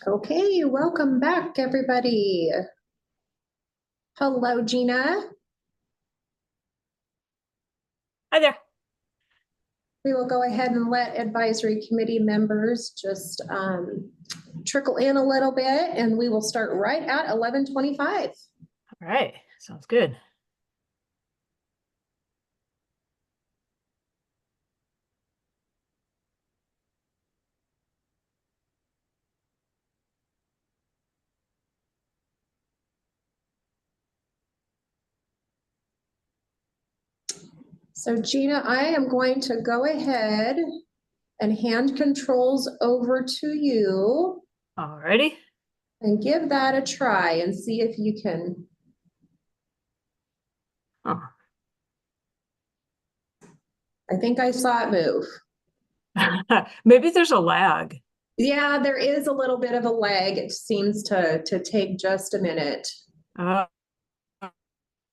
Okay, welcome back, everybody. Hello, Gina. Hi there. We will go ahead and let advisory committee members just trickle in a little bit, and we will start right at 11:25. All right, sounds good. So Gina, I am going to go ahead and hand controls over to you All righty. and give that a try and see if you can. Oh. I think I saw it move. Maybe there's a lag. Yeah, there is a little bit of a lag. It seems to take just a minute. Uh,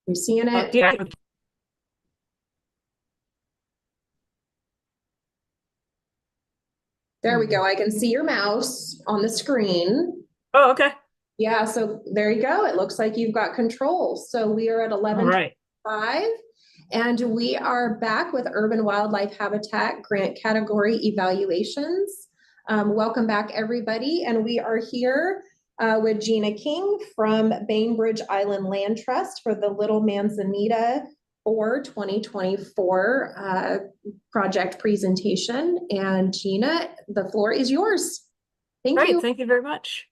You seeing it? yeah. There we go. I can see your mouse on the screen. Oh, okay. Yeah, so there you go. It looks like you've got control. So we are at All 11:25, right. and we are back with urban wildlife habitat grant category evaluations. Welcome back, everybody. And we are here with Gina King from Bainbridge Island Land Trust for the Little Manzanita for 2024 project presentation. And Gina, the floor is yours. Thank Great. you. Thank you very much.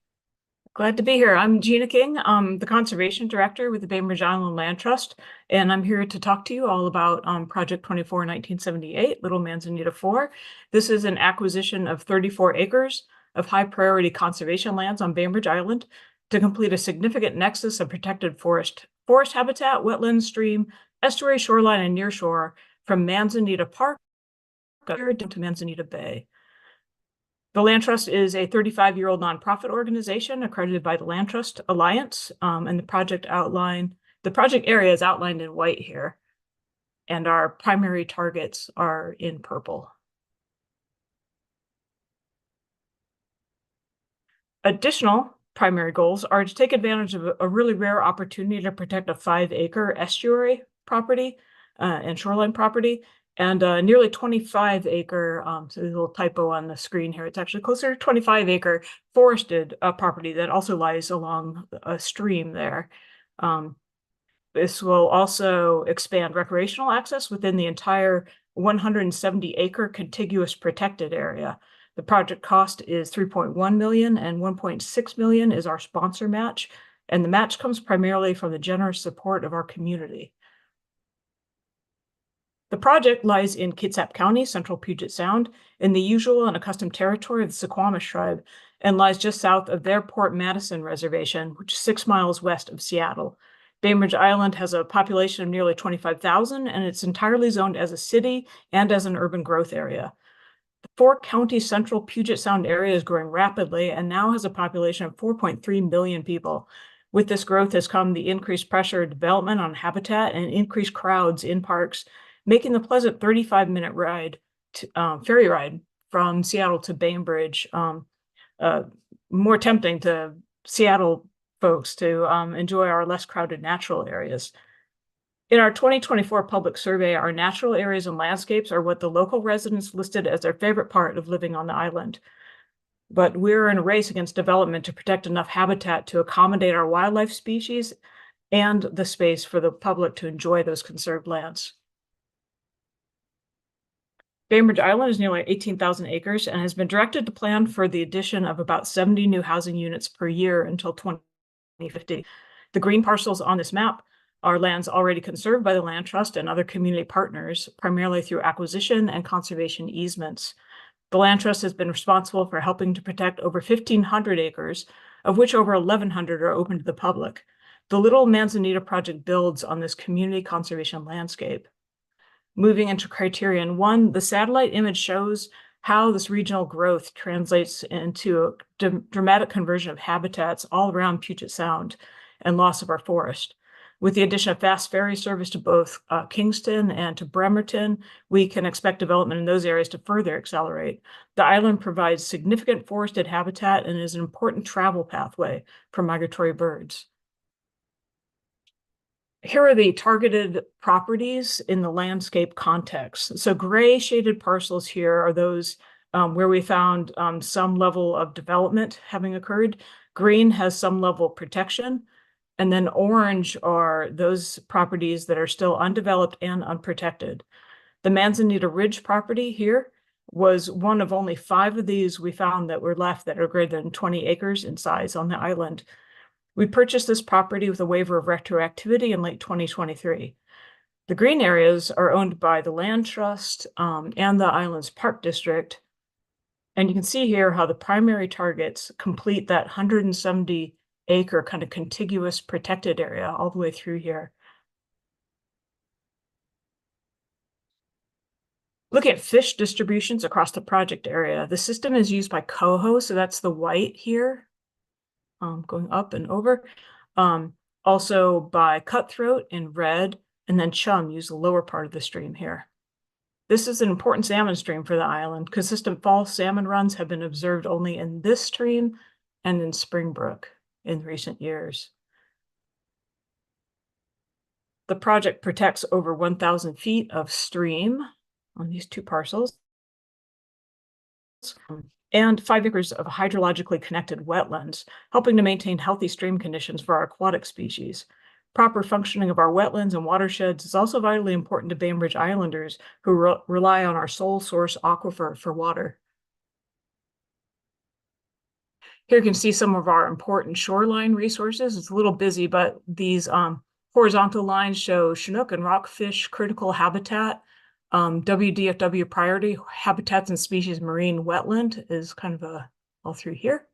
Glad to be here. I'm Gina King. I'm the Conservation Director with the Bainbridge Island Land Trust, and I'm here to talk to you all about Project 24-1978, Little Manzanita 4. This is an acquisition of 34 acres of high priority conservation lands on Bainbridge Island to complete a significant nexus of protected forest habitat, wetlands, stream, estuary, shoreline, and nearshore from Manzanita Park to Manzanita Bay. The Land Trust is a 35-year-old nonprofit organization accredited by the Land Trust Alliance, and the project area is outlined in white here, and our primary targets are in purple. Additional primary goals are to take advantage of a really rare opportunity to protect a 5-acre estuary property and shoreline property, and nearly 25-acre, so there's a little typo on the screen here, it's actually closer to 25-acre forested property that also lies along a stream there. This will also expand recreational access within the entire 170-acre contiguous protected area. The project cost is $3.1 million, and $1.6 million is our sponsor match, and the match comes primarily from the generous support of our community. The project lies in Kitsap County, central Puget Sound, in the usual and accustomed territory of the Suquamish tribe, and lies just south of their Port Madison Reservation, which is 6 miles west of Seattle. Bainbridge Island has a population of nearly 25,000, and it's entirely zoned as a city and as an urban growth area. The 4-county central Puget Sound area is growing rapidly and now has a population of 4.3 million people. With this growth has come the increased pressure of development on habitat and increased crowds in parks, making the pleasant 35-minute ferry ride from Seattle to Bainbridge more tempting to Seattle folks to enjoy our less crowded natural areas. In our 2024 public survey, our natural areas and landscapes are what the local residents listed as their favorite part of living on the island. But we're in a race against development to protect enough habitat to accommodate our wildlife species and the space for the public to enjoy those conserved lands. Bainbridge Island is nearly 18,000 acres and has been directed to plan for the addition of about 70 new housing units per year until 2050. The green parcels on this map are lands already conserved by the Land Trust and other community partners, primarily through acquisition and conservation easements. The Land Trust has been responsible for helping to protect over 1,500 acres, of which over 1,100 are open to the public. The Little Manzanita project builds on this community conservation landscape. Moving into criterion 1, the satellite image shows how this regional growth translates into a dramatic conversion of habitats all around Puget Sound and loss of our forest. With the addition of fast ferry service to both Kingston and to Bremerton, we can expect development in those areas to further accelerate. The island provides significant forested habitat and is an important travel pathway for migratory birds. Here are the targeted properties in the landscape context. So gray shaded parcels here are those where we found some level of development having occurred. Green has some level of protection. And then orange are those properties that are still undeveloped and unprotected. The Manzanita Ridge property here was one of only 5 of these we found that were left that are greater than 20 acres in size on the island. We purchased this property with a waiver of retroactivity in late 2023. The green areas are owned by the Land Trust and the island's Park District. And you can see here how the primary targets complete that 170-acre kind of contiguous protected area all the way through here. Look at fish distributions across the project area. The system is used by coho, so that's the white here, going up and over. Also by cutthroat in red, and then chum use the lower part of the stream here. This is an important salmon stream for the island. Consistent fall salmon runs have been observed only in this stream and in Springbrook in recent years. The project protects over 1,000 feet of stream on these 2 parcels and 5 acres of hydrologically connected wetlands, helping to maintain healthy stream conditions for our aquatic species. Proper functioning of our wetlands and watersheds is also vitally important to Bainbridge Islanders who rely on our sole source aquifer for water. Here you can see some of our important shoreline resources. It's a little busy, but these horizontal lines show Chinook and rockfish critical habitat. WDFW priority habitats and species marine wetland is kind of all through here.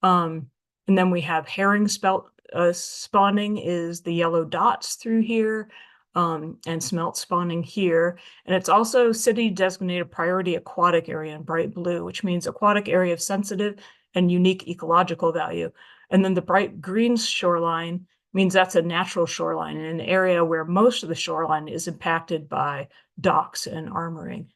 And then we have herring spawning is the yellow dots through here, and smelt spawning here. And it's also city designated priority aquatic area in bright blue, which means aquatic area of sensitive and unique ecological value. And then the bright green shoreline means that's a natural shoreline in an area where most of the shoreline is impacted by docks and armoring.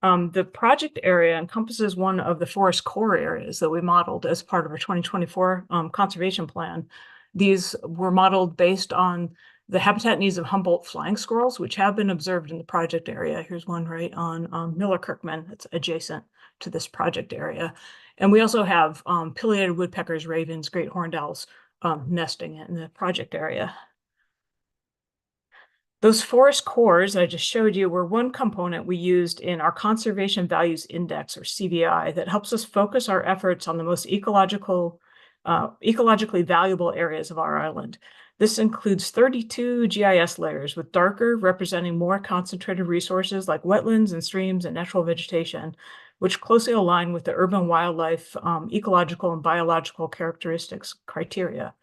The project area encompasses one of the forest core areas that we modeled as part of our 2024 conservation plan. These were modeled based on the habitat needs of Humboldt flying squirrels, which have been observed in the project area. Here's one right on Miller Kirkman that's adjacent to this project area. And we also have pileated woodpeckers, ravens, great horned owls nesting in the project area. Those forest cores I just showed you were one component we used in our Conservation Values Index, or CVI, that helps us focus our efforts on the most ecologically valuable areas of our island. This includes 32 GIS layers, with darker representing more concentrated resources like wetlands and streams and natural vegetation, which closely align with the urban wildlife ecological and biological characteristics criteria.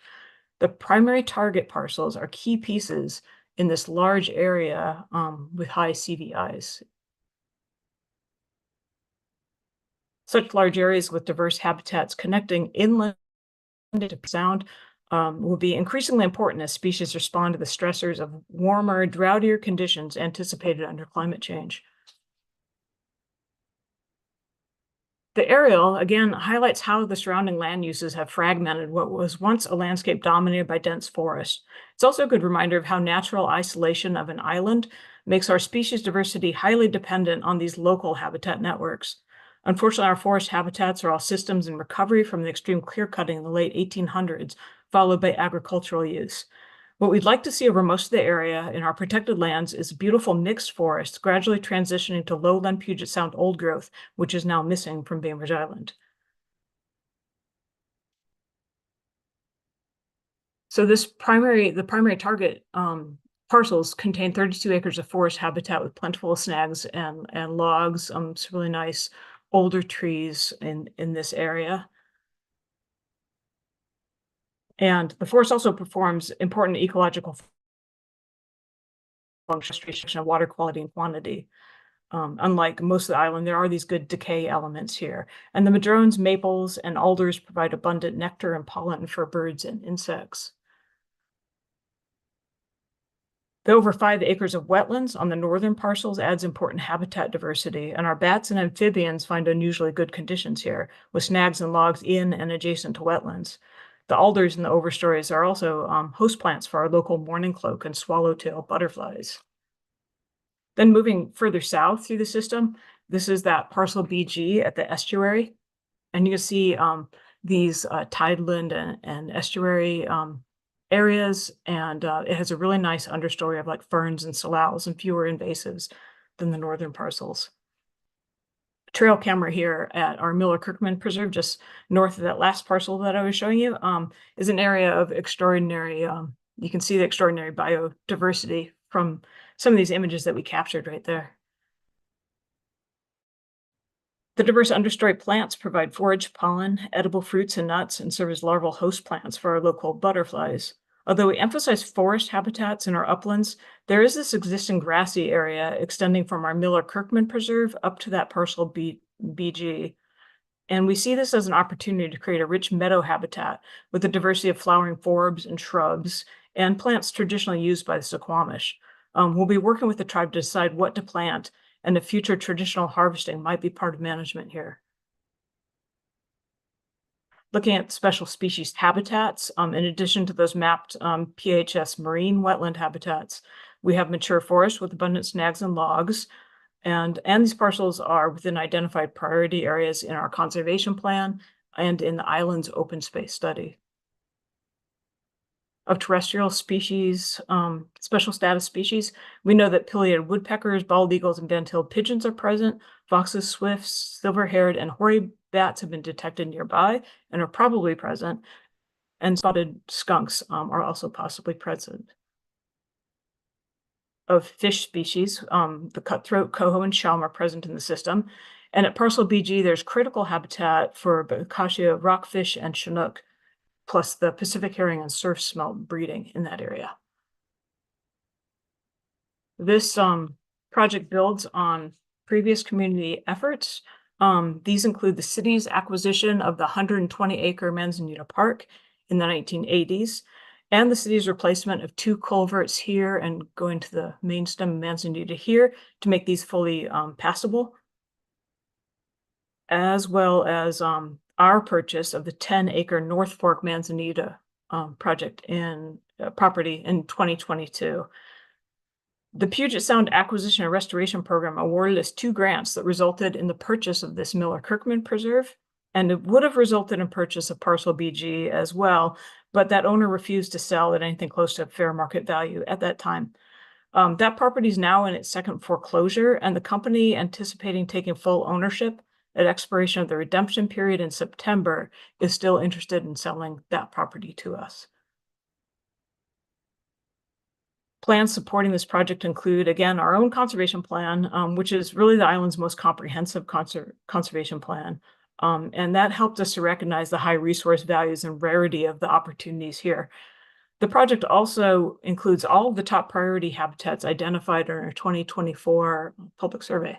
The primary target parcels are key pieces in this large area with high CVIs. Such large areas with diverse habitats connecting inland to sound will be increasingly important as species respond to the stressors of warmer, droughtier conditions anticipated under climate change. The aerial, again, highlights how the surrounding land uses have fragmented what was once a landscape dominated by dense forest. It's also a good reminder of how natural isolation of an island makes our species diversity highly dependent on these local habitat networks. Unfortunately, our forest habitats are all systems in recovery from the extreme clear-cutting in the late 1800s, followed by agricultural use. What we'd like to see over most of the area in our protected lands is beautiful mixed forests gradually transitioning to lowland Puget Sound old growth, which is now missing from Bainbridge Island. So the primary target parcels contain 32 acres of forest habitat with plentiful snags and logs, some really nice older trees in this area. And the forest also performs important ecological function of water quality and quantity. Unlike most of the island, there are these good decay elements here. And the madrones, maples, and alders provide abundant nectar and pollen for birds and insects. The over 5 acres of wetlands on the northern parcels adds important habitat diversity, and our bats and amphibians find unusually good conditions here, with snags and logs in and adjacent to wetlands. The alders in the overstories are also host plants for our local mourning cloak and swallowtail butterflies. Then moving further south through the system, this is that parcel BG at the estuary. And you can see these tideland and estuary areas, and it has a really nice understory of like ferns and salals and fewer invasives than the northern parcels. Trail camera here at our Miller-Kirkman Preserve, just north of that last parcel that I was showing you, is an area of extraordinary, you can see the extraordinary biodiversity from some of these images that we captured right there. The diverse understory plants provide forage, pollen, edible fruits and nuts, and serve as larval host plants for our local butterflies. Although we emphasize forest habitats in our uplands, there is this existing grassy area extending from our Miller-Kirkman Preserve up to that parcel BG. And we see this as an opportunity to create a rich meadow habitat with a diversity of flowering forbs and shrubs and plants traditionally used by the Suquamish. We'll be working with the tribe to decide what to plant, and the future traditional harvesting might be part of management here. Looking at special species habitats, in addition to those mapped PHS marine wetland habitats, we have mature forest with abundant snags and logs, and these parcels are within identified priority areas in our conservation plan and in the island's open space study. Of terrestrial species, special status species, we know that pileated woodpeckers, bald eagles, and band-tailed pigeons are present. Foxes, swifts, silver-haired, and hoary bats have been detected nearby and are probably present, and spotted skunks are also possibly present. Of fish species, the cutthroat, coho, and chum are present in the system, and at parcel BG, there's critical habitat for bocacia, rockfish, and chinook, plus the Pacific herring and surf smelt breeding in that area. This project builds on previous community efforts. These include the city's acquisition of the 120-acre Manzanita Park in the 1980s, and the city's replacement of 2 culverts here and going to the main stem of Manzanita here to make these fully passable, as well as our purchase of the 10-acre North Fork Manzanita project in property in 2022. The Puget Sound Acquisition and Restoration Program awarded us 2 grants that resulted in the purchase of this Miller-Kirkman Preserve, and it would have resulted in purchase of parcel BG as well, but that owner refused to sell at anything close to fair market value at that time. That property is now in its second foreclosure, and the company, anticipating taking full ownership at expiration of the redemption period in September, is still interested in selling that property to us. Plans supporting this project include, again, our own conservation plan, which is really the island's most comprehensive conservation plan. And that helped us to recognize the high resource values and rarity of the opportunities here. The project also includes all of the top priority habitats identified in our 2024 public survey.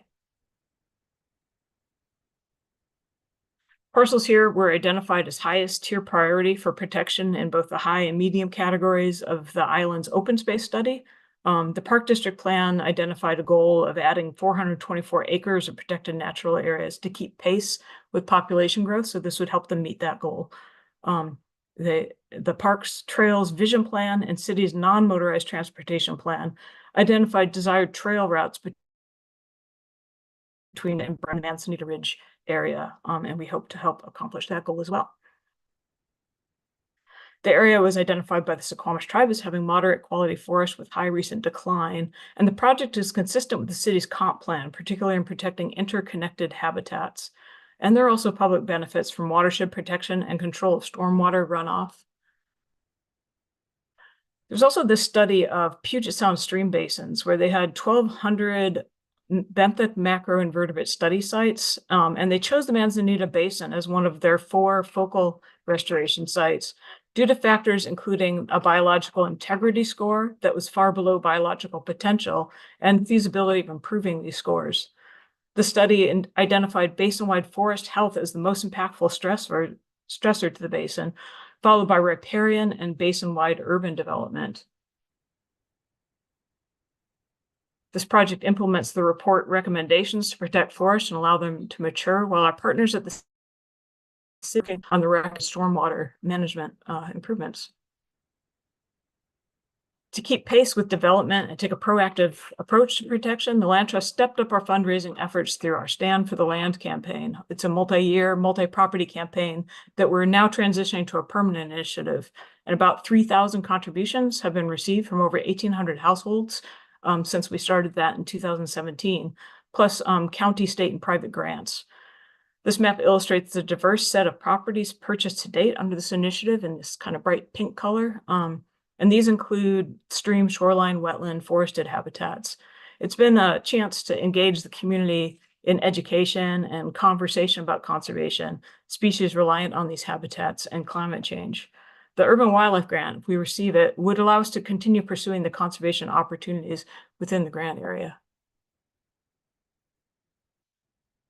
Parcels here were identified as highest tier priority for protection in both the high and medium categories of the island's open space study. The Park District Plan identified a goal of adding 424 acres of protected natural areas to keep pace with population growth, so this would help them meet that goal. The Parks, Trails Vision Plan and City's non-motorized transportation plan identified desired trail routes between and Manzanita Ridge area, and we hope to help accomplish that goal as well. The area was identified by the Suquamish tribe as having moderate quality forest with high recent decline, and the project is consistent with the city's comp plan, particularly in protecting interconnected habitats. And there are also public benefits from watershed protection and control of stormwater runoff. There's also this study of Puget Sound stream basins where they had 1,200 benthic macroinvertebrate study sites, and they chose the Manzanita Basin as one of their 4 focal restoration sites due to factors including a biological integrity score that was far below biological potential and feasibility of improving these scores. The study identified basin-wide forest health as the most impactful stressor to the basin, followed by riparian and basin-wide urban development. This project implements the report recommendations to protect forests and allow them to mature, while our partners at the city on the record stormwater management improvements. To keep pace with development and take a proactive approach to protection, the Land Trust stepped up our fundraising efforts through our Stand for the Land campaign. It's a multi-year, multi-property campaign that we're now transitioning to a permanent initiative. And about 3,000 contributions have been received from over 1,800 households since we started that in 2017, plus county, state, and private grants. This map illustrates the diverse set of properties purchased to date under this initiative in this kind of bright pink color. And these include stream, shoreline, wetland, forested habitats. It's been a chance to engage the community in education and conversation about conservation, species reliant on these habitats, and climate change. The Urban Wildlife Grant, if we receive it, would allow us to continue pursuing the conservation opportunities within the grant area.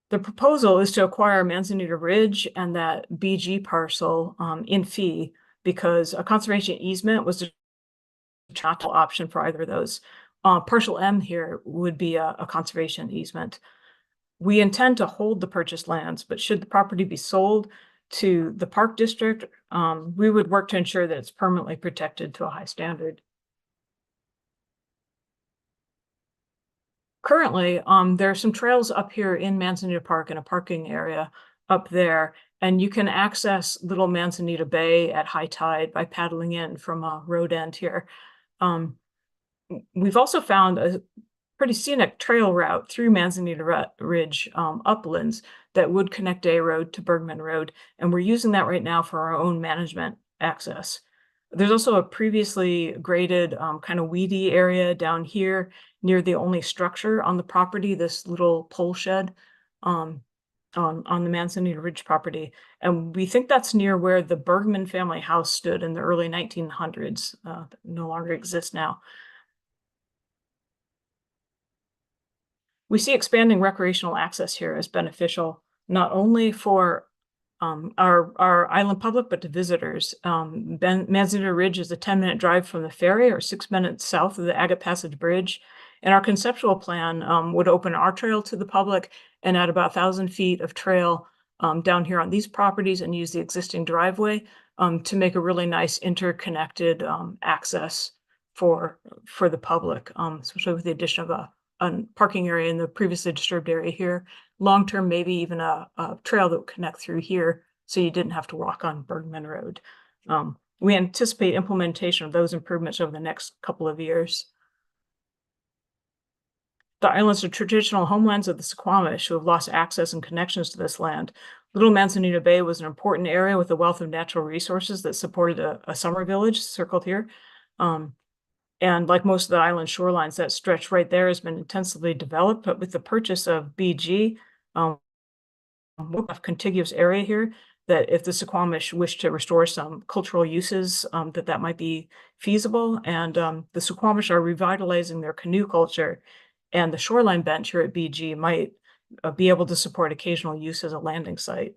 The proposal is to acquire Manzanita Ridge and that BG parcel in fee, because a conservation easement was a chattel option for either of those. Partial M here would be a conservation easement. We intend to hold the purchased lands, but should the property be sold to the Park District, we would work to ensure that it's permanently protected to a high standard. Currently, there are some trails up here in Manzanita Park and a parking area up there, and you can access Little Manzanita Bay at high tide by paddling in from a road end here. We've also found a pretty scenic trail route through Manzanita Ridge uplands that would connect Day Road to Bergman Road, and we're using that right now for our own management access. There's also a previously graded kind of weedy area down here near the only structure on the property, this little pole shed on the Manzanita Ridge property. And we think that's near where the Bergman family house stood in the early 1900s. No longer exists now. We see expanding recreational access here as beneficial, not only for our island public, but to visitors. Manzanita Ridge is a 10-minute drive from the ferry, or 6 minutes south of the Agate Passage Bridge. And our conceptual plan would open our trail to the public and add about 1,000 feet of trail down here on these properties and use the existing driveway to make a really nice interconnected access for the public, especially with the addition of a parking area in the previously disturbed area here. Long-term, maybe even a trail that would connect through here so you didn't have to walk on Bergman Road. We anticipate implementation of those improvements over the next couple of years. The islands are traditional homelands of the Suquamish, who have lost access and connections to this land. Little Manzanita Bay was an important area with a wealth of natural resources that supported a summer village circled here. And like most of the island shorelines, that stretch right there has been intensively developed, but with the purchase of BG, we'll have contiguous area here that if the Suquamish wish to restore some cultural uses, that might be feasible. And the Suquamish are revitalizing their canoe culture, and the shoreline bench here at BG might be able to support occasional use as a landing site.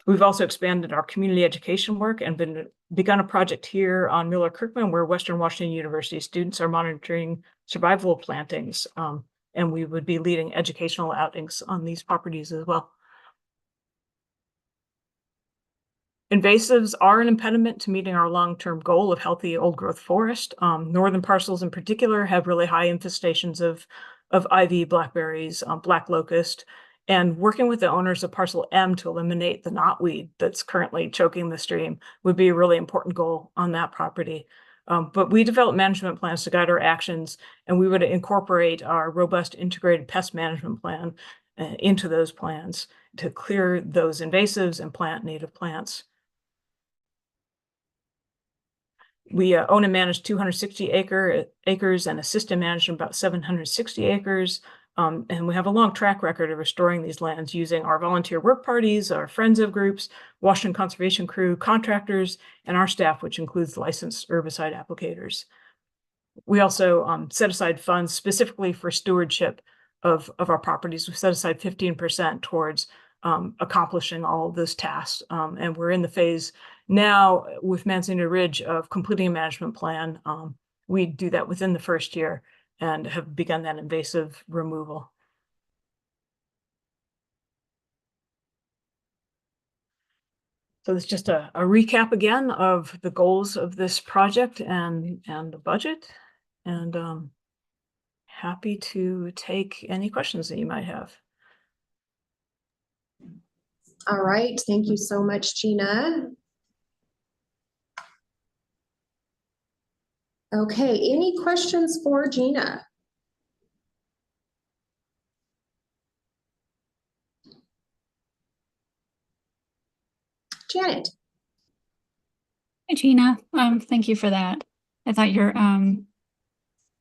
We've also expanded our community education work and begun a project here on Miller Kirkman, where Western Washington University students are monitoring survival plantings, and we would be leading educational outings on these properties as well. Invasives are an impediment to meeting our long-term goal of healthy old-growth forest. Northern parcels in particular have really high infestations of ivy, blackberries, black locust, and working with the owners of parcel M to eliminate the knotweed that's currently choking the stream would be a really important goal on that property. But we develop management plans to guide our actions, and we would incorporate our robust integrated pest management plan into those plans to clear those invasives and plant native plants. We own and manage 260 acres and assist in managing about 760 acres. And we have a long track record of restoring these lands using our volunteer work parties, our friends of groups, Washington Conservation Crew, contractors, and our staff, which includes licensed herbicide applicators. We also set aside funds specifically for stewardship of our properties. We set aside 15% towards accomplishing all of those tasks. And we're in the phase now with Manzanita Ridge of completing a management plan. We do that within the first year and have begun that invasive removal. So it's just a recap again of the goals of this project and the budget. And happy to take any questions that you might have. All right, thank you so much, Gina. Okay, any questions for Gina? Janet. Hi, Gina. Thank you for that. I thought your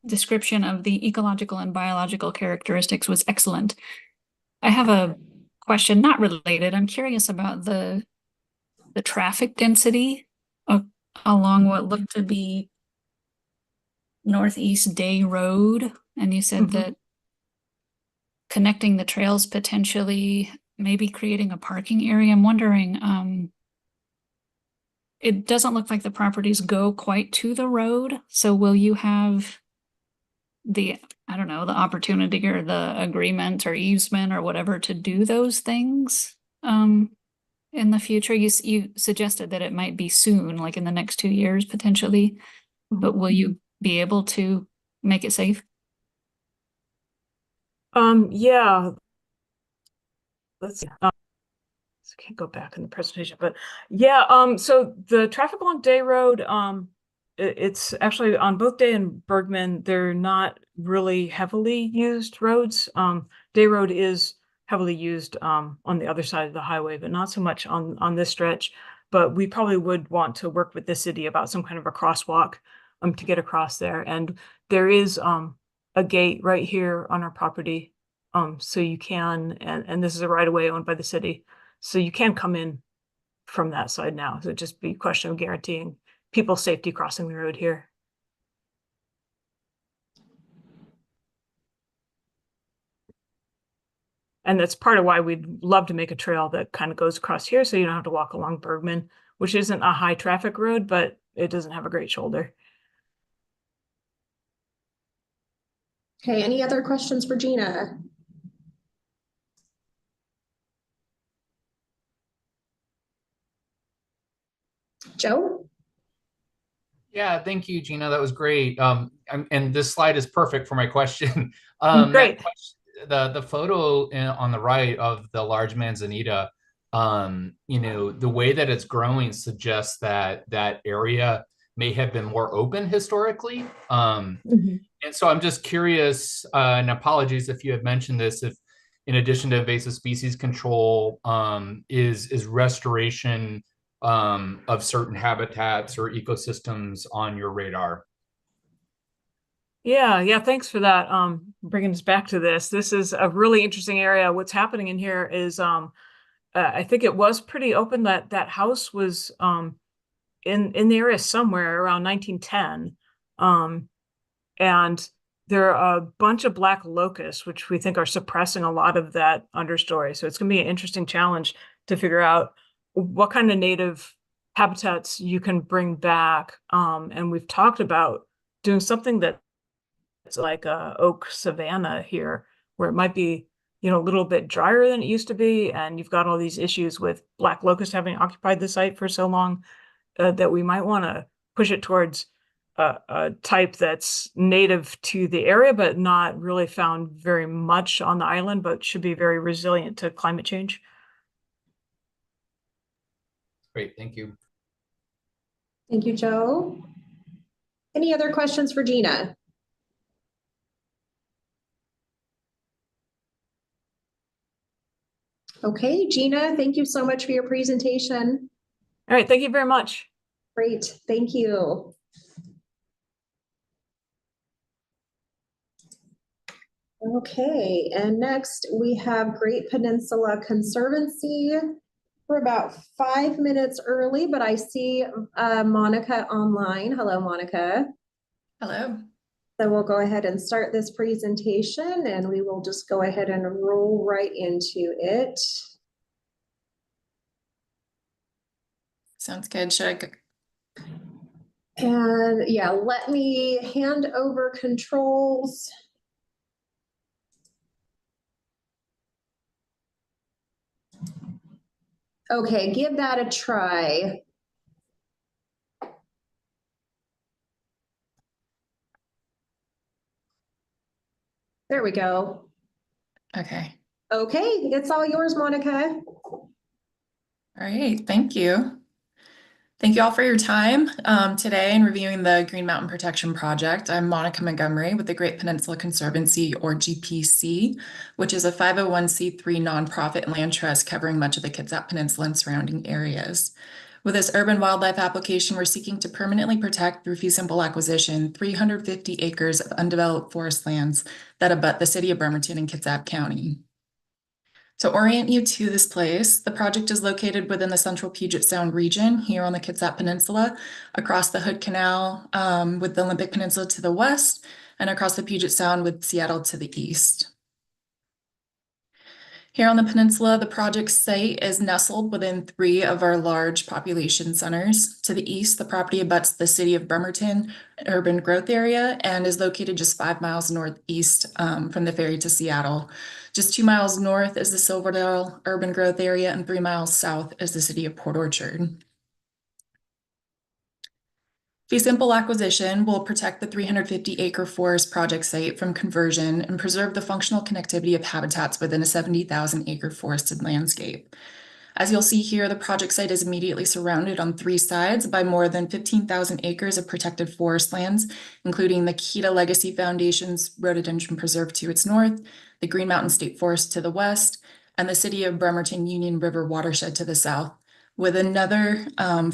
description of the ecological and biological characteristics was excellent. I have a question, not related. I'm curious about the traffic density along what looked to be Northeast Day Road, and you said that connecting the trails potentially maybe creating a parking area. I'm wondering, it doesn't look like the properties go quite to the road, so will you have the, I don't know, the opportunity or the agreement or easement or whatever to do those things in the future? You suggested that it might be soon, like in the next 2 years potentially, but will you be able to make it safe? Yeah. Let's see. I can't go back in the presentation, but yeah, so the traffic along Day Road, it's actually on both Day and Bergman, they're not really heavily used roads. Day Road is heavily used on the other side of the highway, but not so much on this stretch. But we probably would want to work with the city about some kind of a crosswalk to get across there. And there is a gate right here on our property. So you can, and this is a right of way owned by the city. So you can come in from that side now. So it'd just be a question of guaranteeing people's safety crossing the road here. And that's part of why we'd love to make a trail that kind of goes across here so you don't have to walk along Bergman, which isn't a high traffic road, but it doesn't have a great shoulder. Okay, any other questions for Gina? Joe? Yeah, thank you, Gina. That was great. And this slide is perfect for my question. Great. The photo on the right of the large manzanita, the way that it's growing suggests that that area may have been more open historically. And so I'm just curious, and apologies if you had mentioned this, if in addition to invasive species control, is restoration of certain habitats or ecosystems on your radar? Yeah, thanks for that. Bringing us back to this. This is a really interesting area. What's happening in here is, I think it was pretty open. That house was in the area somewhere around 1910, and there are a bunch of black locusts, which we think are suppressing a lot of that understory. So it's going to be an interesting challenge to figure out what kind of native habitats you can bring back. And we've talked about doing something that's like a oak savanna here, where it might be, a little bit drier than it used to be. And you've got all these issues with black locust having occupied the site for so long that we might want to push it towards a type that's native to the area, but not really found very much on the island, but should be very resilient to climate change. Great, thank you. Thank you, Joe. Any other questions for Gina? Okay, Gina, thank you so much for your presentation. All right, thank you very much. Great, thank you. Okay, and next we have Great Peninsula Conservancy. We're about 5 minutes early, but I see Monica online. Hello, Monica. Hello. So we'll go ahead and start this presentation, and we will just go ahead and roll right into it. Sounds good. And yeah, let me hand over controls. Okay, give that a try. There we go. Okay. Okay, it's all yours, Monica. All right. Thank you. Thank you all for your time today in reviewing the Green Mountain Protection Project. I'm Monica Montgomery with the Great Peninsula Conservancy, or GPC, which is a 501c3 nonprofit land trust covering much of the Kitsap Peninsula and surrounding areas. With this urban wildlife application, we're seeking to permanently protect through fee simple acquisition 350 acres of undeveloped forest lands that abut the city of Bremerton in Kitsap County. To orient you to this place, the project is located within the Central Puget Sound region here on the Kitsap Peninsula, across the Hood Canal with the Olympic Peninsula to the west, and across the Puget Sound with Seattle to the east. Here on the peninsula, the project site is nestled within 3 of our large population centers. To the east, the property abuts the city of Bremerton urban growth area and is located just 5 miles northeast from the ferry to Seattle. Just 2 miles north is the Silverdale urban growth area, and 3 miles south is the city of Port Orchard. Fee simple acquisition will protect the 350-acre forest project site from conversion and preserve the functional connectivity of habitats within a 70,000-acre forested landscape. As you'll see here, the project site is immediately surrounded on 3 sides by more than 15,000 acres of protected forest lands, including the Kita Legacy Foundation's Rhododendron Preserve to its north, the Green Mountain State Forest to the west, and the city of Bremerton Union River watershed to the south, with another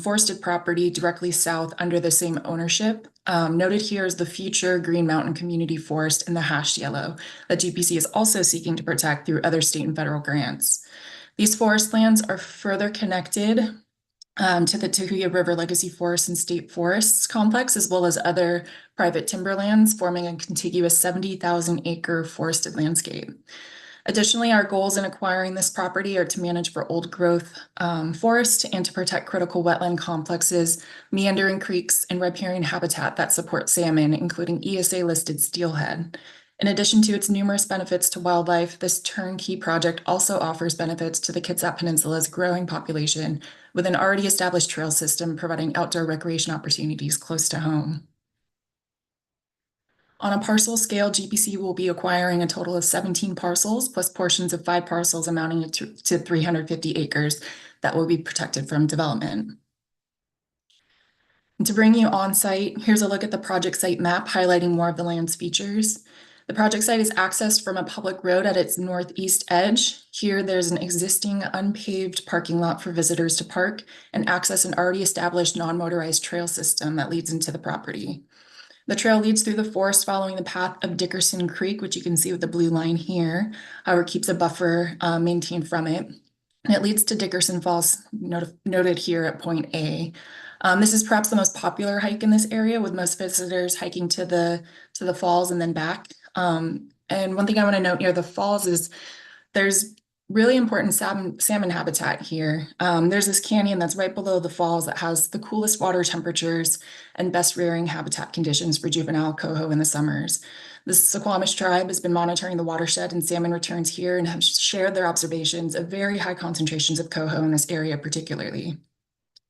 forested property directly south under the same ownership. Noted here is the future Green Mountain Community Forest in the hashed yellow that GPC is also seeking to protect through other state and federal grants. These forest lands are further connected to the Tahuya River Legacy Forest and State Forests complex, as well as other private timberlands, forming a contiguous 70,000-acre forested landscape. Additionally, our goals in acquiring this property are to manage for old growth forest and to protect critical wetland complexes, meandering creeks, and riparian habitat that support salmon, including ESA-listed steelhead. In addition to its numerous benefits to wildlife, this turnkey project also offers benefits to the Kitsap Peninsula's growing population with an already established trail system providing outdoor recreation opportunities close to home. On a parcel scale, GPC will be acquiring a total of 17 parcels plus portions of 5 parcels amounting to 350 acres that will be protected from development. And to bring you on site, here's a look at the project site map highlighting more of the land's features. The project site is accessed from a public road at its northeast edge. Here, there's an existing unpaved parking lot for visitors to park and access an already established non-motorized trail system that leads into the property. The trail leads through the forest following the path of Dickerson Creek, which you can see with the blue line here, however, keeps a buffer maintained from it. And it leads to Dickerson Falls, noted here at point A. This is perhaps the most popular hike in this area, with most visitors hiking to the falls and then back. And one thing I want to note near the falls is there's really important salmon habitat here. There's this canyon that's right below the falls that has the coolest water temperatures and best rearing habitat conditions for juvenile coho in the summers. The Suquamish tribe has been monitoring the watershed and salmon returns here and have shared their observations of very high concentrations of coho in this area particularly.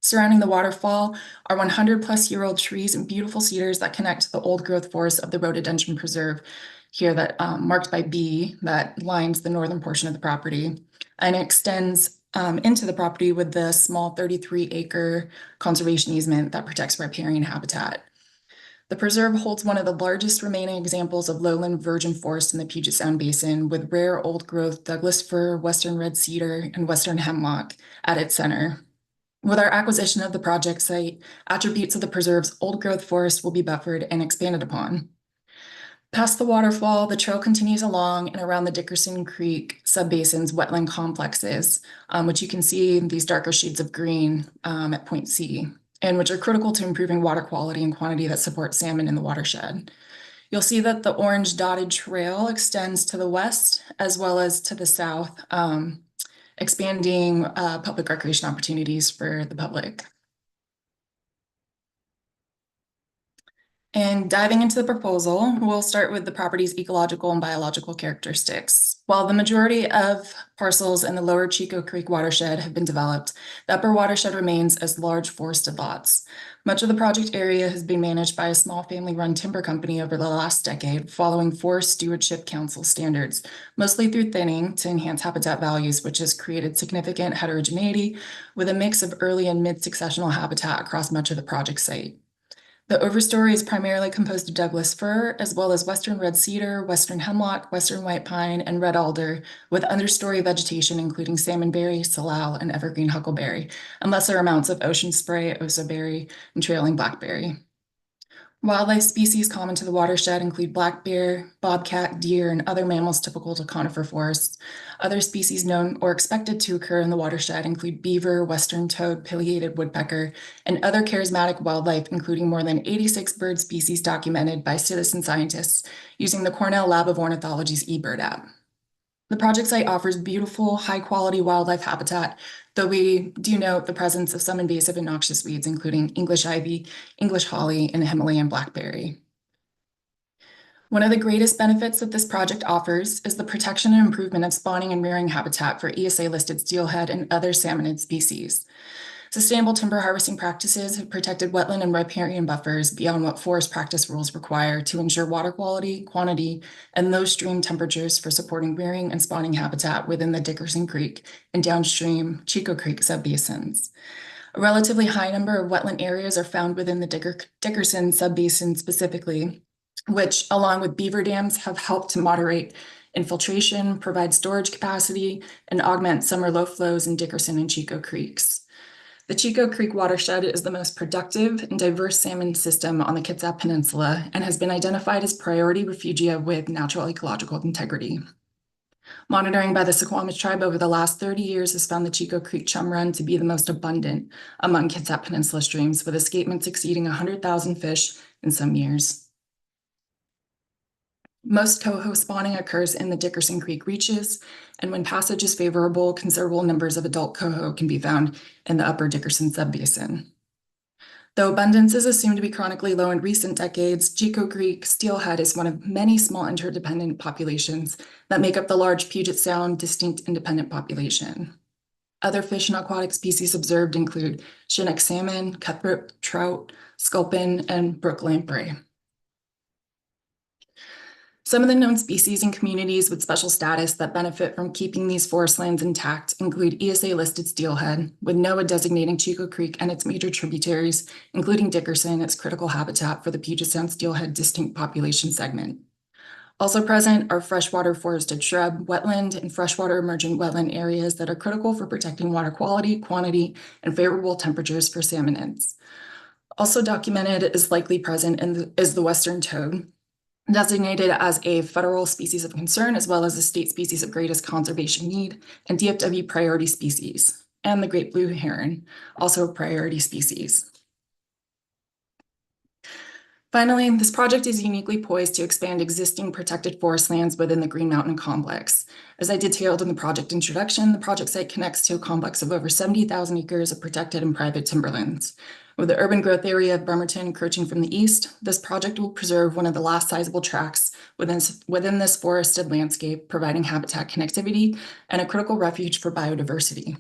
Surrounding the waterfall are 100-plus-year-old trees and beautiful cedars that connect to the old growth forest of the Rhododendron Preserve here that marked by B that lines the northern portion of the property, and it extends into the property with the small 33-acre conservation easement that protects riparian habitat. The preserve holds one of the largest remaining examples of lowland virgin forest in the Puget Sound Basin, with rare old growth Douglas fir, western red cedar, and western hemlock at its center. With our acquisition of the project site, attributes of the preserve's old growth forest will be buffered and expanded upon. Past the waterfall, the trail continues along and around the Dickerson Creek subbasin's wetland complexes, which you can see in these darker shades of green at point C, and which are critical to improving water quality and quantity that support salmon in the watershed. You'll see that the orange dotted trail extends to the west as well as to the south, expanding public recreation opportunities for the public. And diving into the proposal, we'll start with the property's ecological and biological characteristics. While the majority of parcels in the lower Chico Creek watershed have been developed, the upper watershed remains as large forested lots. Much of the project area has been managed by a small family-run timber company over the last decade, following Forest Stewardship Council standards, mostly through thinning to enhance habitat values, which has created significant heterogeneity with a mix of early and mid-successional habitat across much of the project site. The overstory is primarily composed of Douglas fir, as well as western red cedar, western hemlock, western white pine, and red alder, with understory vegetation including salmonberry, salal, and evergreen huckleberry, and lesser amounts of ocean spray, osaberry, and trailing blackberry. Wildlife species common to the watershed include black bear, bobcat, deer, and other mammals typical to conifer forests. Other species known or expected to occur in the watershed include beaver, western toad, pileated woodpecker, and other charismatic wildlife, including more than 86 bird species documented by citizen scientists using the Cornell Lab of Ornithology's eBird app. The project site offers beautiful, high-quality wildlife habitat, though we do note the presence of some invasive and noxious weeds, including English ivy, English holly, and Himalayan blackberry. One of the greatest benefits that this project offers is the protection and improvement of spawning and rearing habitat for ESA-listed steelhead and other salmonid species. Sustainable timber harvesting practices have protected wetland and riparian buffers beyond what forest practice rules require to ensure water quality, quantity, and low stream temperatures for supporting rearing and spawning habitat within the Dickerson Creek and downstream Chico Creek subbasins. A relatively high number of wetland areas are found within the Dickerson subbasin specifically, which, along with beaver dams, have helped to moderate infiltration, provide storage capacity, and augment summer low flows in Dickerson and Chico Creeks. The Chico Creek watershed is the most productive and diverse salmon system on the Kitsap Peninsula and has been identified as priority refugia with natural ecological integrity. Monitoring by the Suquamish tribe over the last 30 years has found the Chico Creek chum run to be the most abundant among Kitsap Peninsula streams, with escapements exceeding 100,000 fish in some years. Most coho spawning occurs in the Dickerson Creek reaches, and when passage is favorable, considerable numbers of adult coho can be found in the upper Dickerson subbasin. Though abundance is assumed to be chronically low in recent decades, Chico Creek steelhead is one of many small interdependent populations that make up the large Puget Sound distinct independent population. Other fish and aquatic species observed include Chinook salmon, cutthroat trout, sculpin, and brook lamprey. Some of the known species and communities with special status that benefit from keeping these forest lands intact include ESA-listed steelhead, with NOAA designating Chico Creek and its major tributaries, including Dickerson, its critical habitat for the Puget Sound steelhead distinct population segment. Also present are freshwater forested shrub, wetland, and freshwater emergent wetland areas that are critical for protecting water quality, quantity, and favorable temperatures for salmonids. Also documented is likely present is the western toad, designated as a federal species of concern, as well as a state species of greatest conservation need, and DFW priority species, and the great blue heron, also a priority species. Finally, this project is uniquely poised to expand existing protected forest lands within the Green Mountain Complex. As I detailed in the project introduction, the project site connects to a complex of over 70,000 acres of protected and private timberlands. With the urban growth area of Bremerton encroaching from the east, this project will preserve one of the last sizable tracts within this forested landscape, providing habitat connectivity and a critical refuge for biodiversity.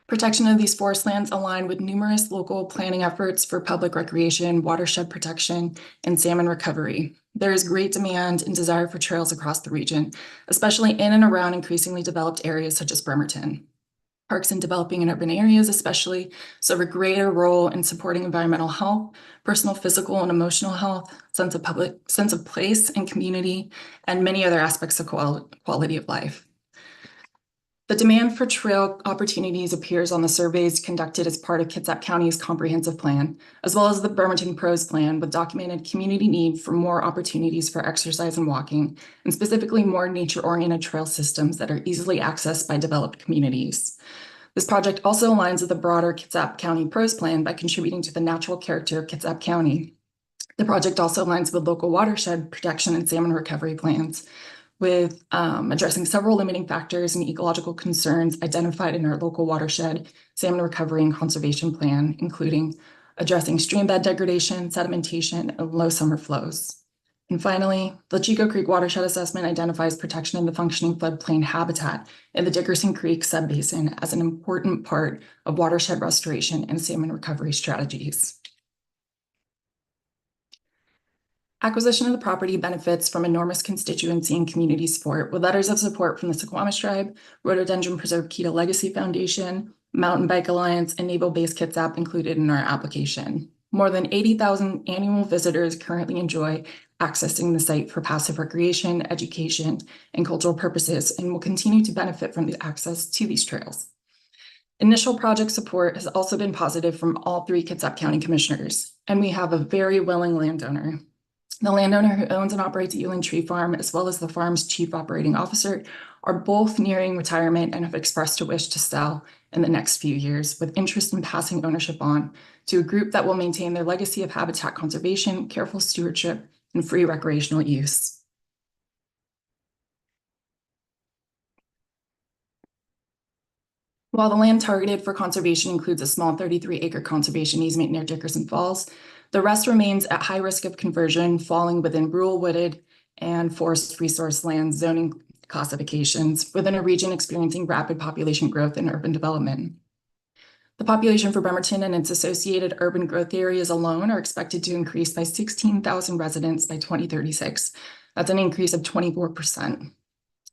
Protection of these forest lands align with numerous local planning efforts for public recreation, watershed protection, and salmon recovery. There is great demand and desire for trails across the region, especially in and around increasingly developed areas such as Bremerton. Parks in developing and urban areas especially serve a greater role in supporting environmental health, personal, physical, and emotional health, sense of place and community, and many other aspects of quality of life. The demand for trail opportunities appears on the surveys conducted as part of Kitsap County's comprehensive plan, as well as the Bremerton Pros plan, with documented community need for more opportunities for exercise and walking, and specifically more nature-oriented trail systems that are easily accessed by developed communities. This project also aligns with the broader Kitsap County Pros plan by contributing to the natural character of Kitsap County. The project also aligns with local watershed protection and salmon recovery plans, with addressing several limiting factors and ecological concerns identified in our local watershed salmon recovery and conservation plan, including addressing stream bed degradation, sedimentation, and low summer flows. And finally, the Chico Creek Watershed Assessment identifies protection of the functioning floodplain habitat in the Dickerson Creek subbasin as an important part of watershed restoration and salmon recovery strategies. Acquisition of the property benefits from enormous constituency and community support, with letters of support from the Suquamish Tribe, Rhododendron Preserve Kita Legacy Foundation, Mountain Bike Alliance, and Naval Base Kitsap included in our application. More than 80,000 annual visitors currently enjoy accessing the site for passive recreation, education, and cultural purposes, and will continue to benefit from the access to these trails. Initial project support has also been positive from all 3 Kitsap County commissioners, and we have a very willing landowner. The landowner who owns and operates Ewing Tree Farm, as well as the farm's chief operating officer, are both nearing retirement and have expressed a wish to sell in the next few years, with interest in passing ownership on to a group that will maintain their legacy of habitat conservation, careful stewardship, and free recreational use. While the land targeted for conservation includes a small 33-acre conservation easement near Dickerson Falls, the rest remains at high risk of conversion, falling within rural wooded and forest resource land zoning classifications within a region experiencing rapid population growth and urban development. The population for Bremerton and its associated urban growth areas alone are expected to increase by 16,000 residents by 2036. That's an increase of 24%.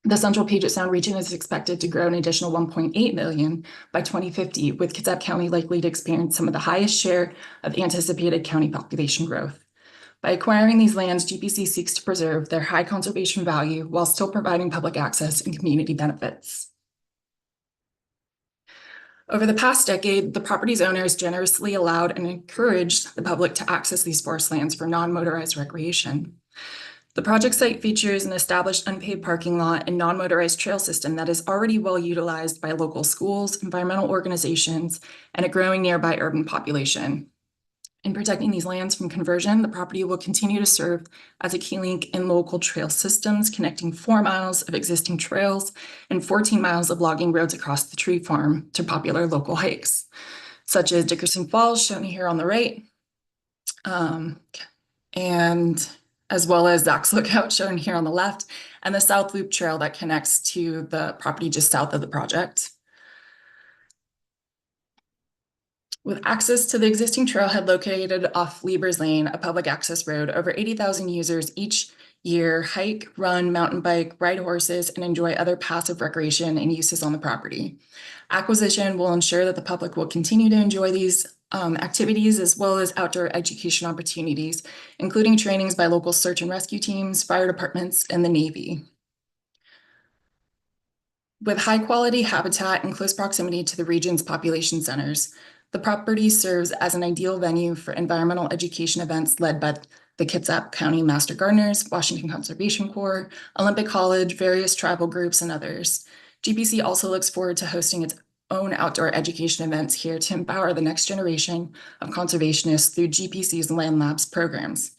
The Central Puget Sound region is expected to grow an additional 1.8 million by 2050, with Kitsap County likely to experience some of the highest share of anticipated county population growth. By acquiring these lands, GPC seeks to preserve their high conservation value while still providing public access and community benefits. Over the past decade, the property's owners generously allowed and encouraged the public to access these forest lands for non-motorized recreation. The project site features an established unpaved parking lot and non-motorized trail system that is already well utilized by local schools, environmental organizations, and a growing nearby urban population. In protecting these lands from conversion, the property will continue to serve as a key link in local trail systems, connecting 4 miles of existing trails and 14 miles of logging roads across the tree farm to popular local hikes, such as Dickerson Falls, shown here on the right, and as well as Zach's Lookout, shown here on the left, and the South Loop Trail that connects to the property just south of the project. With access to the existing trailhead located off Lieber's Lane, a public access road, over 80,000 users each year hike, run, mountain bike, ride horses, and enjoy other passive recreation and uses on the property. Acquisition will ensure that the public will continue to enjoy these activities, as well as outdoor education opportunities, including trainings by local search and rescue teams, fire departments, and the Navy. With high quality habitat in close proximity to the region's population centers, the property serves as an ideal venue for environmental education events led by the Kitsap County Master Gardeners, Washington Conservation Corps, Olympic College, various tribal groups, and others. GPC also looks forward to hosting its own outdoor education events here to empower the next generation of conservationists through GPC's Land Labs programs.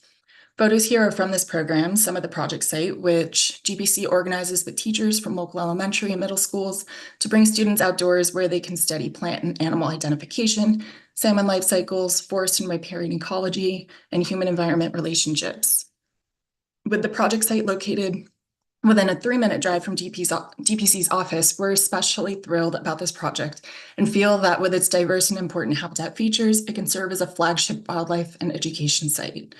Photos here are from this program, some of the project site, which GPC organizes with teachers from local elementary and middle schools to bring students outdoors where they can study plant and animal identification, salmon life cycles, forest and riparian ecology, and human environment relationships. With the project site located within a 3-minute drive from GPC's office, we're especially thrilled about this project and feel that with its diverse and important habitat features, it can serve as a flagship wildlife and education site.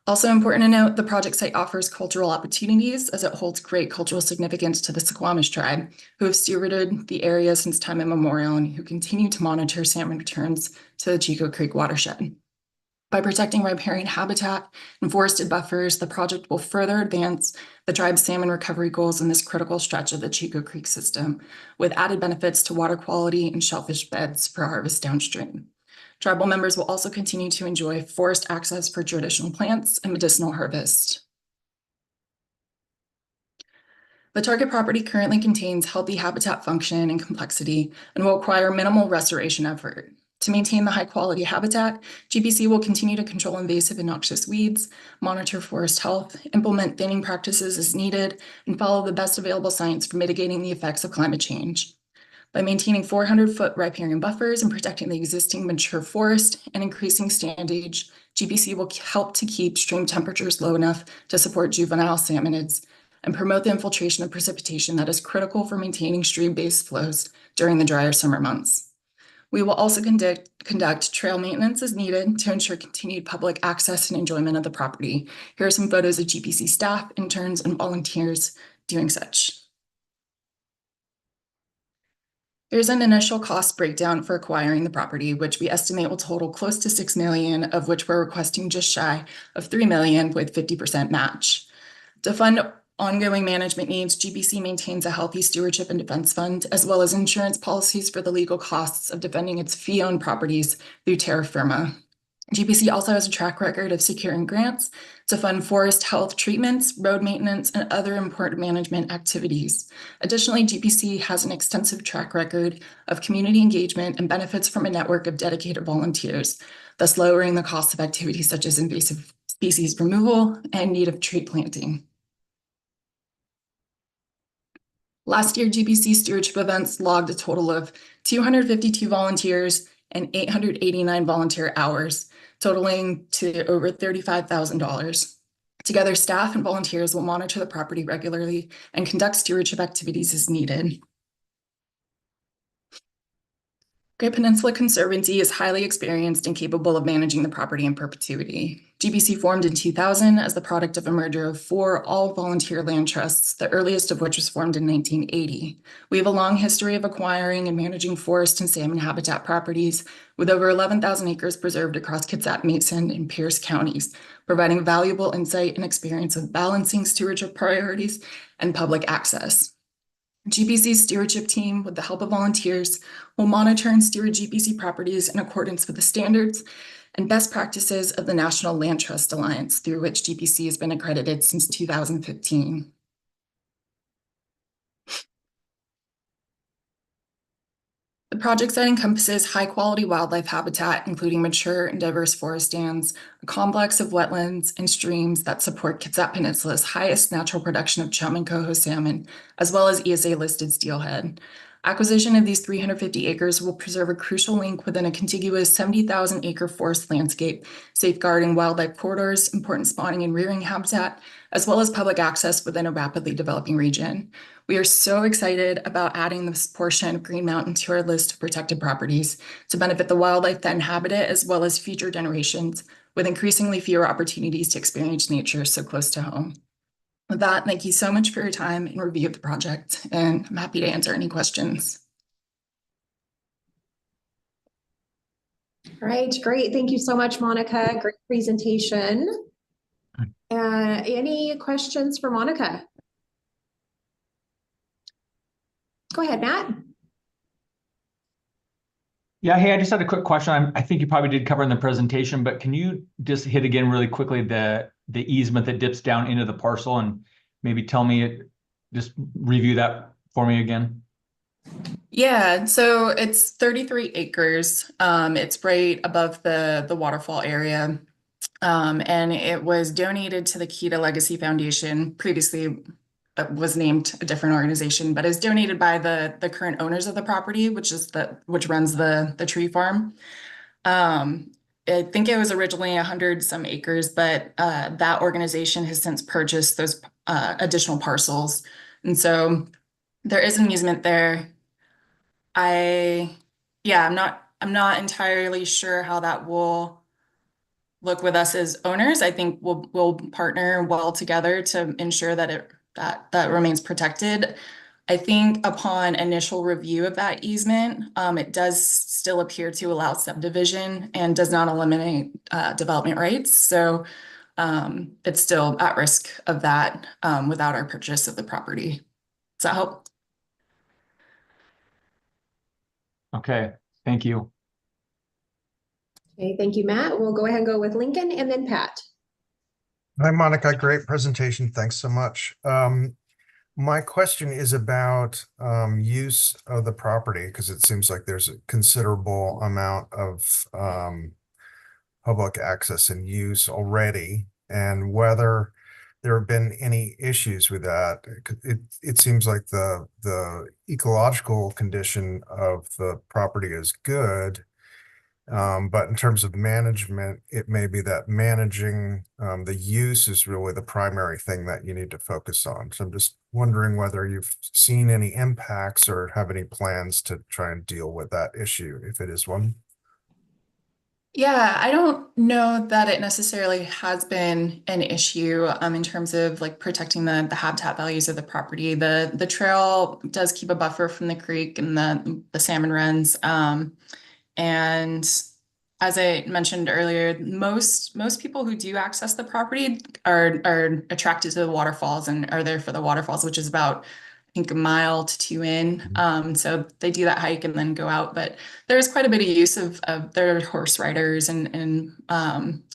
Also important to note, the project site offers cultural opportunities as it holds great cultural significance to the Suquamish tribe, who have stewarded the area since time immemorial and who continue to monitor salmon returns to the Chico Creek watershed. By protecting riparian habitat and forested buffers, the project will further advance the tribe's salmon recovery goals in this critical stretch of the Chico Creek system, with added benefits to water quality and shellfish beds for harvest downstream. Tribal members will also continue to enjoy forest access for traditional plants and medicinal harvest. The target property currently contains healthy habitat function and complexity and will require minimal restoration effort. To maintain the high-quality habitat, GPC will continue to control invasive and noxious weeds, monitor forest health, implement thinning practices as needed, and follow the best available science for mitigating the effects of climate change. By maintaining 400-foot riparian buffers and protecting the existing mature forest and increasing standage, GPC will help to keep stream temperatures low enough to support juvenile salmonids and promote the infiltration of precipitation that is critical for maintaining stream-based flows during the drier summer months. We will also conduct trail maintenance as needed to ensure continued public access and enjoyment of the property. Here are some photos of GPC staff, interns, and volunteers doing such. There's an initial cost breakdown for acquiring the property, which we estimate will total close to $6 million, of which we're requesting just shy of $3 million with 50% match. To fund ongoing management needs, GPC maintains a healthy stewardship and defense fund, as well as insurance policies for the legal costs of defending its fee-owned properties through terra firma. GPC also has a track record of securing grants to fund forest health treatments, road maintenance, and other important management activities. Additionally, GPC has an extensive track record of community engagement and benefits from a network of dedicated volunteers, thus lowering the cost of activities such as invasive species removal and native tree planting. Last year, GPC stewardship events logged a total of 252 volunteers and 889 volunteer hours, totaling to over $35,000. Together, staff and volunteers will monitor the property regularly and conduct stewardship activities as needed. Great Peninsula Conservancy is highly experienced and capable of managing the property in perpetuity. GPC formed in 2000 as the product of a merger of 4 all-volunteer land trusts, the earliest of which was formed in 1980. We have a long history of acquiring and managing forest and salmon habitat properties, with over 11,000 acres preserved across Kitsap, Mason, and Pierce counties, providing valuable insight and experience of balancing stewardship priorities and public access. GPC's stewardship team, with the help of volunteers, will monitor and steward GPC properties in accordance with the standards and best practices of the National Land Trust Alliance, through which GPC has been accredited since 2015. The project site encompasses high-quality wildlife habitat, including mature and diverse forest stands, a complex of wetlands and streams that support Kitsap Peninsula's highest natural production of chum and coho salmon, as well as ESA-listed steelhead. Acquisition of these 350 acres will preserve a crucial link within a contiguous 70,000-acre forest landscape, safeguarding wildlife corridors, important spawning and rearing habitat, as well as public access within a rapidly developing region. We are so excited about adding this portion of Green Mountain to our list of protected properties to benefit the wildlife that inhabit it, as well as future generations, with increasingly fewer opportunities to experience nature so close to home. With that, thank you so much for your time and review of the project, and I'm happy to answer any questions. All right, great. Thank you so much, Monica. Great presentation. Any questions for Monica? Go ahead, Matt. Yeah, hey, I just had a quick question. I think you probably did cover in the presentation, but can you just hit again really quickly the easement that dips down into the parcel and maybe tell me, just review that for me again? Yeah, so it's 33 acres. It's right above the waterfall area. And it was donated to the Kita Legacy Foundation. Previously was named a different organization, but is donated by the current owners of the property, which runs the tree farm. I think it was originally 100 some acres, but that organization has since purchased those additional parcels. And so there is an easement there. I'm not entirely sure how that will look with us as owners. I think we'll partner well together to ensure that that remains protected. I think upon initial review of that easement, it does still appear to allow subdivision and does not eliminate development rights. So it's still at risk of that without our purchase of the property. Does that help? Okay, thank you. Okay, thank you, Matt. We'll go ahead and go with Lincoln and then Pat. Hi, Monica. Great presentation. Thanks so much. My question is about use of the property, because it seems like there's a considerable amount of public access and use already, and whether there have been any issues with that. It seems like the ecological condition of the property is good. But in terms of management, it may be that managing the use is really the primary thing that you need to focus on. So I'm just wondering whether you've seen any impacts or have any plans to try and deal with that issue, if it is one. Yeah, I don't know that it necessarily has been an issue in terms of like protecting the habitat values of the property. The trail does keep a buffer from the creek and the salmon runs. And as I mentioned earlier, most people who do access the property are attracted to the waterfalls and are there for the waterfalls, which is about, I think, 1 to 2 miles in. So they do that hike and then go out. But there's quite a bit of use of their horse riders and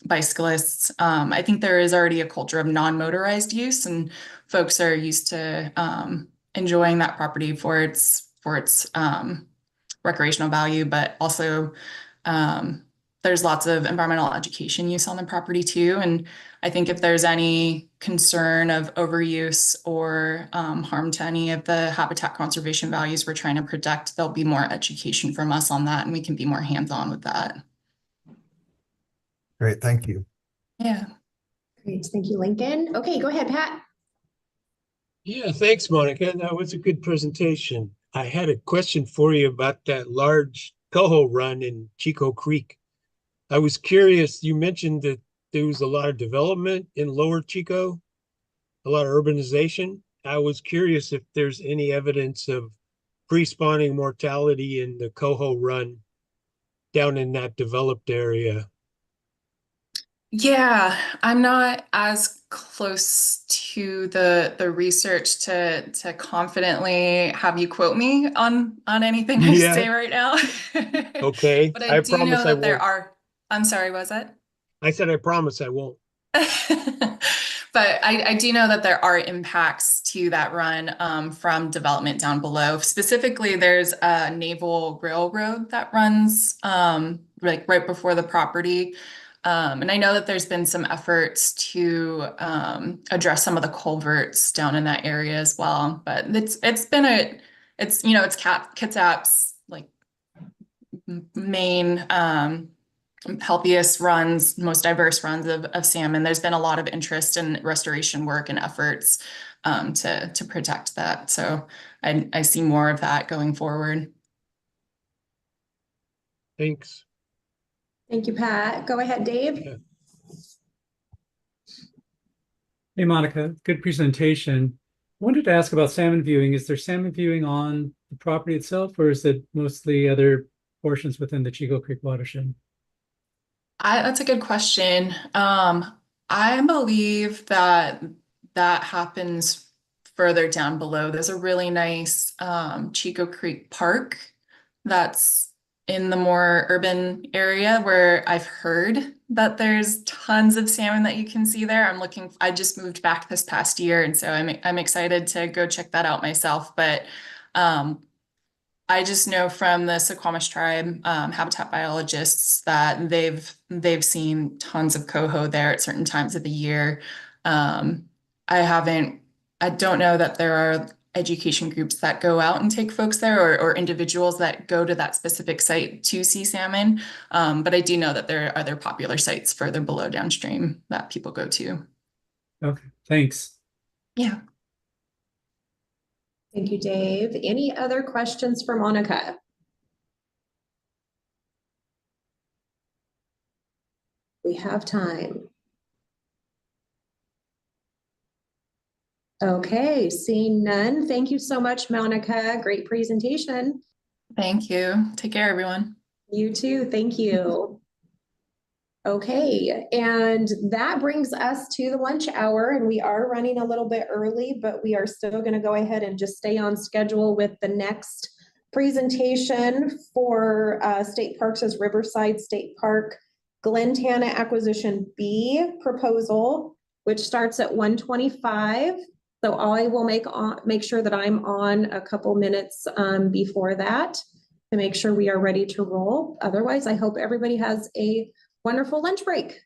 bicyclists. I think there is already a culture of non-motorized use, and folks are used to enjoying that property for its recreational value, but also there's lots of environmental education use on the property too. And I think if there's any concern of overuse or harm to any of the habitat conservation values we're trying to protect, there'll be more education from us on that, and we can be more hands-on with that. Great, thank you. Yeah. Great, thank you, Lincoln. Okay, go ahead, Pat. Yeah, thanks, Monica. That was a good presentation. I had a question for you about that large coho run in Chico Creek. I was curious, you mentioned that there was a lot of development in Lower Chico, a lot of urbanization. I was curious if there's any evidence of pre-spawning mortality in the coho run down in that developed area. Yeah, I'm not as close to the research to confidently have you quote me on anything I Yeah. say right now. Okay. But I do promise know I that there won't. are, I'm sorry, was it? I said I promise I won't. But I do know that there are impacts to that run from development down below. Specifically, there's a naval railroad that runs like right before the property. And I know that there's been some efforts to address some of the culverts down in that area as well. But it's Kitsap's like main healthiest runs, most diverse runs of salmon. There's been a lot of interest in restoration work and efforts to protect that. So I see more of that going forward. Thanks. Thank you, Pat. Go ahead, Dave. Yeah. Hey, Monica, good presentation. I wanted to ask about salmon viewing. Is there salmon viewing on the property itself, or is it mostly other portions within the Chico Creek watershed? That's a good question. I believe that happens further down below. There's a really nice Chico Creek Park that's in the more urban area where I've heard that there's tons of salmon that you can see there. I just moved back this past year, and so I'm excited to go check that out myself. But I just know from the Suquamish tribe habitat biologists that they've seen tons of coho there at certain times of the year. I don't know that there are education groups that go out and take folks there or individuals that go to that specific site to see salmon. But I do know that there are other popular sites further below downstream that people go to. Okay, thanks. Yeah. Thank you, Dave. Any other questions for Monica? We have time. Okay, seeing none. Thank you so much, Monica. Great presentation. Thank you. Take care, everyone. You too. Thank you. Okay, and that brings us to the lunch hour, and we are running a little bit early, but we are still going to go ahead and just stay on schedule with the next presentation for State Parks as Riverside State Park Glen Tana Acquisition B proposal, which starts at 1:25. So I will make sure that I'm on a couple minutes before that to make sure we are ready to roll. Otherwise, I hope everybody has a wonderful lunch break.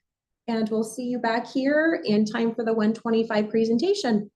And we'll see you back here in time for the 125 presentation.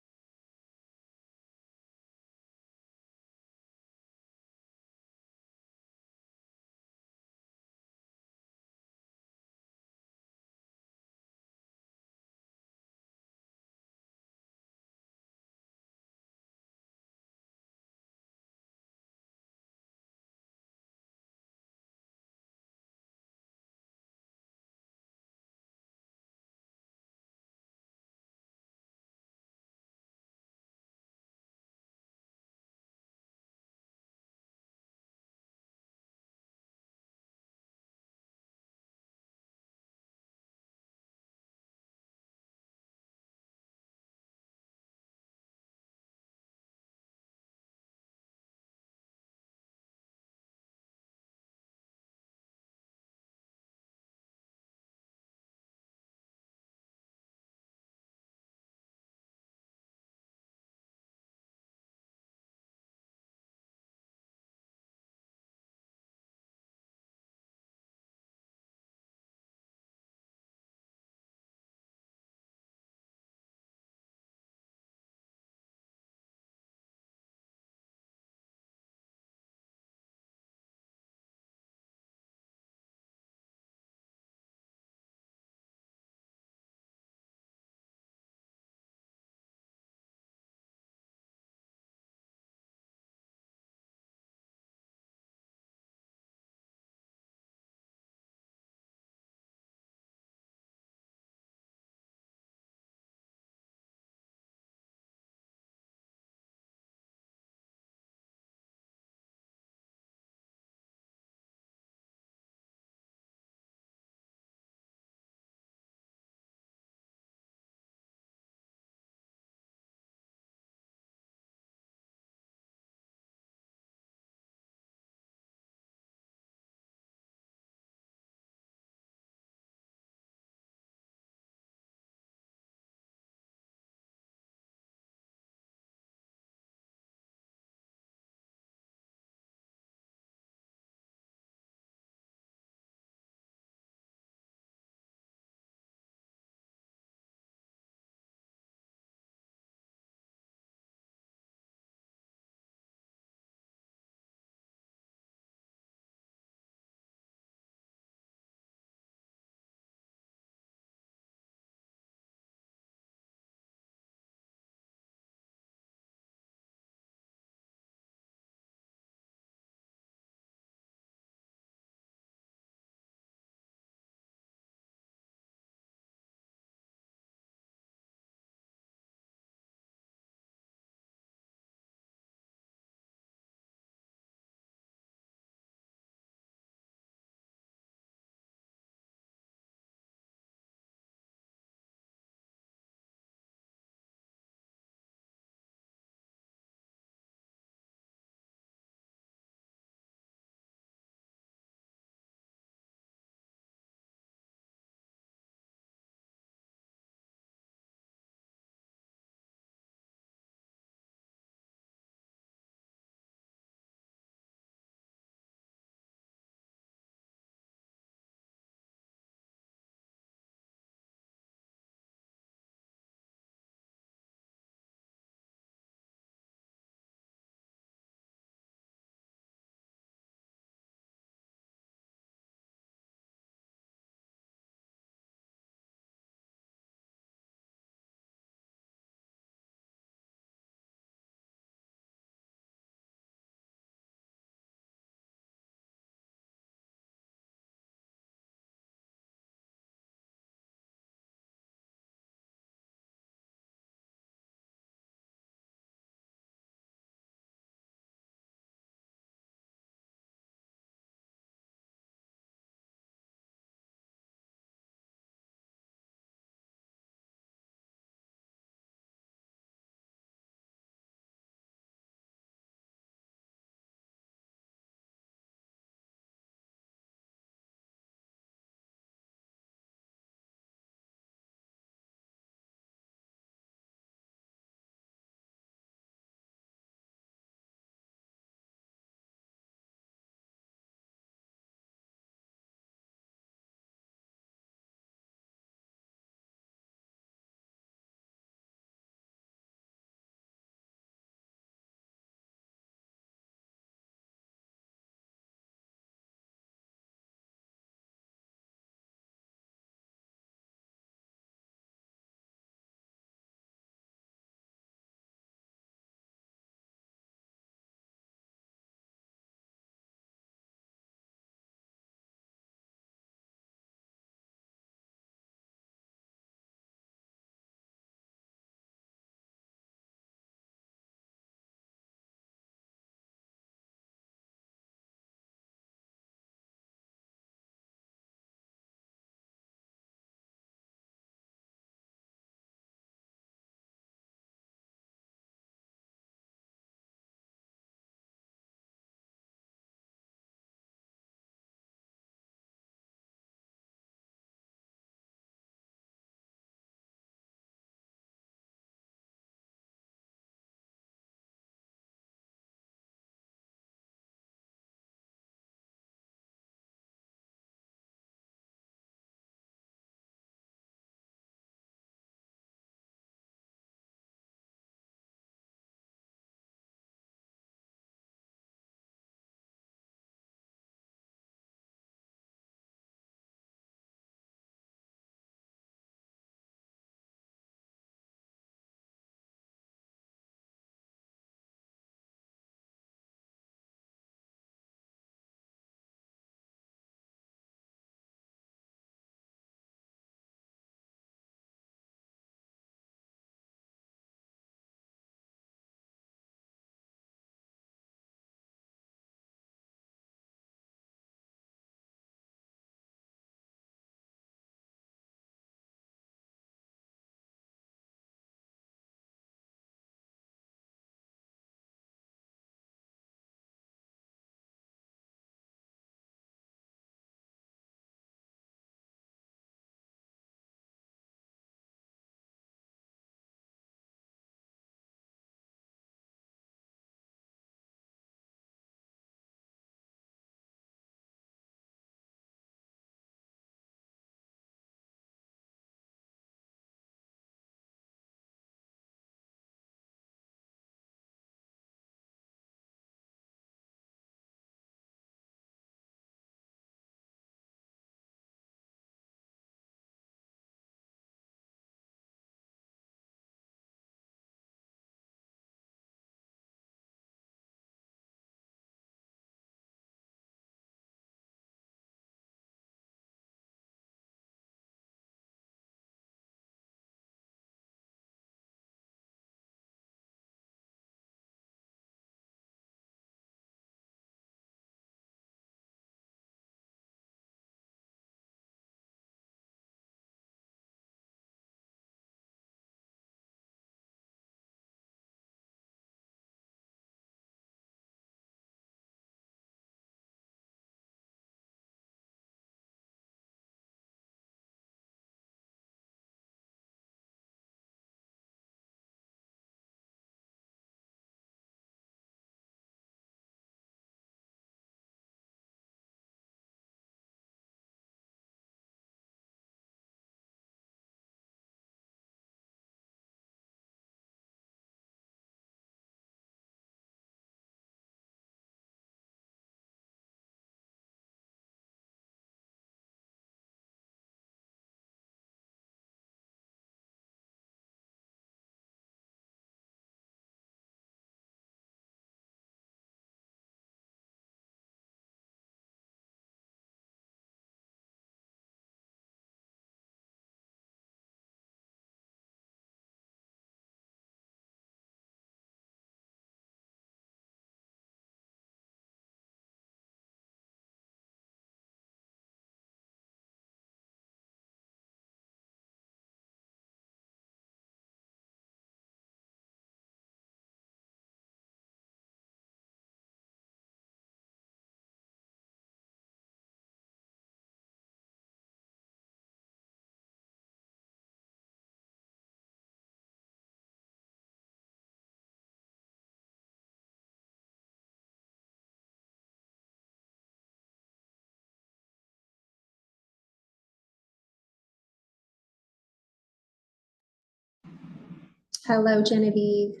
Hello, Genevieve.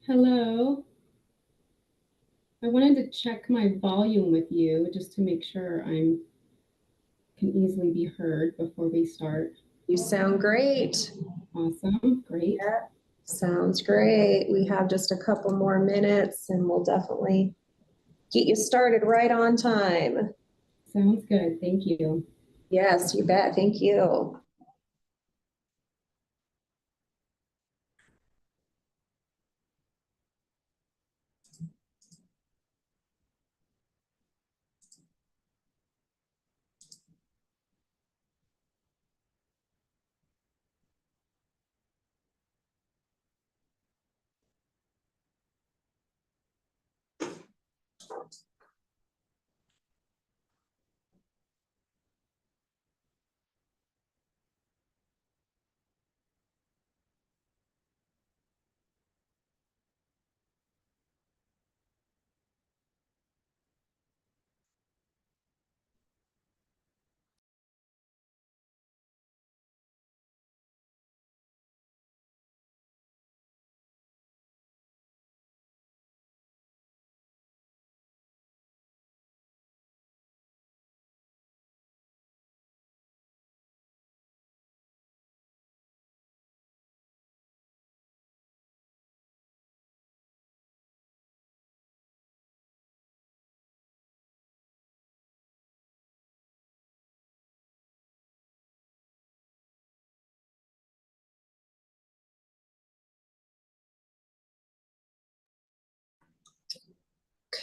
Hello. I wanted to check my volume with you just to make sure I can easily be heard before we start. You sound great. Awesome. Great. Yeah, sounds great. We have just a couple more minutes and we'll definitely get you started right on time. Sounds good. Thank you. Yes, you bet. Thank you.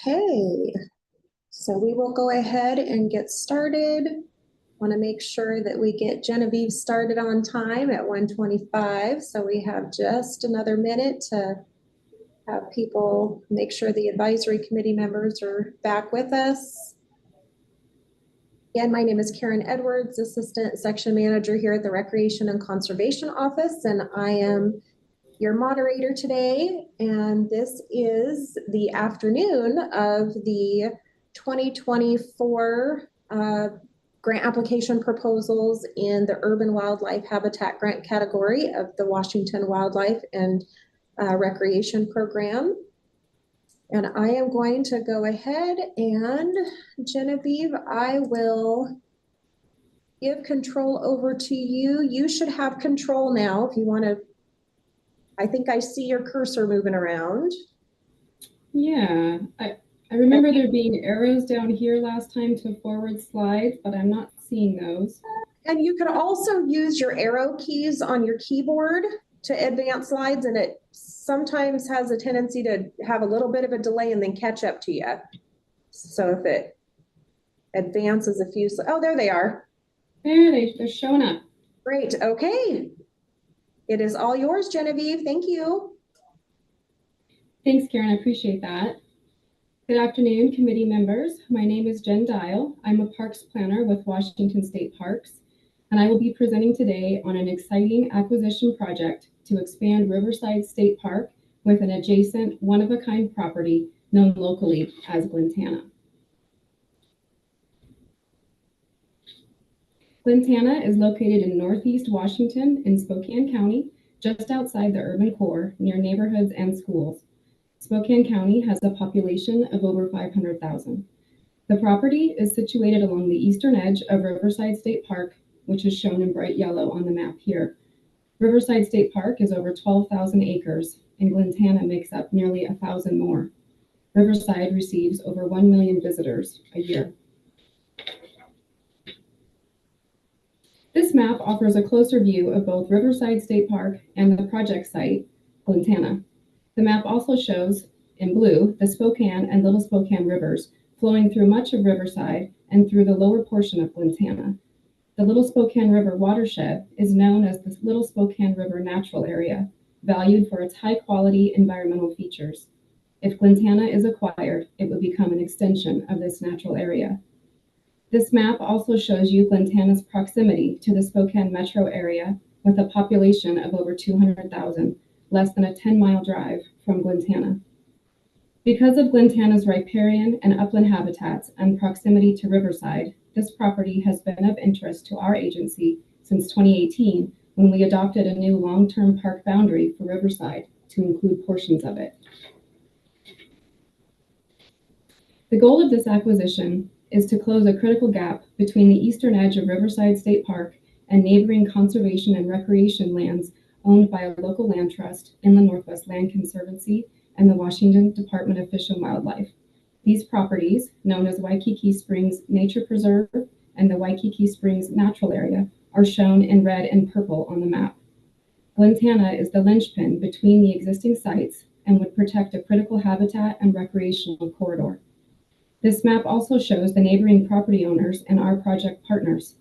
Okay, so we will go ahead and get started. Want to make sure that we get Genevieve started on time at 1:25. So we have just another minute to have people make sure the advisory committee members are back with us. Again, my name is Karen Edwards, Assistant Section Manager here at the Recreation and Conservation Office, and I am your moderator today. And this is the afternoon of the 2024 grant application proposals in the Urban Wildlife Habitat Grant category of the Washington Wildlife and Recreation Program. And I am going to go ahead and Genevieve, I will give control over to you. You should have control now if you want to. I think I see your cursor moving around. Yeah, I remember there being arrows down here last time to forward slides, but I'm not seeing those. And you can also use your arrow keys on your keyboard to advance slides, and it sometimes has a tendency to have a little bit of a delay and then catch up to you. So if it advances a few, oh, there they are. They're showing up. Great, okay. It is all yours, Genevieve, thank you. Thanks, Karen, I appreciate that. Good afternoon, committee members. My name is Jen Dial. I'm a parks planner with Washington State Parks, and I will be presenting today on an exciting acquisition project to expand Riverside State Park with an adjacent one-of-a-kind property known locally as Glentana. Glentana is located in Northeast Washington in Spokane County, just outside the urban core, near neighborhoods and schools. Spokane County has a population of over 500,000. The property is situated along the eastern edge of Riverside State Park, which is shown in bright yellow on the map here. Riverside State Park is over 12,000 acres, and Glentana makes up nearly 1,000 more. Riverside receives over 1 million visitors a year. This map offers a closer view of both Riverside State Park and the project site, Glentana. The map also shows, in blue, the Spokane and Little Spokane rivers flowing through much of Riverside and through the lower portion of Glentana. The Little Spokane River watershed is known as the Little Spokane River Natural Area, valued for its high-quality environmental features. If Glentana is acquired, it would become an extension of this natural area. This map also shows you Glentana's proximity to the Spokane metro area with a population of over 200,000, less than a 10-mile drive from Glentana. Because of Glentana's riparian and upland habitats and proximity to Riverside, this property has been of interest to our agency since 2018 when we adopted a new long-term park boundary for Riverside to include portions of it. The goal of this acquisition is to close a critical gap between the eastern edge of Riverside State Park and neighboring conservation and recreation lands owned by a local land trust, Inland Northwest Land Conservancy, and the Washington Department of Fish and Wildlife. These properties, known as Waikiki Springs Nature Preserve and the Waikiki Springs Natural Area, are shown in red and purple on the map. Glentana is the linchpin between the existing sites and would protect a critical habitat and recreational corridor. This map also shows the neighboring property owners and our project partners.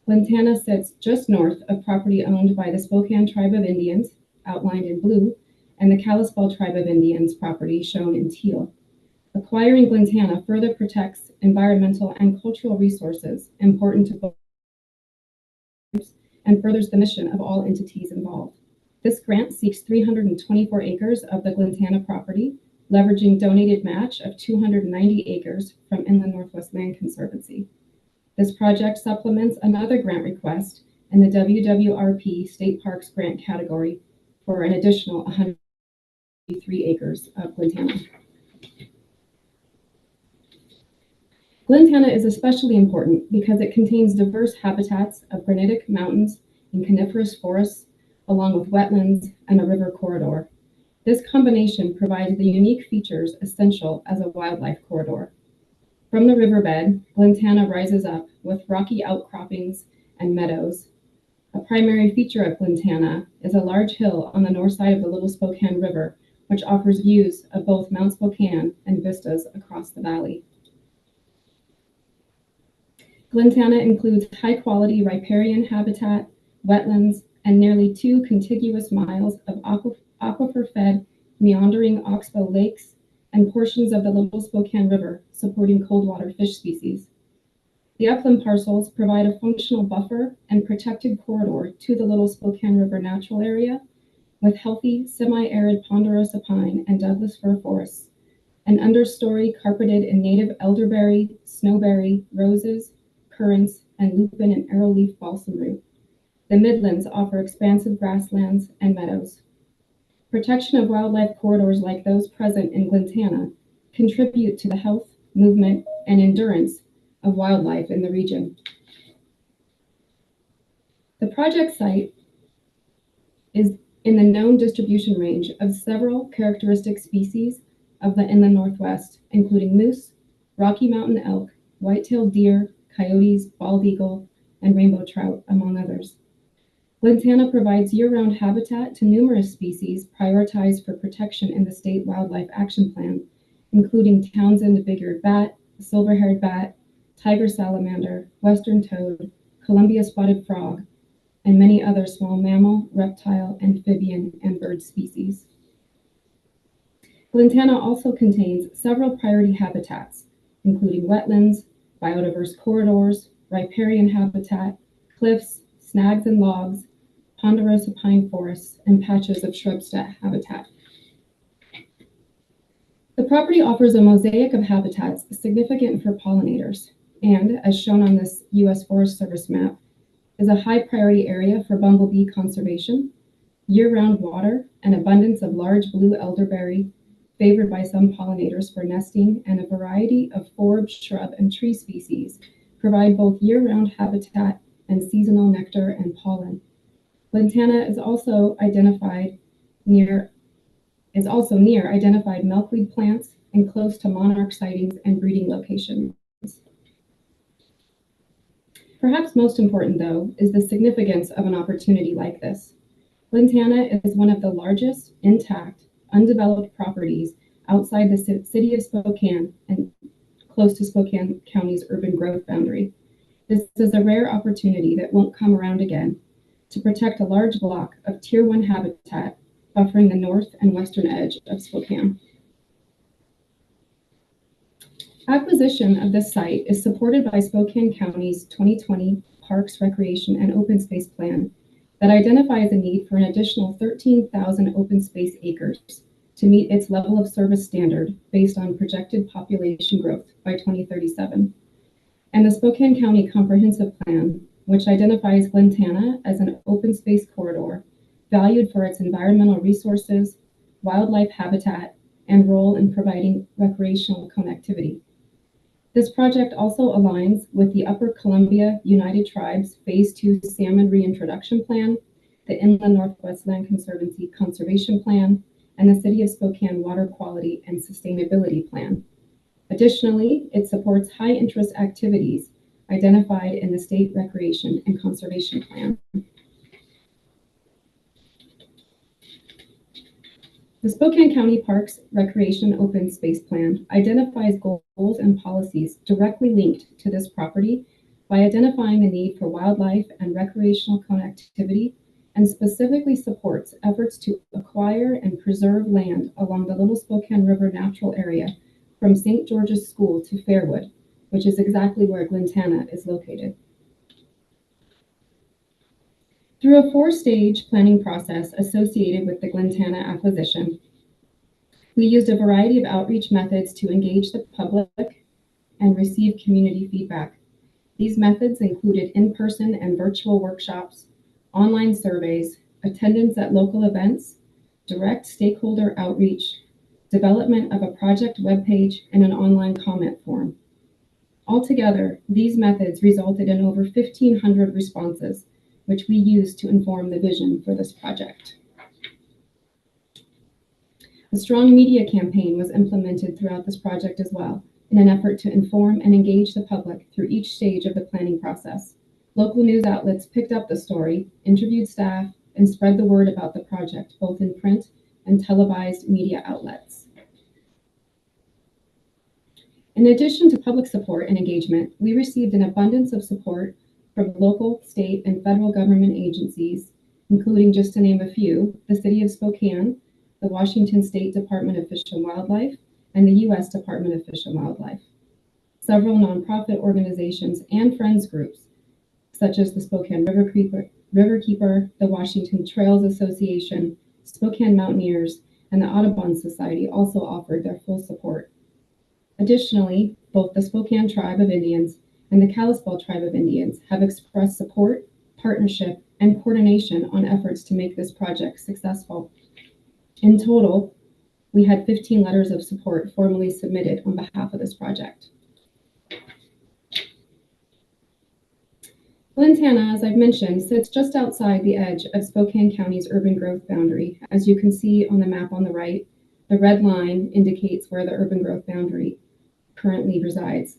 Glentana sits just north of property owned by the Spokane Tribe of Indians, outlined in blue, and the Kalispel Tribe of Indians property shown in teal. Acquiring Glentana further protects environmental and cultural resources important to both and furthers the mission of all entities involved. This grant seeks 324 acres of the Glentana property, leveraging donated match of 290 acres from Inland Northwest Land Conservancy. This project supplements another grant request in the WWRP State Parks grant category for an additional 103 acres of Glentana. Glentana is especially important because it contains diverse habitats of granitic mountains and coniferous forests, along with wetlands and a river corridor. This combination provides the unique features essential as a wildlife corridor. From the riverbed, Glentana rises up with rocky outcroppings and meadows. A primary feature of Glentana is a large hill on the north side of the Little Spokane River, which offers views of both Mount Spokane and vistas across the valley. Glentana includes high-quality riparian habitat, wetlands, and nearly 2 contiguous miles of aquifer-fed meandering oxbow lakes and portions of the Little Spokane River supporting cold water fish species. The upland parcels provide a functional buffer and protected corridor to the Little Spokane River natural area with healthy semi-arid ponderosa pine and Douglas fir forests, an understory carpeted in native elderberry, snowberry, roses, currants, and lupin and arrowleaf balsam root. The Midlands offer expansive grasslands and meadows. Protection of wildlife corridors like those present in Glentana contribute to the health, movement, and endurance of wildlife in the region. The project site is in the known distribution range of several characteristic species of the Inland Northwest, including moose, Rocky Mountain elk, white-tailed deer, coyotes, bald eagle, and rainbow trout, among others. Glentana provides year-round habitat to numerous species prioritized for protection in the State Wildlife Action Plan, including Townsend big-eared bat, silver-haired bat, tiger salamander, western toad, Columbia spotted frog, and many other small mammal, reptile, amphibian, and bird species. Glentana also contains several priority habitats, including wetlands, biodiverse corridors, riparian habitat, cliffs, snags and logs, ponderosa pine forests, and patches of shrubstat habitat. The property offers a mosaic of habitats significant for pollinators, and as shown on this U.S. Forest Service map, is a high priority area for bumblebee conservation, year-round water, and abundance of large blue elderberry, favored by some pollinators for nesting, and a variety of forage, shrub, and tree species provide both year-round habitat and seasonal nectar and pollen. Glentana is also near identified milkweed plants and close to monarch sightings and breeding locations. Perhaps most important, though, is the significance of an opportunity like this. Glentana is one of the largest, intact, undeveloped properties outside the city of Spokane and close to Spokane County's urban growth boundary. This is a rare opportunity that won't come around again to protect a large block of Tier 1 habitat buffering the north and western edge of Spokane. Acquisition of this site is supported by Spokane County's 2020 Parks, Recreation, and Open Space Plan that identifies a need for an additional 13,000 open space acres to meet its level of service standard based on projected population growth by 2037. And the Spokane County Comprehensive Plan, which identifies Glentana as an open space corridor valued for its environmental resources, wildlife habitat, and role in providing recreational connectivity. This project also aligns with the Upper Columbia United Tribes Phase 2 Salmon Reintroduction Plan, the Inland Northwest Land Conservancy Conservation Plan, and the City of Spokane Water Quality and Sustainability Plan. Additionally, it supports high-interest activities identified in the State Recreation and Conservation Plan. The Spokane County Parks Recreation Open Space Plan identifies goals and policies directly linked to this property by identifying the need for wildlife and recreational connectivity, and specifically supports efforts to acquire and preserve land along the Little Spokane River Natural Area from St. George's School to Fairwood, which is exactly where Glintana is located. Through a 4-stage planning process associated with the Glintana acquisition, we used a variety of outreach methods to engage the public and receive community feedback. These methods included in-person and virtual workshops, online surveys, attendance at local events, direct stakeholder outreach, development of a project webpage, and an online comment form. Altogether, these methods resulted in over 1,500 responses, which we used to inform the vision for this project. A strong media campaign was implemented throughout this project as well, in an effort to inform and engage the public through each stage of the planning process. Local news outlets picked up the story, interviewed staff, and spread the word about the project, both in print and televised media outlets. In addition to public support and engagement, we received an abundance of support from local, state, and federal government agencies, including, just to name a few, the City of Spokane, the Washington State Department of Fish and Wildlife, and the U.S. Department of Fish and Wildlife. Several nonprofit organizations and friends groups, such as the Spokane Riverkeeper, the Washington Trails Association, Spokane Mountaineers, and the Audubon Society also offered their full support. Additionally, both the Spokane Tribe of Indians and the Kalispel Tribe of Indians have expressed support, partnership, and coordination on efforts to make this project successful. In total, we had 15 letters of support formally submitted on behalf of this project. Glintana, as I've mentioned, sits just outside the edge of Spokane County's urban growth boundary. As you can see on the map on the right, the red line indicates where the urban growth boundary currently resides.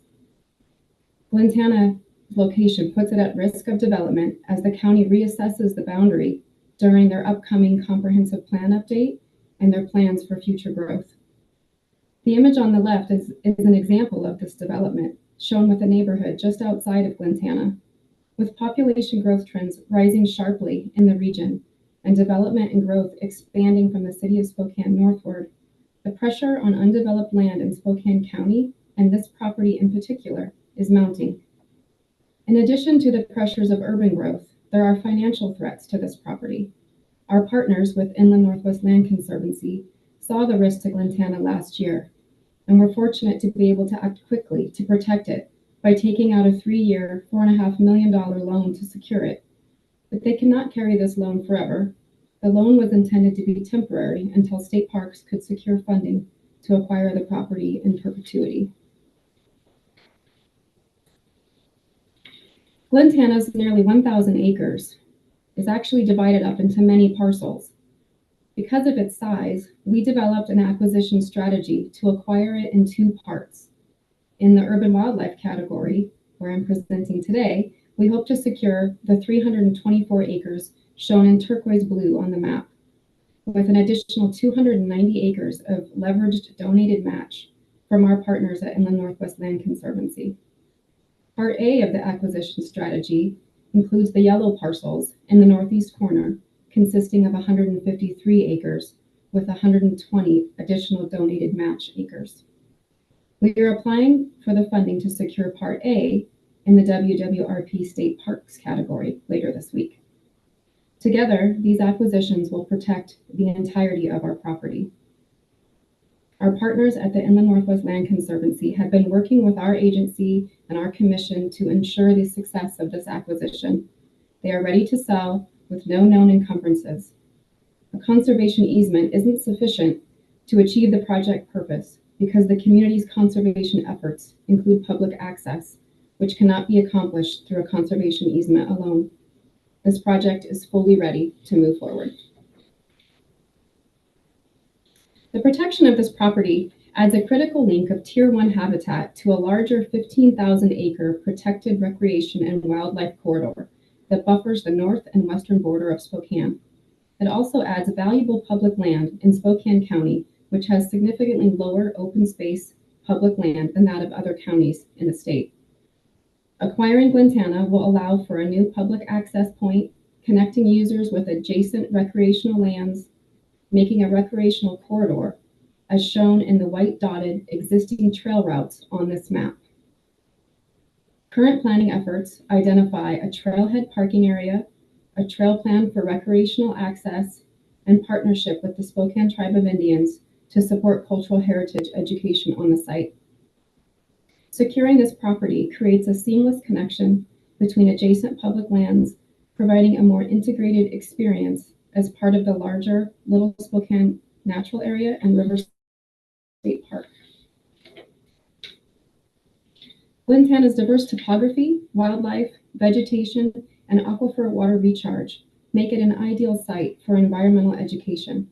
Glintana's location puts it at risk of development as the county reassesses the boundary during their upcoming comprehensive plan update and their plans for future growth. The image on the left is an example of this development, shown with a neighborhood just outside of Glintana. With population growth trends rising sharply in the region and development and growth expanding from the City of Spokane northward, the pressure on undeveloped land in Spokane County, and this property in particular, is mounting. In addition to the pressures of urban growth, there are financial threats to this property. Our partners with Inland Northwest Land Conservancy saw the risk to Glintana last year, and were fortunate to be able to act quickly to protect it by taking out a 3-year, $4.5 million loan to secure it. But they cannot carry this loan forever. The loan was intended to be temporary until state parks could secure funding to acquire the property in perpetuity. Glintana's nearly 1,000 acres is actually divided up into many parcels. Because of its size, we developed an acquisition strategy to acquire it in 2 parts. In the urban wildlife category, where I'm presenting today, we hope to secure the 324 acres shown in turquoise blue on the map, with an additional 290 acres of leveraged donated match from our partners at Inland Northwest Land Conservancy. Part A of the acquisition strategy includes the yellow parcels in the northeast corner, consisting of 153 acres with 120 additional donated match acres. We are applying for the funding to secure Part A in the WWRP State Parks category later this week. Together, these acquisitions will protect the entirety of our property. Our partners at the Inland Northwest Land Conservancy have been working with our agency and our commission to ensure the success of this acquisition. They are ready to sell with no known encumbrances. a conservation easement isn't sufficient to achieve the project purpose because the community's conservation efforts include public access, which cannot be accomplished through a conservation easement alone. This project is fully ready to move forward. The protection of this property adds a critical link of Tier 1 habitat to a larger 15,000-acre protected recreation and wildlife corridor that buffers the north and western border of Spokane. It also adds valuable public land in Spokane County, which has significantly lower open space public land than that of other counties in the state. Acquiring Glentana will allow for a new public access point, connecting users with adjacent recreational lands, making a recreational corridor, as shown in the white dotted existing trail routes on this map. Current planning efforts identify a trailhead parking area, a trail plan for recreational access, and partnership with the Spokane Tribe of Indians to support cultural heritage education on the site. Securing this property creates a seamless connection between adjacent public lands, providing a more integrated experience as part of the larger Little Spokane Natural Area and River State Park. Glentana's diverse topography, wildlife, vegetation, and aquifer water recharge make it an ideal site for environmental education.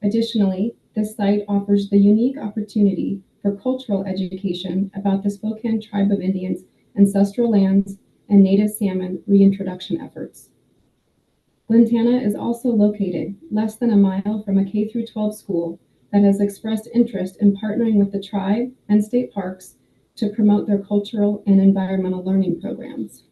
Additionally, this site offers the unique opportunity for cultural education about the Spokane Tribe of Indians' ancestral lands and native salmon reintroduction efforts. Glentana is also located less than a mile from a K-12 school that has expressed interest in partnering with the tribe and state parks to promote their cultural and environmental learning programs.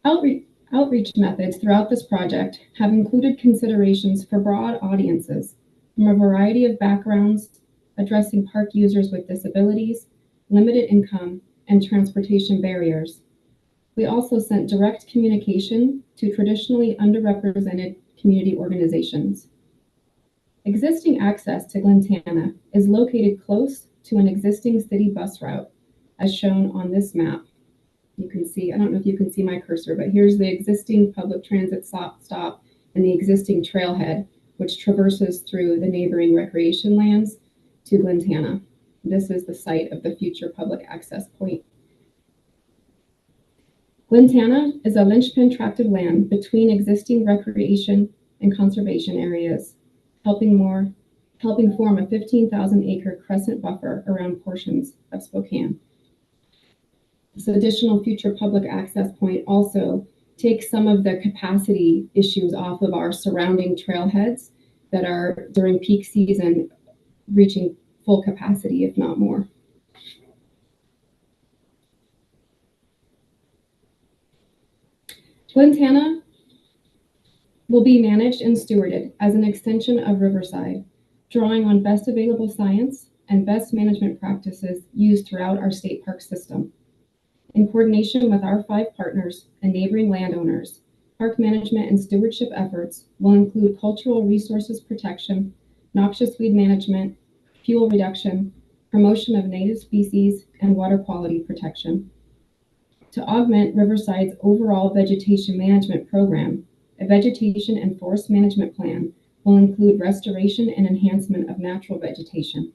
Outreach methods throughout this project have included considerations for broad audiences from a variety of backgrounds, addressing park users with disabilities, limited income, and transportation barriers. We also sent direct communication to traditionally underrepresented community organizations. Existing access to Glentana is located close to an existing city bus route, as shown on this map. You can see, I don't know if you can see my cursor, but here's the existing public transit stop and the existing trailhead, which traverses through the neighboring recreation lands to Glentana. This is the site of the future public access point. Glentana is a linchpin tract of land between existing recreation and conservation areas, helping form a 15,000-acre crescent buffer around portions of Spokane. This additional future public access point also takes some of the capacity issues off of our surrounding trailheads that are during peak season reaching full capacity, if not more. Glentana will be managed and stewarded as an extension of Riverside, drawing on best available science and best management practices used throughout our state park system. In coordination with our 5 partners and neighboring landowners, park management and stewardship efforts will include cultural resources protection, noxious weed management, fuel reduction, promotion of native species, and water quality protection. To augment Riverside's overall vegetation management program, a vegetation and forest management plan will include restoration and enhancement of natural vegetation.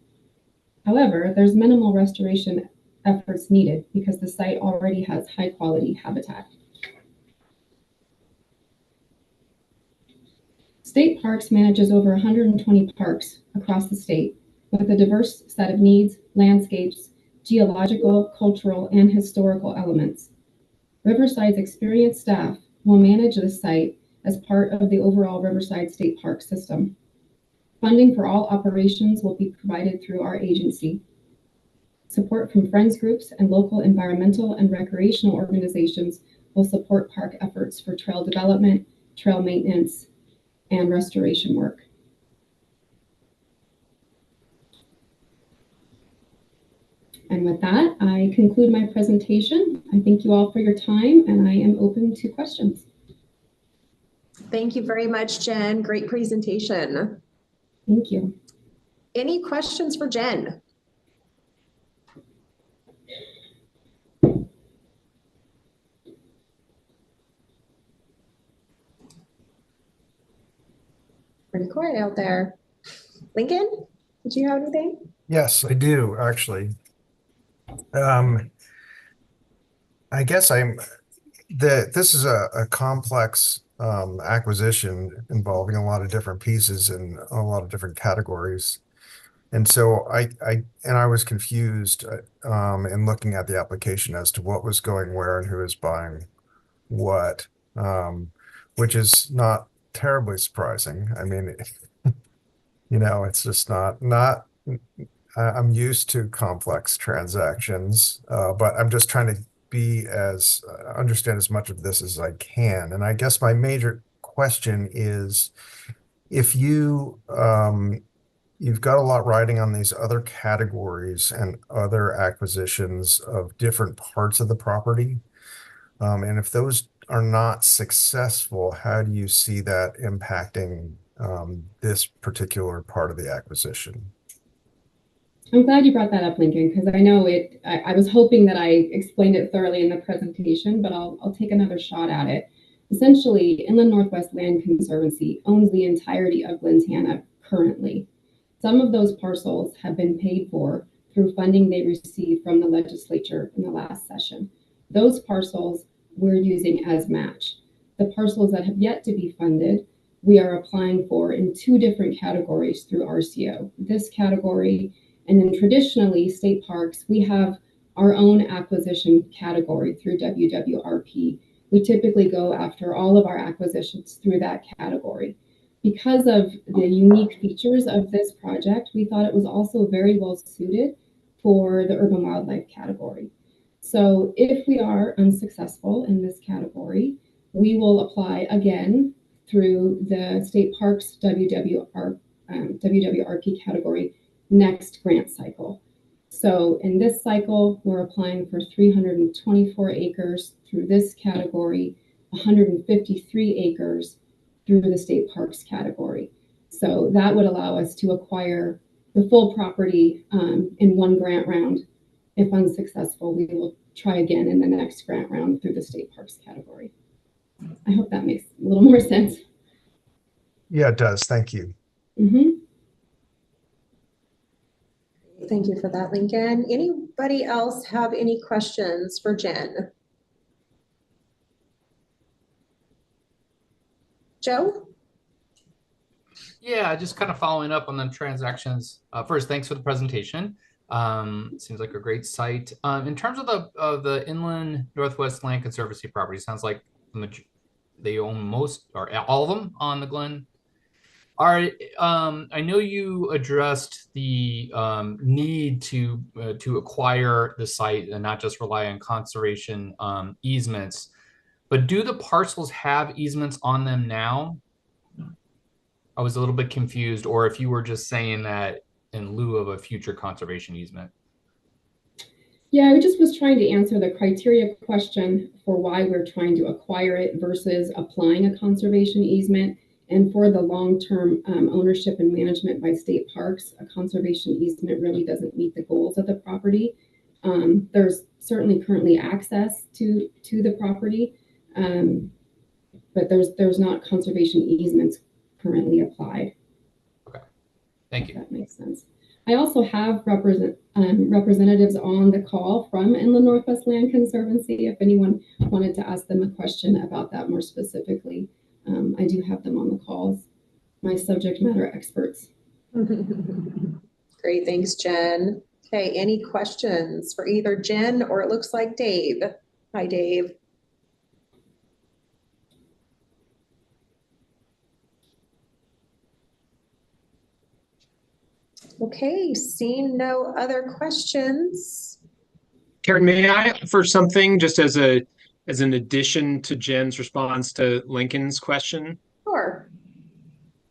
However, there's minimal restoration efforts needed because the site already has high quality habitat. State Parks manages over 120 parks across the state with a diverse set of needs, landscapes, geological, cultural, and historical elements. Riverside's experienced staff will manage the site as part of the overall Riverside State Park system. Funding for all operations will be provided through our agency. Support from friends groups and local environmental and recreational organizations will support park efforts for trail development, trail maintenance, and restoration work. And with that, I conclude my presentation. I thank you all for your time, and I am open to questions. Thank you very much, Jen. Great presentation. Thank you. Any questions for Jen? Pretty quiet out there. Lincoln, did you have anything? Yes, I do, actually. I guess this is a complex acquisition involving a lot of different pieces and a lot of different categories. And so I was confused in looking at the application as to what was going where and who is buying what, which is not terribly surprising. I mean, it's just not I'm used to complex transactions, but I'm just trying to understand as much of this as I can. And I guess my major question is, if you've got a lot riding on these other categories and other acquisitions of different parts of the property, and if those are not successful, how do you see that impacting this particular part of the acquisition? I'm glad you brought that up, Lincoln, because I know I was hoping that I explained it thoroughly in the presentation, but I'll take another shot at it. Essentially, Inland Northwest Land Conservancy owns the entirety of Glentana currently. Some of those parcels have been paid for through funding they received from the legislature in the last session. Those parcels we're using as match. The parcels that have yet to be funded, we are applying for in two different categories through RCO. This category, and then traditionally, state parks, we have our own acquisition category through WWRP. We typically go after all of our acquisitions through that category. Because of the unique features of this project, we thought it was also very well suited for the urban wildlife category. So if we are unsuccessful in this category, we will apply again through the state parks WWRP category next grant cycle. So in this cycle, we're applying for 324 acres through this category, 153 acres through the state parks category. So that would allow us to acquire the full property in one grant round. If unsuccessful, we will try again in the next grant round through the state parks category. I hope that makes a little more sense. Yeah, it does. Thank you. Mm-hmm. Thank you for that, Lincoln. Anybody else have any questions for Jen? Joe? Yeah, just kind of following up on the transactions. First, thanks for the presentation. Seems like a great site. In terms of the Inland Northwest Land Conservancy property, sounds like they own most or all of them on the Glen. I know you addressed the need to acquire the site and not just rely on conservation easements, but do the parcels have easements on them now? I was a little bit confused, or if you were just saying that in lieu of a future conservation easement. Yeah, I just was trying to answer the criteria question for why we're trying to acquire it versus applying a conservation easement. And for the long-term ownership and management by state parks, a conservation easement really doesn't meet the goals of the property. There's certainly currently access to the property, but there's not conservation easements currently applied. Okay, thank you. If that makes sense. I also have representatives on the call from Inland Northwest Land Conservancy. If anyone wanted to ask them a question about that more specifically, I do have them on the calls, my subject matter experts. Great, thanks, Jen. Okay, any questions for either Jen or it looks like Dave? Hi, Dave. Okay, seeing no other questions. Karen, may I offer something just as an addition to Jen's response to Lincoln's question? Sure.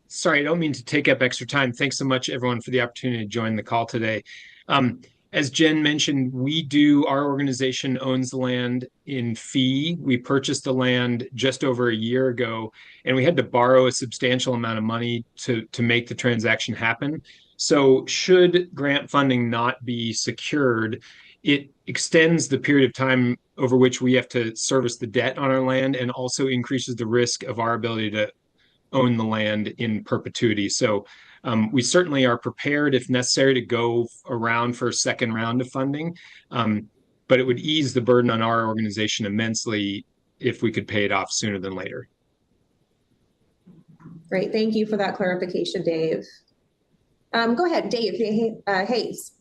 Sorry, I don't mean to take up extra time. Thanks so much, everyone, for the opportunity to join the call today. As Jen mentioned, our organization owns the land in fee. We purchased the land just over a year ago, and we had to borrow a substantial amount of money to make the transaction happen. So should grant funding not be secured, it extends the period of time over which we have to service the debt on our land and also increases the risk of our ability to own the land in perpetuity. So we certainly are prepared, if necessary, to go around for a second round of funding. But it would ease the burden on our organization immensely if we could pay it off sooner than later. Great, thank you for that clarification, Dave. Go ahead, Dave Hayes.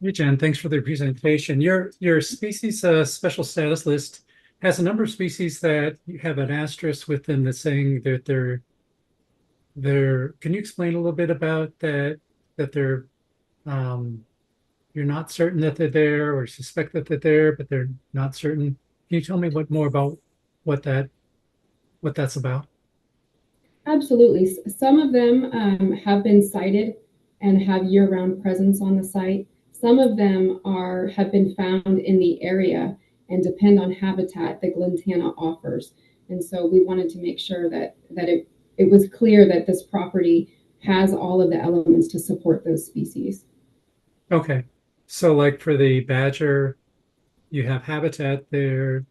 Hey, Jen, thanks for the presentation. Your species special status list has a number of species that you have an asterisk with them that's saying that they're, can you explain a little bit about that, that they're, you're not certain that they're there or suspect that they're there, but they're not certain? Can you tell me more about what that's about? Absolutely. Some of them have been cited and have year-round presence on the site. Some of them have been found in the area and depend on habitat that Glentana offers. And so we wanted to make sure that it was clear that this property has all of the elements to support those species. Okay. So like for the badger, you have habitat there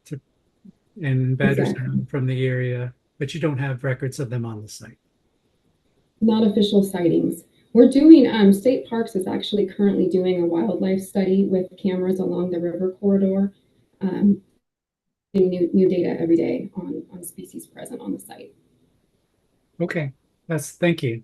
and badgers Exactly. from the area, but you don't have records of them on the site. Not official sightings. We're doing, State Parks is actually currently doing a wildlife study with cameras along the river corridor, and new data every day on species present on the site. Okay, thank you.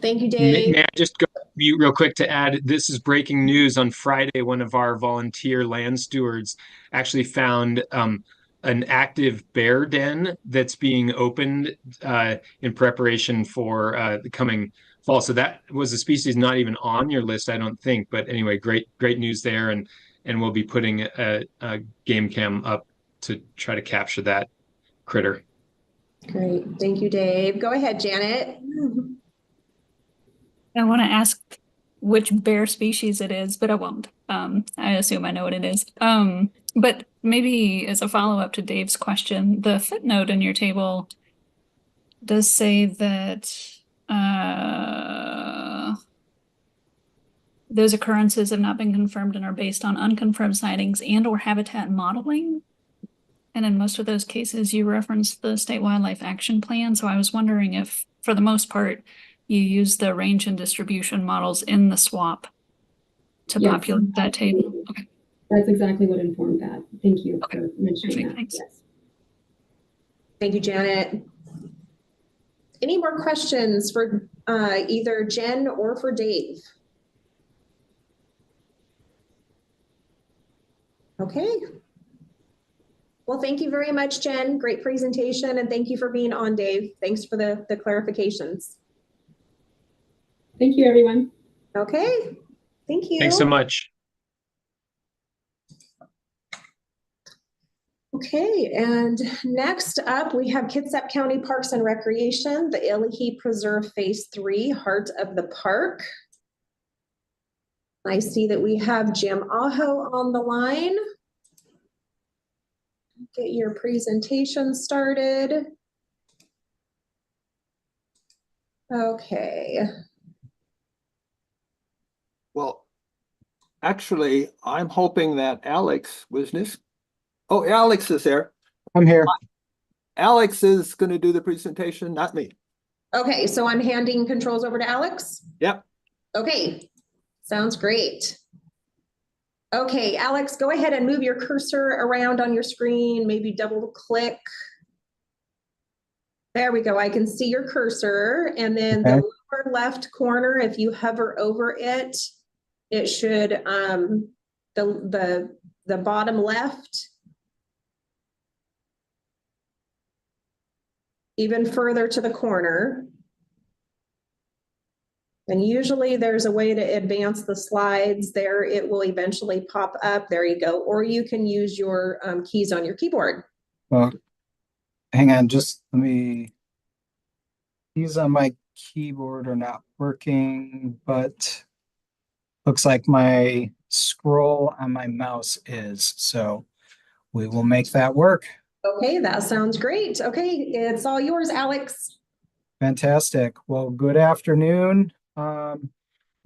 Thank you, Dave. May I just go mute real quick to add, this is breaking news. On Friday, one of our volunteer land stewards actually found an active bear den that's being opened in preparation for the coming fall. So that was a species not even on your list, I don't think. But anyway, great news there, and we'll be putting a game cam up to try to capture that critter. Great, thank you, Dave. Go ahead, Janet. I want to ask which bear species it is, but I won't. I assume I know what it is. But maybe as a follow-up to Dave's question, the footnote in your table does say that those occurrences have not been confirmed and are based on unconfirmed sightings and or habitat modeling. And in most of those cases, you reference the State Wildlife Action Plan. So I was wondering if, for the most part, you use the range and distribution models in the SWAP to populate that table. Okay. That's exactly what informed that. Thank you for mentioning that. Thanks. Yes. Thank you, Janet. Any more questions for either Jen or for Dave? Okay. Well, thank you very much, Jen. Great presentation, and thank you for being on, Dave. Thanks for the clarifications. Thank you, everyone. Okay, thank you. Thanks so much. Okay, and next up we have Kitsap County Parks and Recreation, the Illahee Preserve Phase 3, Heart of the Park. I see that we have Jim Aho on the line. Get your presentation started. Okay. Well, actually, I'm hoping that Alex Wisnes. Oh, Alex is there. I'm here. Alex is going to do the presentation, not me. Okay, so I'm handing controls over to Alex? Yep. Okay, sounds great. Okay, Alex, go ahead and move your cursor around on your screen, maybe double click. There we go. I can see your cursor, and then the lower left corner, if you hover over it, it should the bottom left, even further to the corner. And usually there's a way to advance the slides there. It will eventually pop up. There you go. Or you can use your keys on your keyboard. Well, hang on, just let me. Keys on my keyboard are not working, but looks like my scroll on my mouse is. So we will make that work. Okay, that sounds great. Okay, it's all yours, Alex. Fantastic. Well, good afternoon.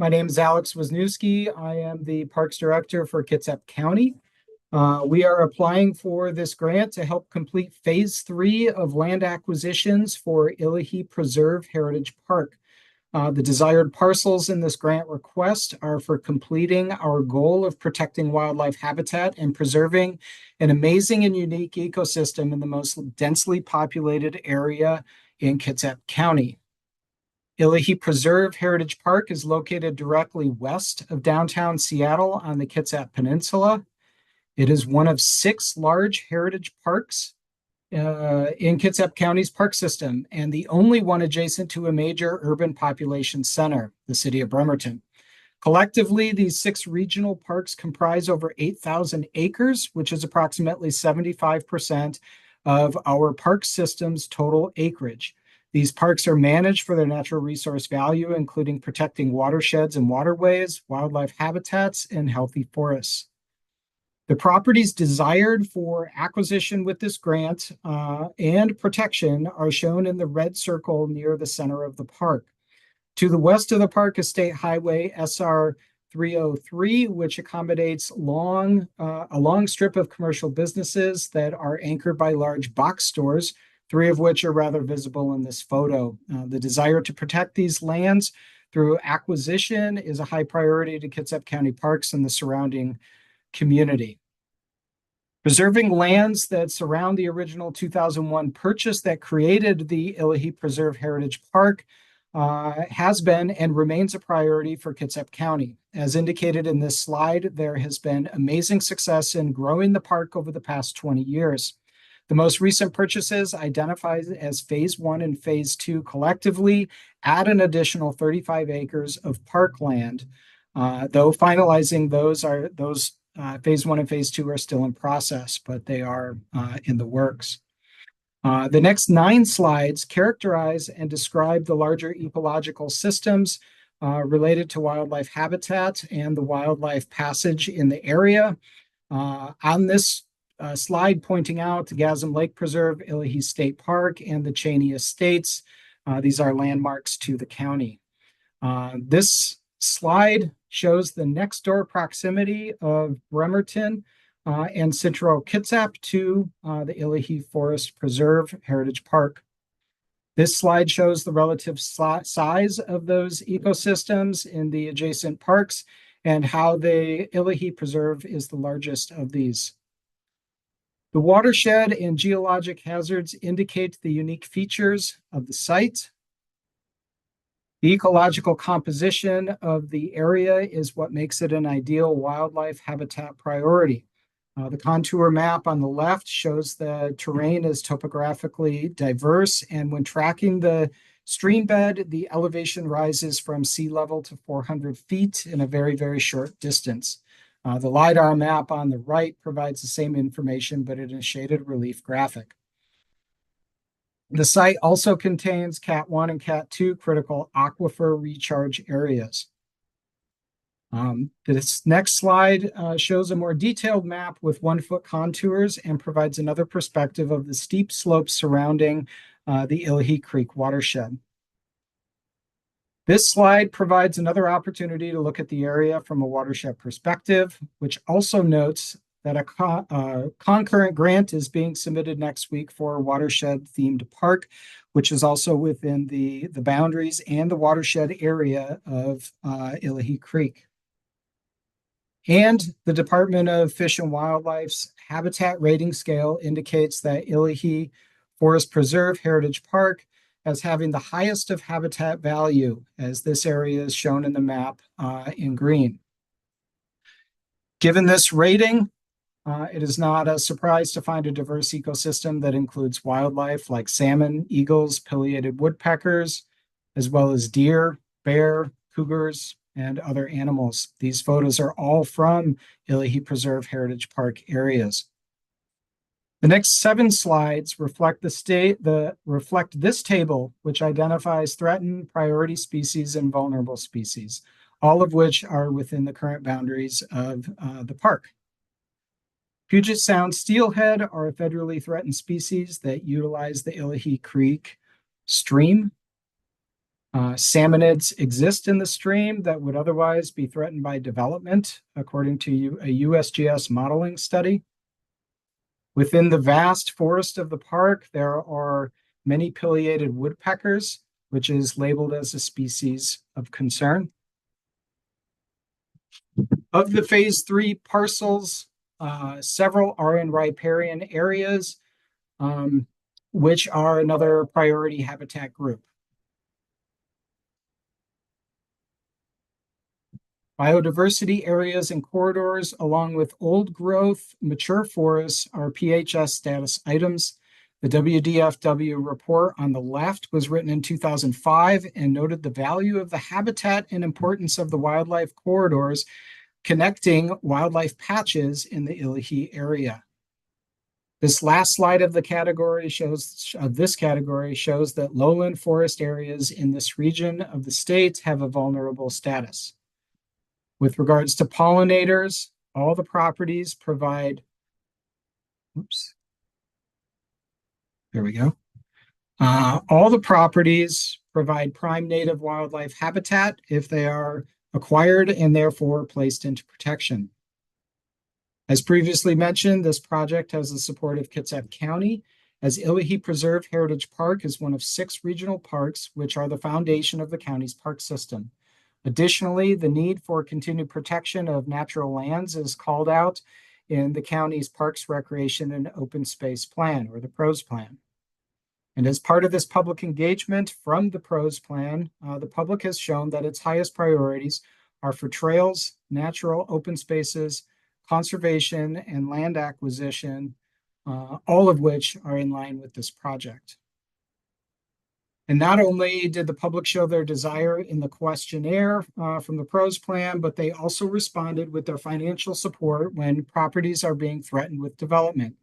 My name is Alex Wisniewski. I am the Parks Director for Kitsap County. We are applying for this grant to help complete Phase 3 of land acquisitions for Illahee Preserve Heritage Park. The desired parcels in this grant request are for completing our goal of protecting wildlife habitat and preserving an amazing and unique ecosystem in the most densely populated area in Kitsap County. Illahee Preserve Heritage Park is located directly west of downtown Seattle on the Kitsap Peninsula. It is one of 6 large heritage parks in Kitsap County's park system, and the only one adjacent to a major urban population center, the city of Bremerton. Collectively, these 6 regional parks comprise over 8,000 acres, which is approximately 75% of our park system's total acreage. These parks are managed for their natural resource value, including protecting watersheds and waterways, wildlife habitats, and healthy forests. The properties desired for acquisition with this grant and protection are shown in the red circle near the center of the park. To the west of the park is State Highway SR 303, which accommodates a long strip of commercial businesses that are anchored by large box stores, 3 of which are rather visible in this photo. The desire to protect these lands through acquisition is a high priority to Kitsap County Parks and the surrounding community. Preserving lands that surround the original 2001 purchase that created the Illahee Preserve Heritage Park has been and remains a priority for Kitsap County. As indicated in this slide, there has been amazing success in growing the park over the past 20 years. The most recent purchases, identified as Phase 1 and Phase 2 collectively, add an additional 35 acres of parkland. Though finalizing those Phase 1 and Phase 2 are still in process, but they are in the works. The next 9 slides characterize and describe the larger ecological systems related to wildlife habitat and the wildlife passage in the area. On this slide pointing out the Gasm Lake Preserve, Illahee State Park, and the Cheney Estates. These are landmarks to the county. This slide shows the next door proximity of Bremerton and Central Kitsap to the Illahee Forest Preserve Heritage Park. This slide shows the relative size of those ecosystems in the adjacent parks and how the Illahee Preserve is the largest of these. The watershed and geologic hazards indicate the unique features of the site. The ecological composition of the area is what makes it an ideal wildlife habitat priority. The contour map on the left shows the terrain is topographically diverse, and when tracking the stream bed, the elevation rises from sea level to 400 feet in a very, very short distance. The LiDAR map on the right provides the same information, but in a shaded relief graphic. The site also contains Cat 1 and Cat 2 critical aquifer recharge areas. This next slide shows a more detailed map with 1-foot contours and provides another perspective of the steep slopes surrounding the Illahee Creek watershed. This slide provides another opportunity to look at the area from a watershed perspective, which also notes that a concurrent grant is being submitted next week for a watershed-themed park, which is also within the boundaries and the watershed area of Illahee Creek. And the Department of Fish and Wildlife's habitat rating scale indicates that Illahee Forest Preserve Heritage Park as having the highest of habitat value, as this area is shown in the map in green. Given this rating, it is not a surprise to find a diverse ecosystem that includes wildlife like salmon, eagles, pileated woodpeckers, as well as deer, bear, cougars, and other animals. These photos are all from Illahee Preserve Heritage Park areas. The next 7 slides reflect this table, which identifies threatened, priority species, and vulnerable species, all of which are within the current boundaries of the park. Puget Sound steelhead are a federally threatened species that utilize the Illahee Creek stream. Salmonids exist in the stream that would otherwise be threatened by development, according to a USGS modeling study. Within the vast forest of the park, there are many pileated woodpeckers, which is labeled as a species of concern. Of the phase 3 parcels, several are in riparian areas, which are another priority habitat group. Biodiversity areas and corridors, along with old growth, mature forests, are PHS status items. The WDFW report on the left was written in 2005 and noted the value of the habitat and importance of the wildlife corridors connecting wildlife patches in the Illahee area. This last slide of this category shows that lowland forest areas in this region of the state have a vulnerable status. With regards to pollinators, all the properties provide, there we go. All the properties provide prime native wildlife habitat if they are acquired and therefore placed into protection. As previously mentioned, this project has the support of Kitsap County, as Illahee Preserve Heritage Park is one of 6 regional parks, which are the foundation of the county's park system. Additionally, the need for continued protection of natural lands is called out in the county's Parks, Recreation, and Open Space Plan, or the PROS Plan. And as part of this public engagement from the PROS Plan, the public has shown that its highest priorities are for trails, natural open spaces, conservation, and land acquisition, all of which are in line with this project. And not only did the public show their desire in the questionnaire from the PROS Plan, but they also responded with their financial support when properties are being threatened with development.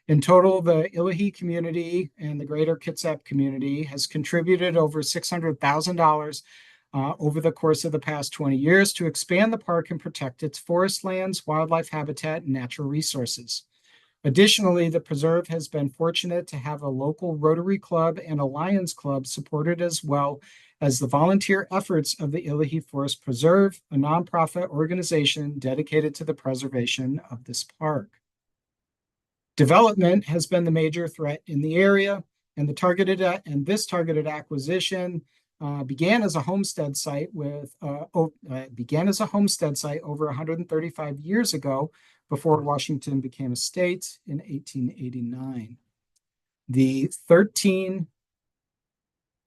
In total, the Illahee community and the greater Kitsap community has contributed over $600,000 over the course of the past 20 years to expand the park and protect its forest lands, wildlife habitat, and natural resources. Additionally, the preserve has been fortunate to have a local Rotary Club and a Lions Club supported, as well as the volunteer efforts of the Illahee Forest Preserve, a nonprofit organization dedicated to the preservation of this park. Development has been the major threat in the area, and this targeted acquisition began as a homestead site over 135 years ago, before Washington became a state in 1889. The 13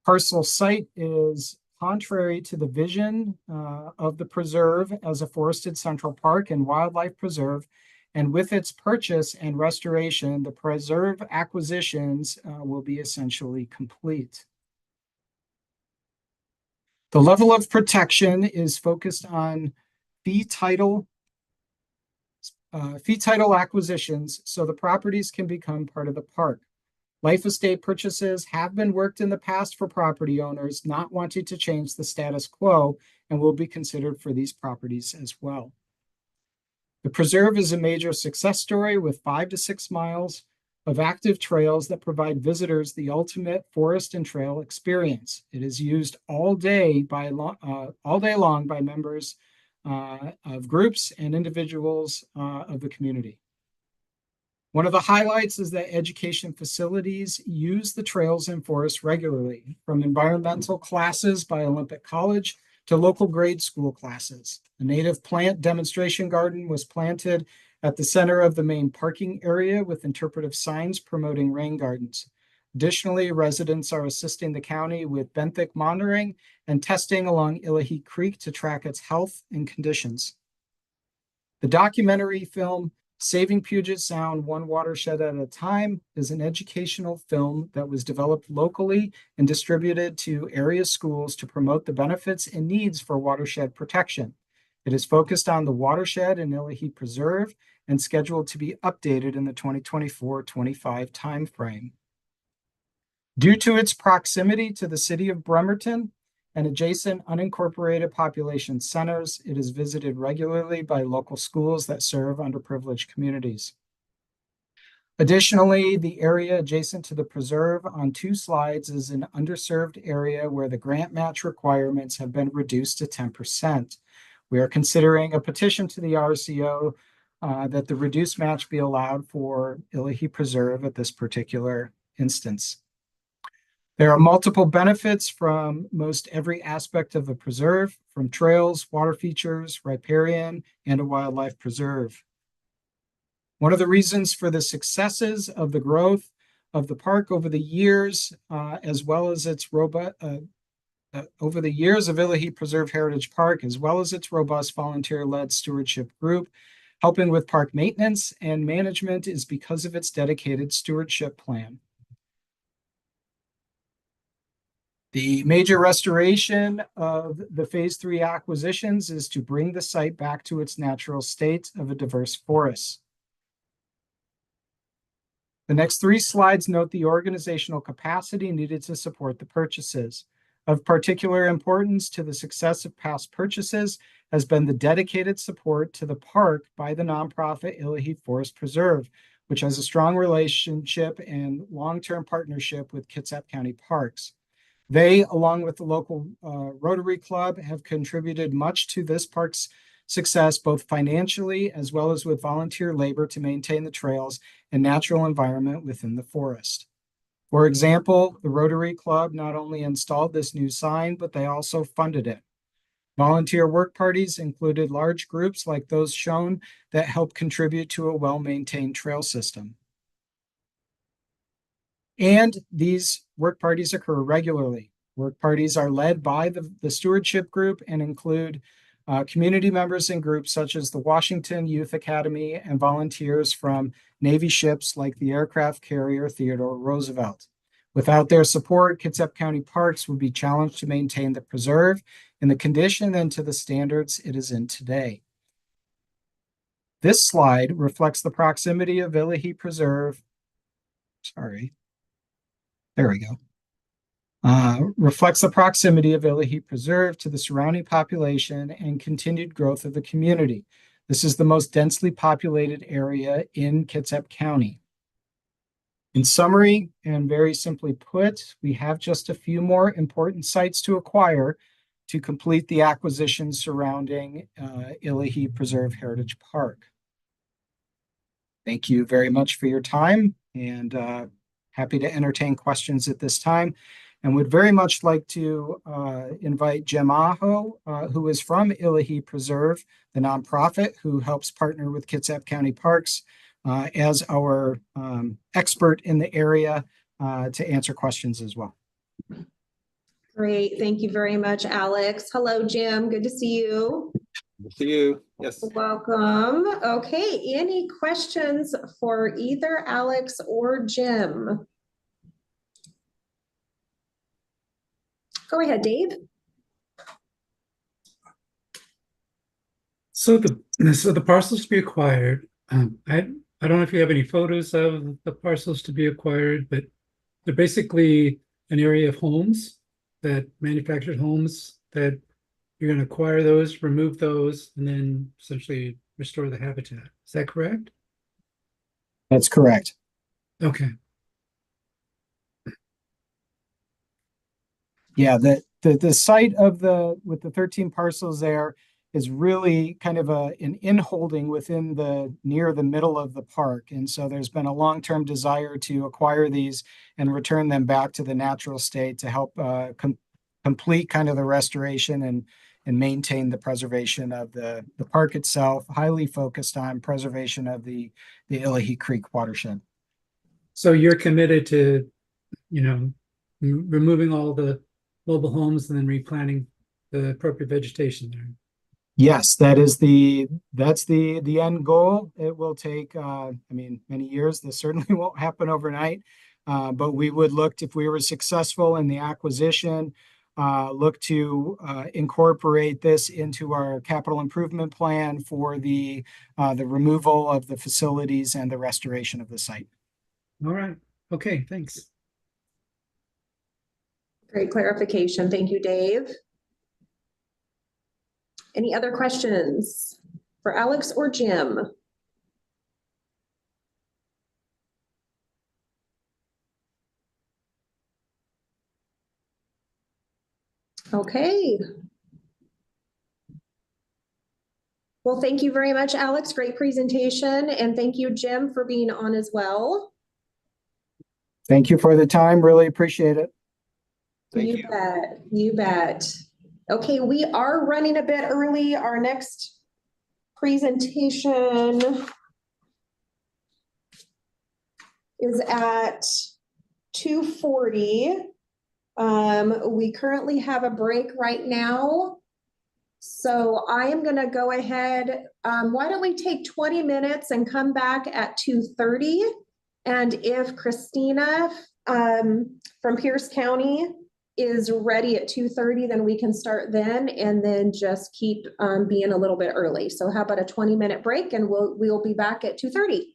parcel site is contrary to the vision of the preserve as a forested central park and wildlife preserve. And with its purchase and restoration, the preserve acquisitions will be essentially complete. The level of protection is focused on fee title acquisitions, so the properties can become part of the park. Life estate purchases have been worked in the past for property owners not wanting to change the status quo and will be considered for these properties as well. The preserve is a major success story with 5 to 6 miles of active trails that provide visitors the ultimate forest and trail experience. It is used all day long by members of groups and individuals of the community. One of the highlights is that education facilities use the trails and forests regularly, from environmental classes by Olympic College to local grade school classes. A native plant demonstration garden was planted at the center of the main parking area with interpretive signs promoting rain gardens. Additionally, residents are assisting the county with benthic monitoring and testing along Illahee Creek to track its health and conditions. The documentary film Saving Puget Sound One Watershed at a Time is an educational film that was developed locally and distributed to area schools to promote the benefits and needs for watershed protection. It is focused on the watershed in Illahee Preserve and scheduled to be updated in the 2024-25 timeframe. Due to its proximity to the city of Bremerton and adjacent unincorporated population centers, it is visited regularly by local schools that serve underprivileged communities. Additionally, the area adjacent to the preserve on 2 slides is an underserved area where the grant match requirements have been reduced to 10%. We are considering a petition to the RCO that the reduced match be allowed for Illahee Preserve at this particular instance. There are multiple benefits from most every aspect of the preserve, from trails, water features, riparian, and a wildlife preserve. One of the reasons for the successes of the growth of the park over the years, as well as its over the years of Illahee Preserve Heritage Park, as well as its robust volunteer-led stewardship group, helping with park maintenance and management, is because of its dedicated stewardship plan. The major restoration of the Phase 3 acquisitions is to bring the site back to its natural state of a diverse forest. The next 3 slides note the organizational capacity needed to support the purchases. Of particular importance to the success of past purchases has been the dedicated support to the park by the nonprofit Illahee Forest Preserve, which has a strong relationship and long-term partnership with Kitsap County Parks. They, along with the local Rotary Club, have contributed much to this park's success, both financially as well as with volunteer labor to maintain the trails and natural environment within the forest. For example, the Rotary Club not only installed this new sign, but they also funded it. Volunteer work parties included large groups like those shown that help contribute to a well-maintained trail system. And these work parties occur regularly. Work parties are led by the stewardship group and include community members and groups such as the Washington Youth Academy and volunteers from Navy ships like the aircraft carrier Theodore Roosevelt. Without their support, Kitsap County Parks would be challenged to maintain the preserve in the condition and to the standards it is in today. This slide reflects the proximity of Illahee Preserve. There we go. Reflects the proximity of Illahee Preserve to the surrounding population and continued growth of the community. This is the most densely populated area in Kitsap County. In summary, and very simply put, we have just a few more important sites to acquire to complete the acquisition surrounding Illahee Preserve Heritage Park. Thank you very much for your time, and happy to entertain questions at this time. And would very much like to invite Jim Aho, who is from Illahee Preserve, the nonprofit who helps partner with Kitsap County Parks, as our expert in the area to answer questions as well. Great. Thank you very much, Alex. Hello, Jim. Good to see you. Good to see you. Yes. Welcome. Okay. Any questions for either Alex or Jim? Go ahead, Dave. So the parcels to be acquired, I don't know if you have any photos of the parcels to be acquired, but they're basically an area of homes, that manufactured homes, that you're going to acquire those, remove those, and then essentially restore the habitat. Is that correct? That's correct. Okay. Yeah, the site of with the 13 parcels there is really kind of an in-holding within near the middle of the park. And so there's been a long-term desire to acquire these and return them back to the natural state to help complete kind of the restoration and maintain the preservation of the park itself, highly focused on preservation of the Illahee Creek watershed. So you're committed to, removing all the mobile homes and then replanting the appropriate vegetation there. Yes, that's the end goal. It will take, many years. This certainly won't happen overnight, but we would look, if we were successful in the acquisition, look to incorporate this into our capital improvement plan for the removal of the facilities and the restoration of the site. All right. Okay, thanks. Great clarification. Thank you, Dave. Any other questions for Alex or Jim? Okay. Well, thank you very much, Alex. Great presentation. And thank you, Jim, for being on as well. Thank you for the time. Really appreciate it. Thank You bet. You bet. Okay, we are running a bit early. Our next presentation is at 2:40. We currently have a break right now. So I am going to go ahead. Why don't we take 20 minutes and come back at 2:30? And if Christina from Pierce County is ready at 2:30, then we can start then, and then just keep being a little bit early. So how about a 20-minute break, and we'll be back at 2:30.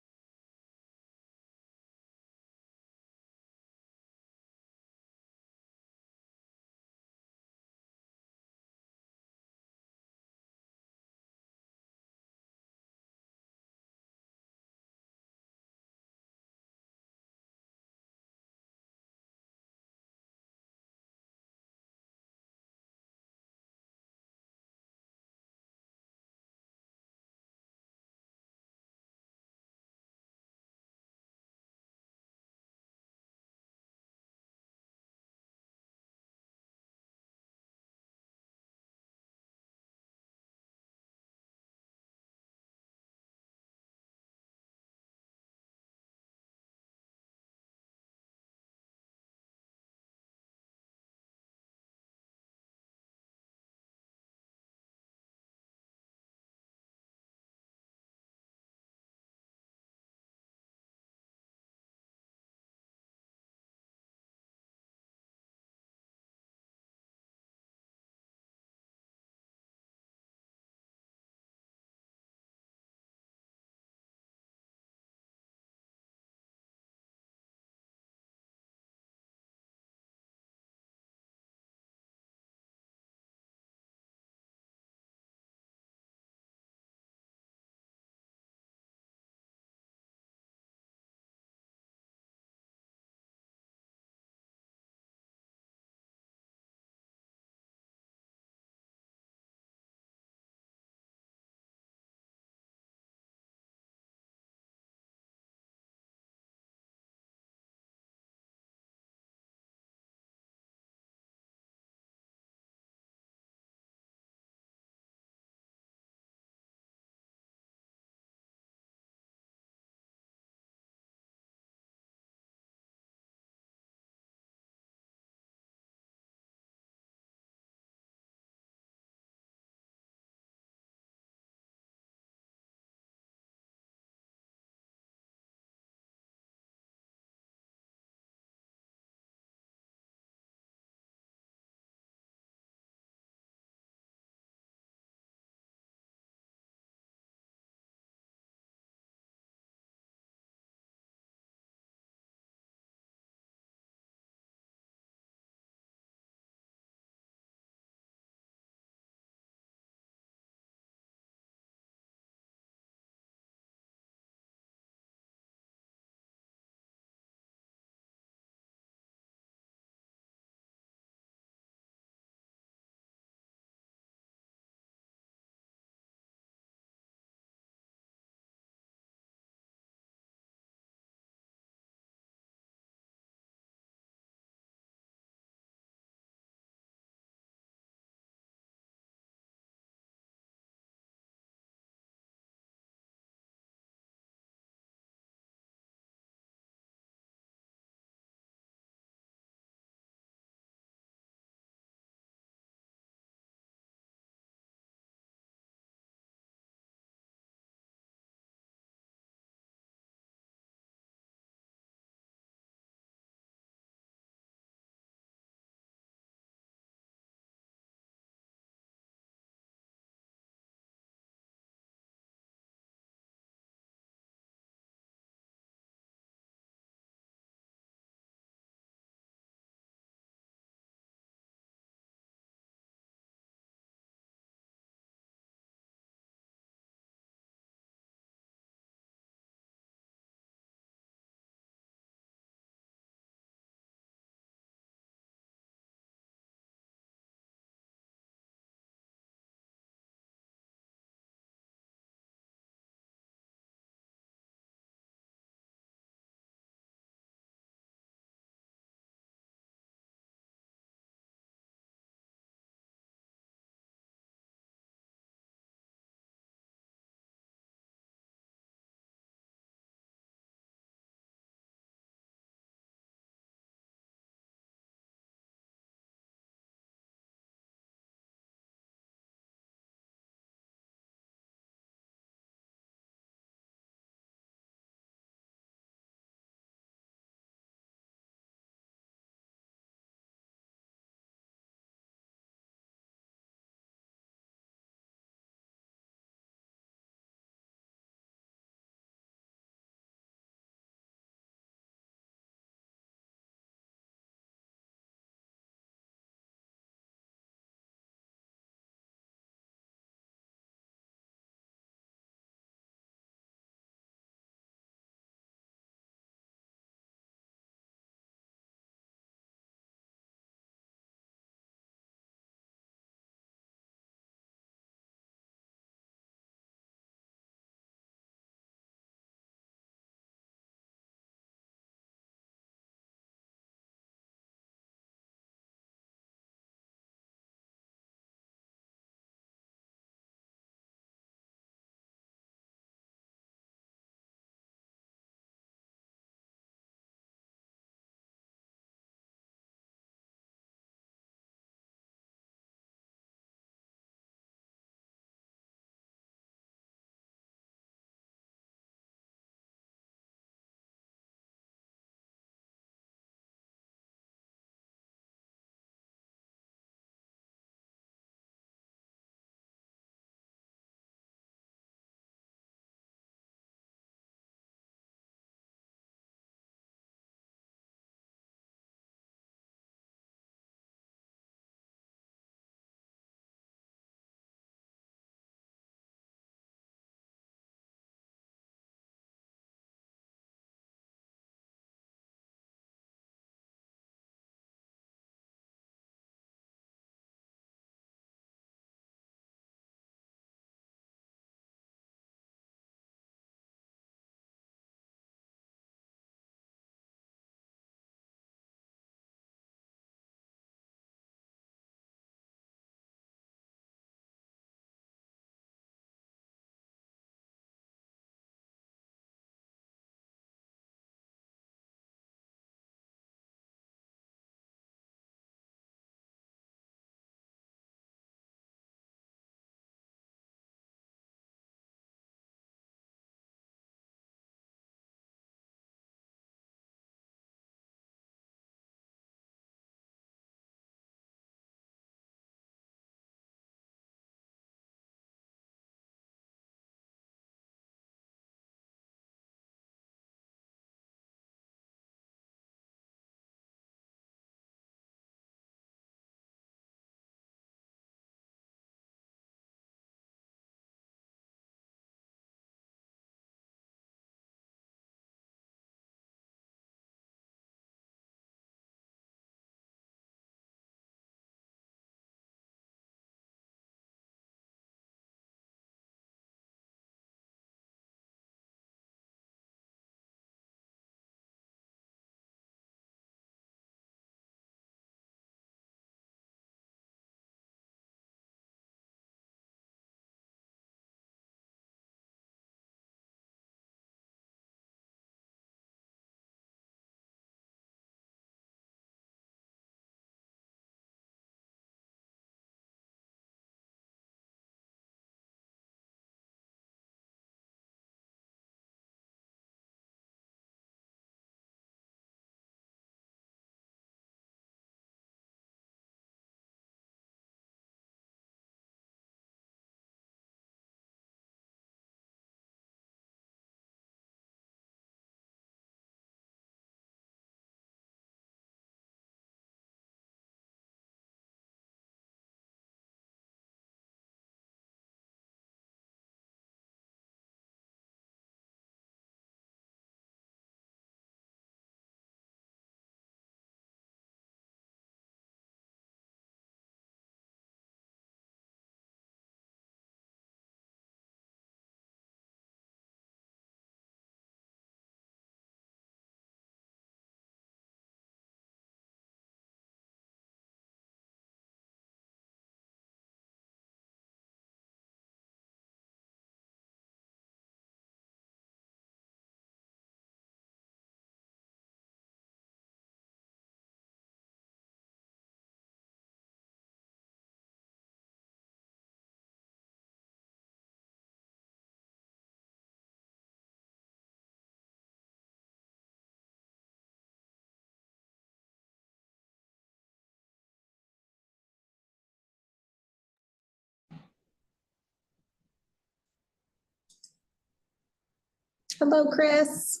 Hello, Chris.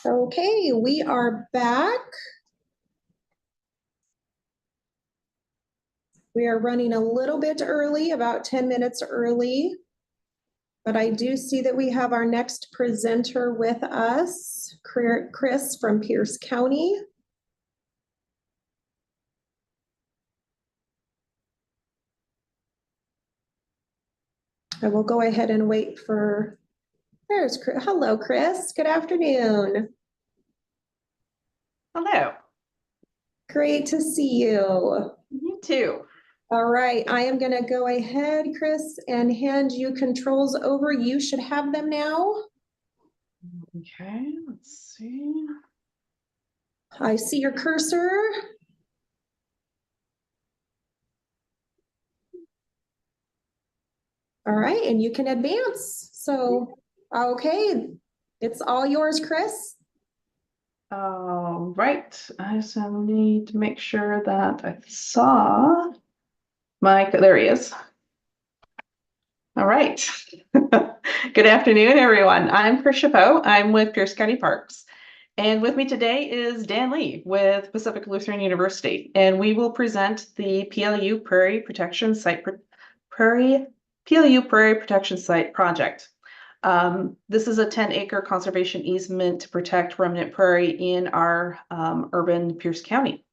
Okay, we are back. We are running a little bit early, about 10 minutes early. But I do see that we have our next presenter with us, Chris from Pierce County. I will go ahead and wait for, there's Chris. Hello, Chris. Good afternoon. Hello. Great to see you. You too. All right, I am going to go ahead, Chris, and hand you controls over. You should have them now. Okay, let's see. I see your cursor. All right, and you can advance. So, okay, it's all yours, Chris. All right, I just need to make sure that I saw there he is. All right. Good afternoon, everyone. I'm Chris Chapeau. I'm with Pierce County Parks. And with me today is Dan Lee with Pacific Lutheran University. And we will present the PLU Prairie Protection Site project. This is a 10-acre conservation easement to protect remnant prairie in our urban Pierce County.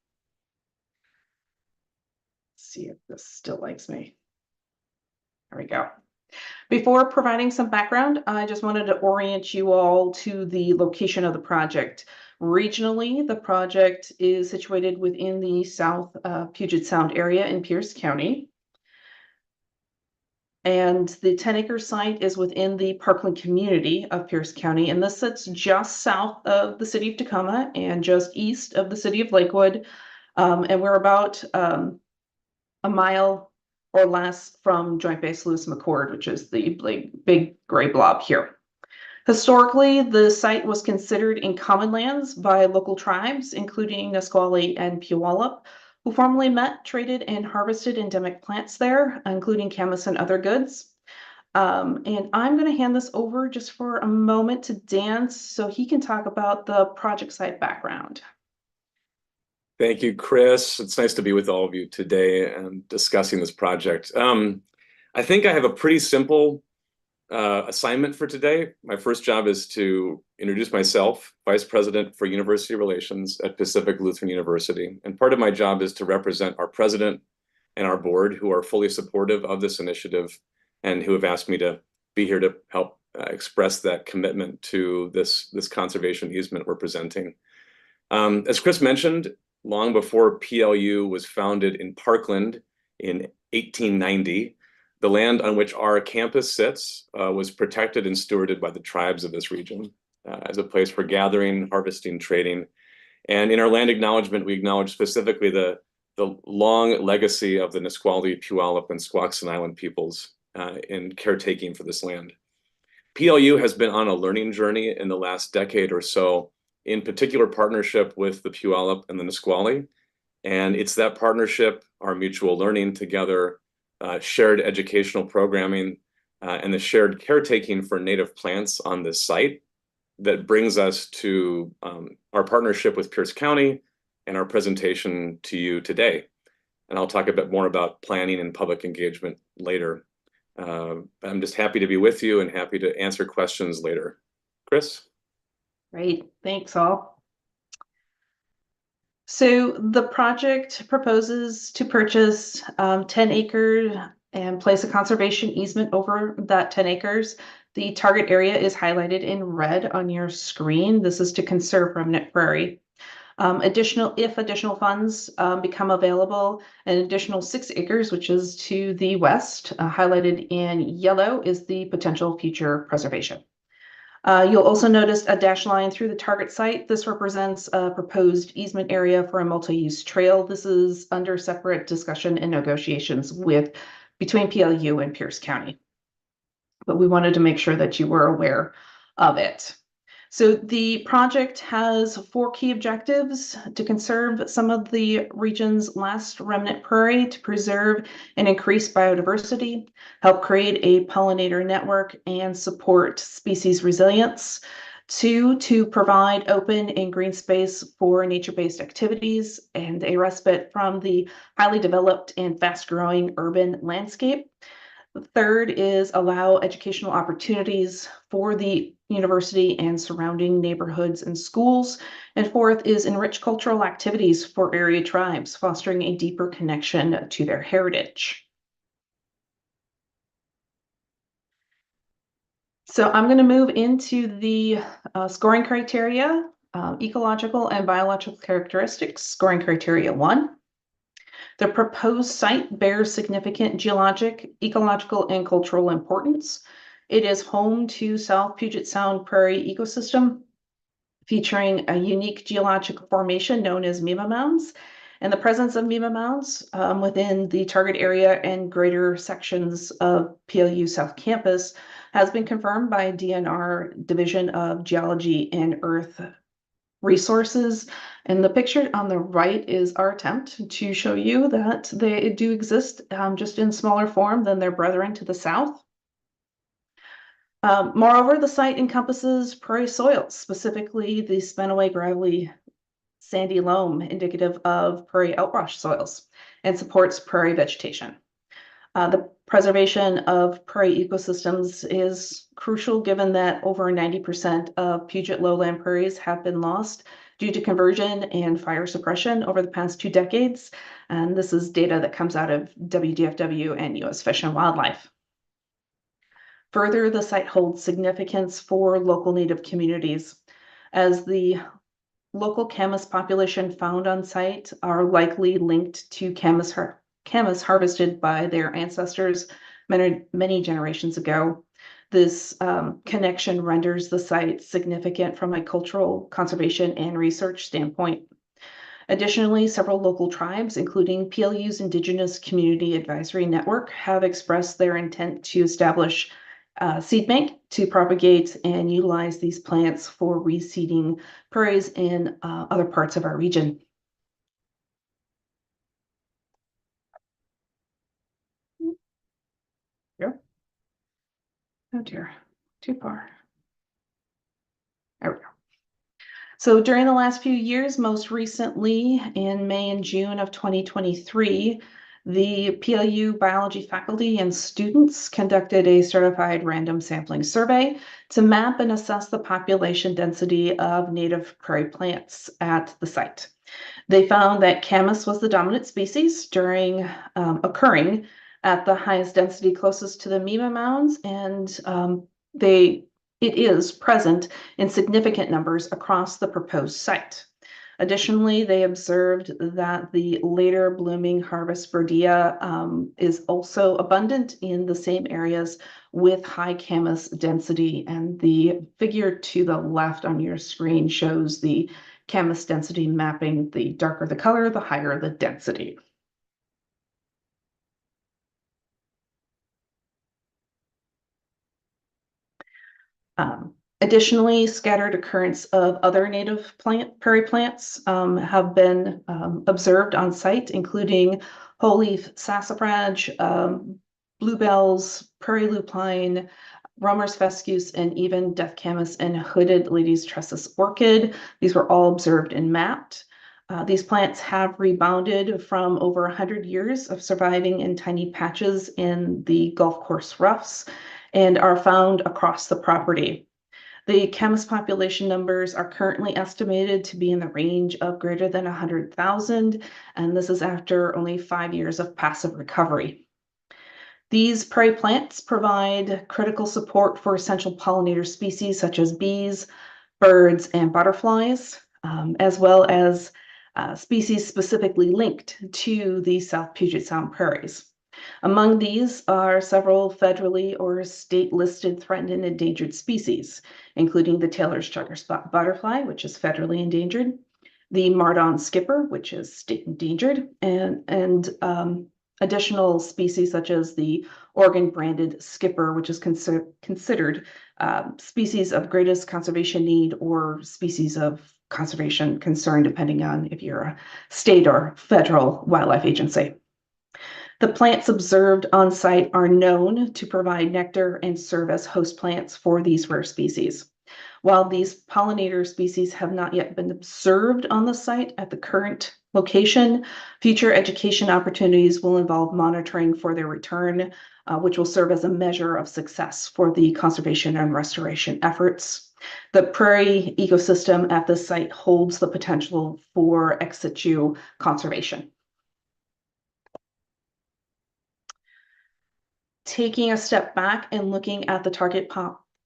Let's see if this still likes me. There we go. Before providing some background, I just wanted to orient you all to the location of the project. Regionally, the project is situated within the South Puget Sound area in Pierce County. And the 10-acre site is within the Parkland community of Pierce County, and this sits just south of the city of Tacoma and just east of the city of Lakewood. And we're about a mile or less from Joint Base Lewis McChord, which is the big gray blob here. Historically, the site was considered in common lands by local tribes, including Nisqually and Puyallup, who formerly met, traded, and harvested endemic plants there, including camas and other goods. And I'm going to hand this over just for a moment to Dan so he can talk about the project site background. Thank you, Chris. It's nice to be with all of you today and discussing this project. I think I have a pretty simple assignment for today. My first job is to introduce myself, Vice President for University Relations at Pacific Lutheran University. And part of my job is to represent our president and our board, who are fully supportive of this initiative and who have asked me to be here to help express that commitment to this conservation easement we're presenting. As Chris mentioned, long before PLU was founded in Parkland in 1890, the land on which our campus sits was protected and stewarded by the tribes of this region as a place for gathering, harvesting, trading. And in our land acknowledgement, we acknowledge specifically the long legacy of the Nisqually, Puyallup, and Squaxin Island peoples in caretaking for this land. PLU has been on a learning journey in the last decade or so, in particular partnership with the Puyallup and the Nisqually. And it's that partnership, our mutual learning together, shared educational programming, and the shared caretaking for native plants on this site that brings us to our partnership with Pierce County and our presentation to you today. And I'll talk a bit more about planning and public engagement later. I'm just happy to be with you and happy to answer questions later. Chris? Great, thanks all. So the project proposes to purchase 10 acres and place a conservation easement over that 10 acres. The target area is highlighted in red on your screen. This is to conserve remnant prairie. If additional funds become available, an additional 6 acres, which is to the west, highlighted in yellow, is the potential future preservation. You'll also notice a dashed line through the target site. This represents a proposed easement area for a multi-use trail. This is under separate discussion and negotiations between PLU and Pierce County. But we wanted to make sure that you were aware of it. So the project has 4 key objectives: to conserve some of the region's last remnant prairie, to preserve and increase biodiversity, help create a pollinator network, and support species resilience. 2, to provide open and green space for nature-based activities and a respite from the highly developed and fast-growing urban landscape. The 3rd is allow educational opportunities for the university and surrounding neighborhoods and schools. And 4th is enrich cultural activities for area tribes, fostering a deeper connection to their heritage. So I'm going to move into the scoring criteria, ecological and biological characteristics. Scoring criteria 1. The proposed site bears significant geologic, ecological, and cultural importance. It is home to South Puget Sound prairie ecosystem, featuring a unique geological formation known as Mima Mounds. And the presence of Mima Mounds within the target area and greater sections of PLU South Campus has been confirmed by DNR Division of Geology and Earth Resources. And the picture on the right is our attempt to show you that they do exist, just in smaller form than their brethren to the south. Moreover, the site encompasses prairie soils, specifically the Spenaway gravelly sandy loam, indicative of prairie outwash soils, and supports prairie vegetation. The preservation of prairie ecosystems is crucial given that over 90% of Puget lowland prairies have been lost due to conversion and fire suppression over the past 2 decades. And this is data that comes out of WDFW and U.S. Fish and Wildlife. Further, the site holds significance for local Native communities, as the local camas population found on site are likely linked to camas harvested by their ancestors many generations ago. This connection renders the site significant from a cultural, conservation, and research standpoint. Additionally, several local tribes, including PLU's Indigenous Community Advisory Network, have expressed their intent to establish seed bank to propagate and utilize these plants for reseeding prairies in other parts of our region. Here. Oh dear, too far. There we go. So during the last few years, most recently in May and June of 2023, the PLU biology faculty and students conducted a certified random sampling survey to map and assess the population density of native prairie plants at the site. They found that camas was the dominant species during occurring at the highest density closest to the Mima mounds, and it is present in significant numbers across the proposed site. Additionally, they observed that the later blooming harvest verdea is also abundant in the same areas with high camas density. And the figure to the left on your screen shows the camas density mapping. The darker the color, the higher the density. Additionally, scattered occurrence of other native prairie plants have been observed on site, including whole leaf sassafrage, bluebells, prairie lupine, Romer's fescue, and even death camas and hooded lady's tresses orchid. These were all observed and mapped. These plants have rebounded from over 100 years of surviving in tiny patches in the golf course roughs and are found across the property. The camas population numbers are currently estimated to be in the range of greater than 100,000, and this is after only 5 years of passive recovery. These prairie plants provide critical support for essential pollinator species such as bees, birds, and butterflies, as well as species specifically linked to the South Puget Sound prairies. Among these are several federally or state-listed threatened and endangered species, including the Taylor's chukar spot butterfly, which is federally endangered, the Mardon skipper, which is state endangered, and Additional species such as the Oregon branded skipper, which is considered species of greatest conservation need or species of conservation concern, depending on if you're a state or federal wildlife agency. The plants observed on site are known to provide nectar and serve as host plants for these rare species. While these pollinator species have not yet been observed on the site at the current location, future education opportunities will involve monitoring for their return, which will serve as a measure of success for the conservation and restoration efforts. The prairie ecosystem at this site holds the potential for ex situ conservation. Taking a step back and looking at the target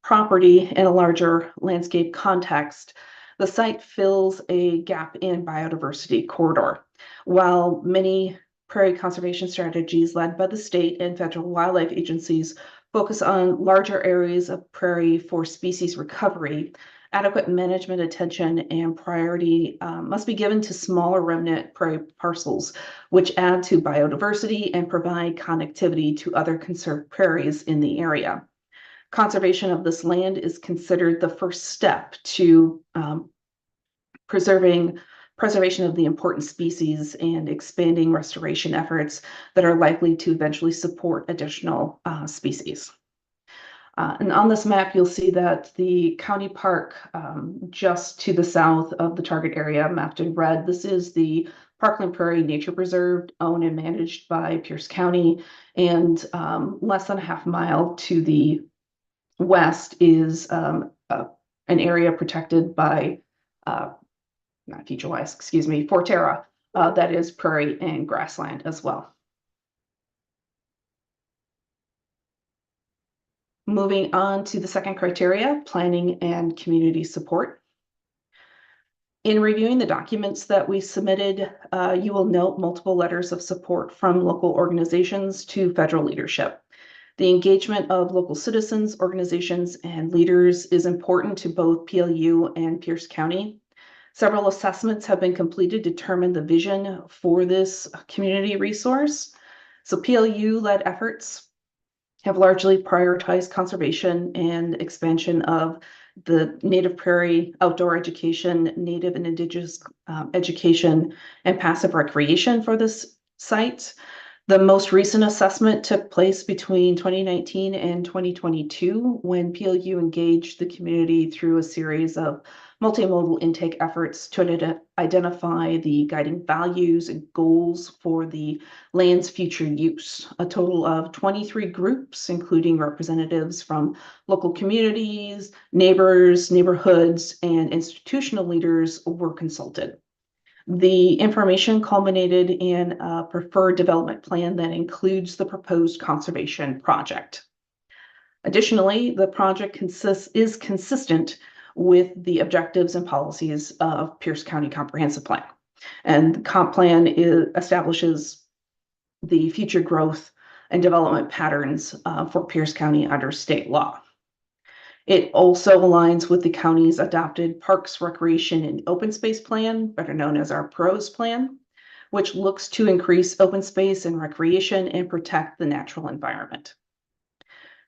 property in a larger landscape context, the site fills a gap in biodiversity corridor. While many prairie conservation strategies led by the state and federal wildlife agencies focus on larger areas of prairie for species recovery, adequate management attention and priority must be given to smaller remnant prairie parcels, which add to biodiversity and provide connectivity to other conserved prairies in the area. Conservation of this land is considered the first step to preservation of the important species and expanding restoration efforts that are likely to eventually support additional species. And on this map, you'll see that the county park just to the south of the target area, mapped in red, this is the Parkland Prairie Nature Preserve, owned and managed by Pierce County, and less than a half mile to the west is an area protected by, not FutureWise, excuse me, Forterra, that is prairie and grassland as well. Moving on to the second criteria, planning and community support. In reviewing the documents that we submitted, you will note multiple letters of support from local organizations to federal leadership. The engagement of local citizens, organizations, and leaders is important to both PLU and Pierce County. Several assessments have been completed to determine the vision for this community resource. So PLU-led efforts have largely prioritized conservation and expansion of the native prairie outdoor education, native and indigenous education, and passive recreation for this site. The most recent assessment took place between 2019 and 2022 when PLU engaged the community through a series of multimodal intake efforts to identify the guiding values and goals for the land's future use. A total of 23 groups, including representatives from local communities, neighbors, neighborhoods, and institutional leaders, were consulted. The information culminated in a preferred development plan that includes the proposed conservation project. Additionally, the project is consistent with the objectives and policies of Pierce County Comprehensive Plan. And the comp plan establishes the future growth and development patterns for Pierce County under state law. It also aligns with the county's adopted Parks, Recreation, and Open Space Plan, better known as our PROS plan, which looks to increase open space and recreation and protect the natural environment.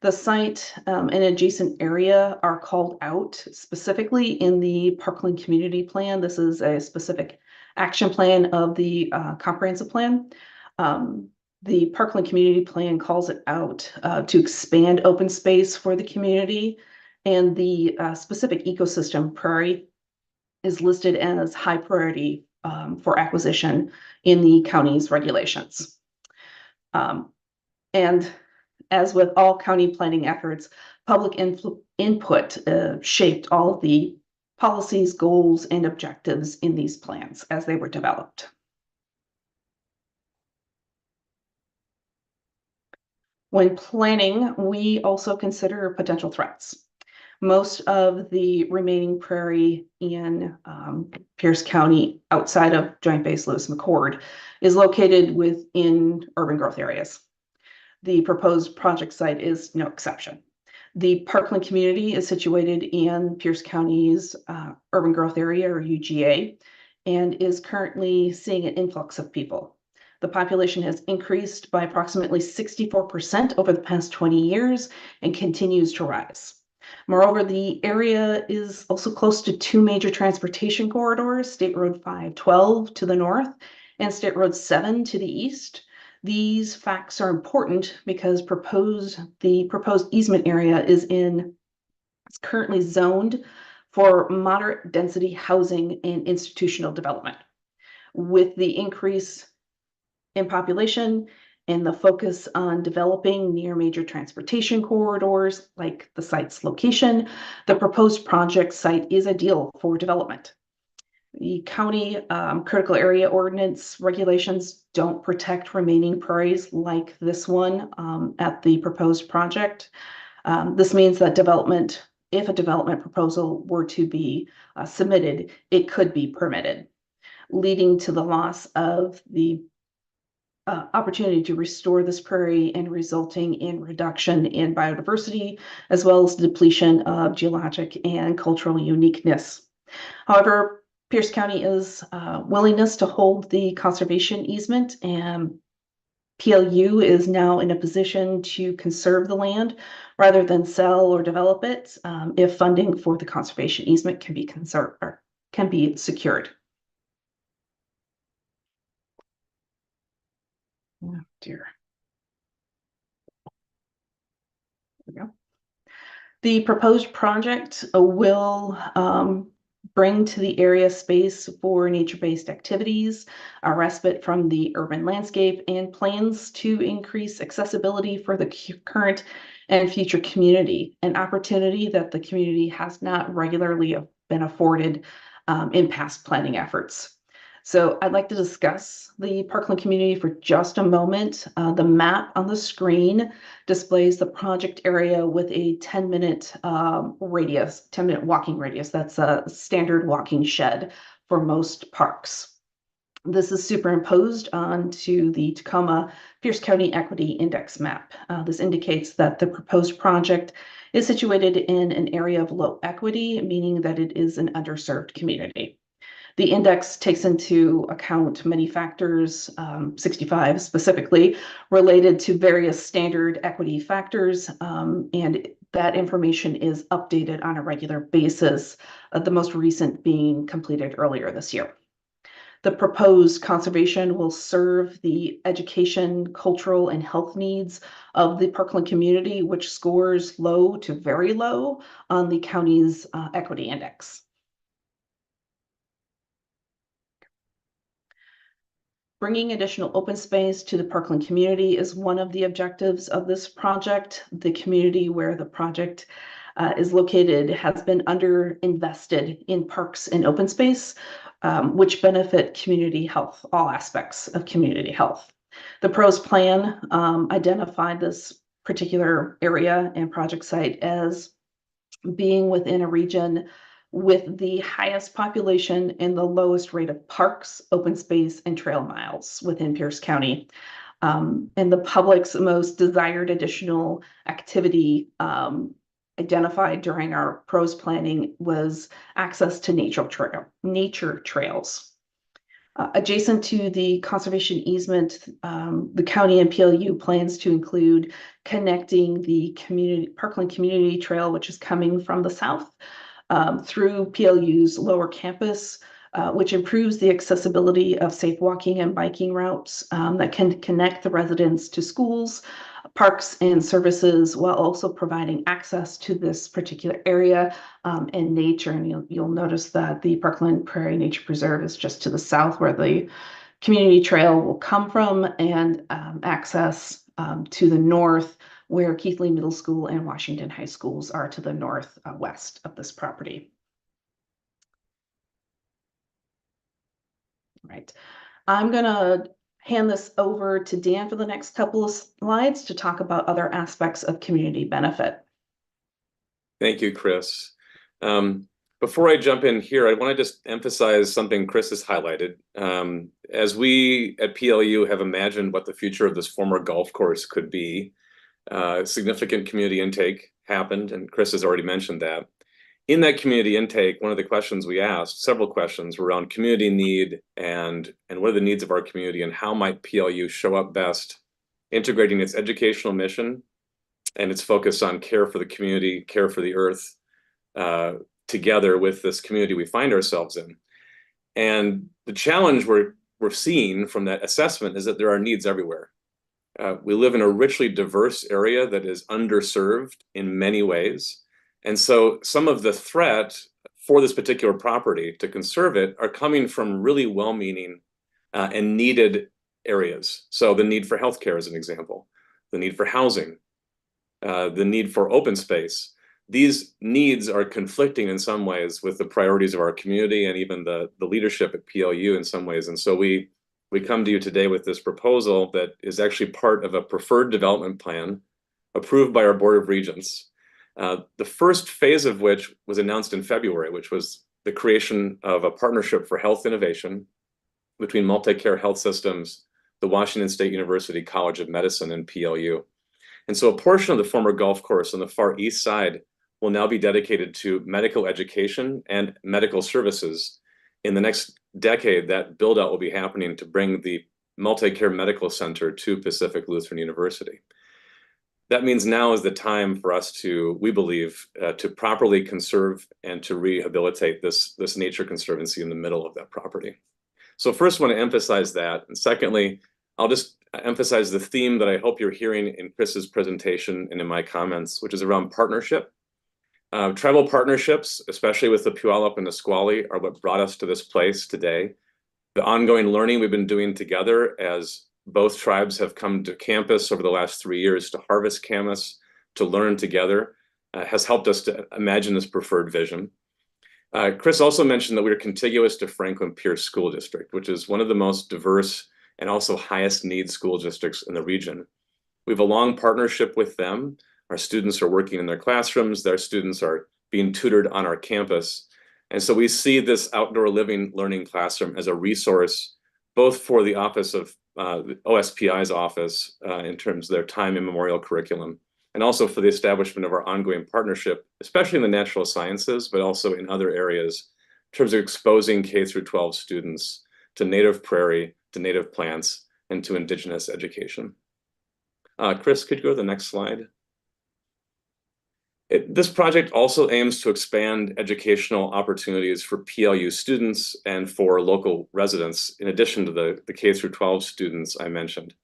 The site and adjacent area are called out specifically in the Parkland Community Plan. This is a specific action plan of the comprehensive plan. The Parkland Community Plan calls it out to expand open space for the community, and the specific ecosystem prairie is listed as high priority for acquisition in the county's regulations. And as with all county planning efforts, public input shaped all of the policies, goals, and objectives in these plans as they were developed. When planning, we also consider potential threats. Most of the remaining prairie in Pierce County outside of Joint Base Lewis McChord is located within urban growth areas. The proposed project site is no exception. The Parkland community is situated in Pierce County's urban growth area, or UGA, and is currently seeing an influx of people. The population has increased by approximately 64% over the past 20 years and continues to rise. Moreover, the area is also close to two major transportation corridors, State Road 512 to the north and State Road 7 to the east. These facts are important because the proposed easement area is currently zoned for moderate density housing and institutional development. With the increase in population and the focus on developing near major transportation corridors like the site's location, the proposed project site is ideal for development. The county critical area ordinance regulations don't protect remaining prairies like this one at the proposed project. This means that if a development proposal were to be submitted, it could be permitted, leading to the loss of the opportunity to restore this prairie and resulting in reduction in biodiversity, as well as depletion of geologic and cultural uniqueness. However, Pierce County is willingness to hold the conservation easement, and PLU is now in a position to conserve the land rather than sell or develop it if funding for the conservation easement can be conserved or can be secured. Oh dear. There we go. The proposed project will bring to the area space for nature-based activities, a respite from the urban landscape, and plans to increase accessibility for the current and future community, an opportunity that the community has not regularly been afforded in past planning efforts. So I'd like to discuss the Parkland community for just a moment. The map on the screen displays the project area with a 10-minute radius, 10-minute walking radius. That's a standard walking shed for most parks. This is superimposed onto the Tacoma Pierce County Equity Index map. This indicates that the proposed project is situated in an area of low equity, meaning that it is an underserved community. The index takes into account many factors, 65 specifically, related to various standard equity factors, and that information is updated on a regular basis, the most recent being completed earlier this year. The proposed conservation will serve the education, cultural, and health needs of the Parkland community, which scores low to very low on the county's equity index. Bringing additional open space to the Parkland community is one of the objectives of this project. The community where the project is located has been underinvested in parks and open space, which benefit community health, all aspects of community health. The PROS plan identified this particular area and project site as being within a region with the highest population and the lowest rate of parks, open space, and trail miles within Pierce County. And the public's most desired additional activity identified during our PROS planning was access to nature trails. Adjacent to the conservation easement, the county and PLU plans to include connecting the Parkland Community Trail, which is coming from the south, through PLU's lower campus, which improves the accessibility of safe walking and biking routes that can connect the residents to schools, parks, and services, while also providing access to this particular area and nature. And you'll notice that the Parkland Prairie Nature Preserve is just to the south where the community trail will come from, and access to the north where Keithley Middle School and Washington High Schools are to the northwest of this property. All right, I'm gonna hand this over to Dan for the next couple of slides to talk about other aspects of community benefit. Thank you, Chris. Before I jump in here, I want to just emphasize something Chris has highlighted. As we at PLU have imagined what the future of this former golf course could be, significant community intake happened, and Chris has already mentioned that. in that community intake, one of the questions we asked, several questions, were around community need and what are the needs of our community and how might PLU show up best, integrating its educational mission and its focus on care for the community, care for the earth, together with this community we find ourselves in. And the challenge we're seeing from that assessment is that there are needs everywhere. We live in a richly diverse area that is underserved in many ways. And so some of the threat for this particular property to conserve it are coming from really well-meaning and needed areas. So the need for healthcare is an example, the need for housing, the need for open space. These needs are conflicting in some ways with the priorities of our community and even the leadership at PLU in some ways. And so we come to you today with this proposal that is actually part of a preferred development plan approved by our Board of Regents. The first phase of which was announced in February, which was the creation of a partnership for health innovation between MultiCare Health Systems, the Washington State University College of Medicine, and PLU. And so a portion of the former golf course on the far east side will now be dedicated to medical education and medical services. In the next decade, that build out will be happening to bring the MultiCare Medical Center to Pacific Lutheran University. That means now is the time for us to, we believe, to properly conserve and to rehabilitate this nature conservancy in the middle of that property. So first, I want to emphasize that. And secondly, I'll just emphasize the theme that I hope you're hearing in Chris's presentation and in my comments, which is around partnership. Tribal partnerships, especially with the Puyallup and Nisqually, are what brought us to this place today. The ongoing learning we've been doing together as both tribes have come to campus over the last 3 years to harvest camas, to learn together, has helped us to imagine this preferred vision. Chris also mentioned that we are contiguous to Franklin Pierce School District, which is one of the most diverse and also highest need school districts in the region. We have a long partnership with them. Our students are working in their classrooms. Their students are being tutored on our campus. And so we see this outdoor living learning classroom as a resource, both for the office of OSPI's office in terms of their time immemorial curriculum, and also for the establishment of our ongoing partnership, especially in the natural sciences, but also in other areas, in terms of exposing K through 12 students to native prairie, to native plants, and to indigenous education. Chris, could you go to the next slide? This project also aims to expand educational opportunities for PLU students and for local residents, in addition to the K through 12 students I mentioned.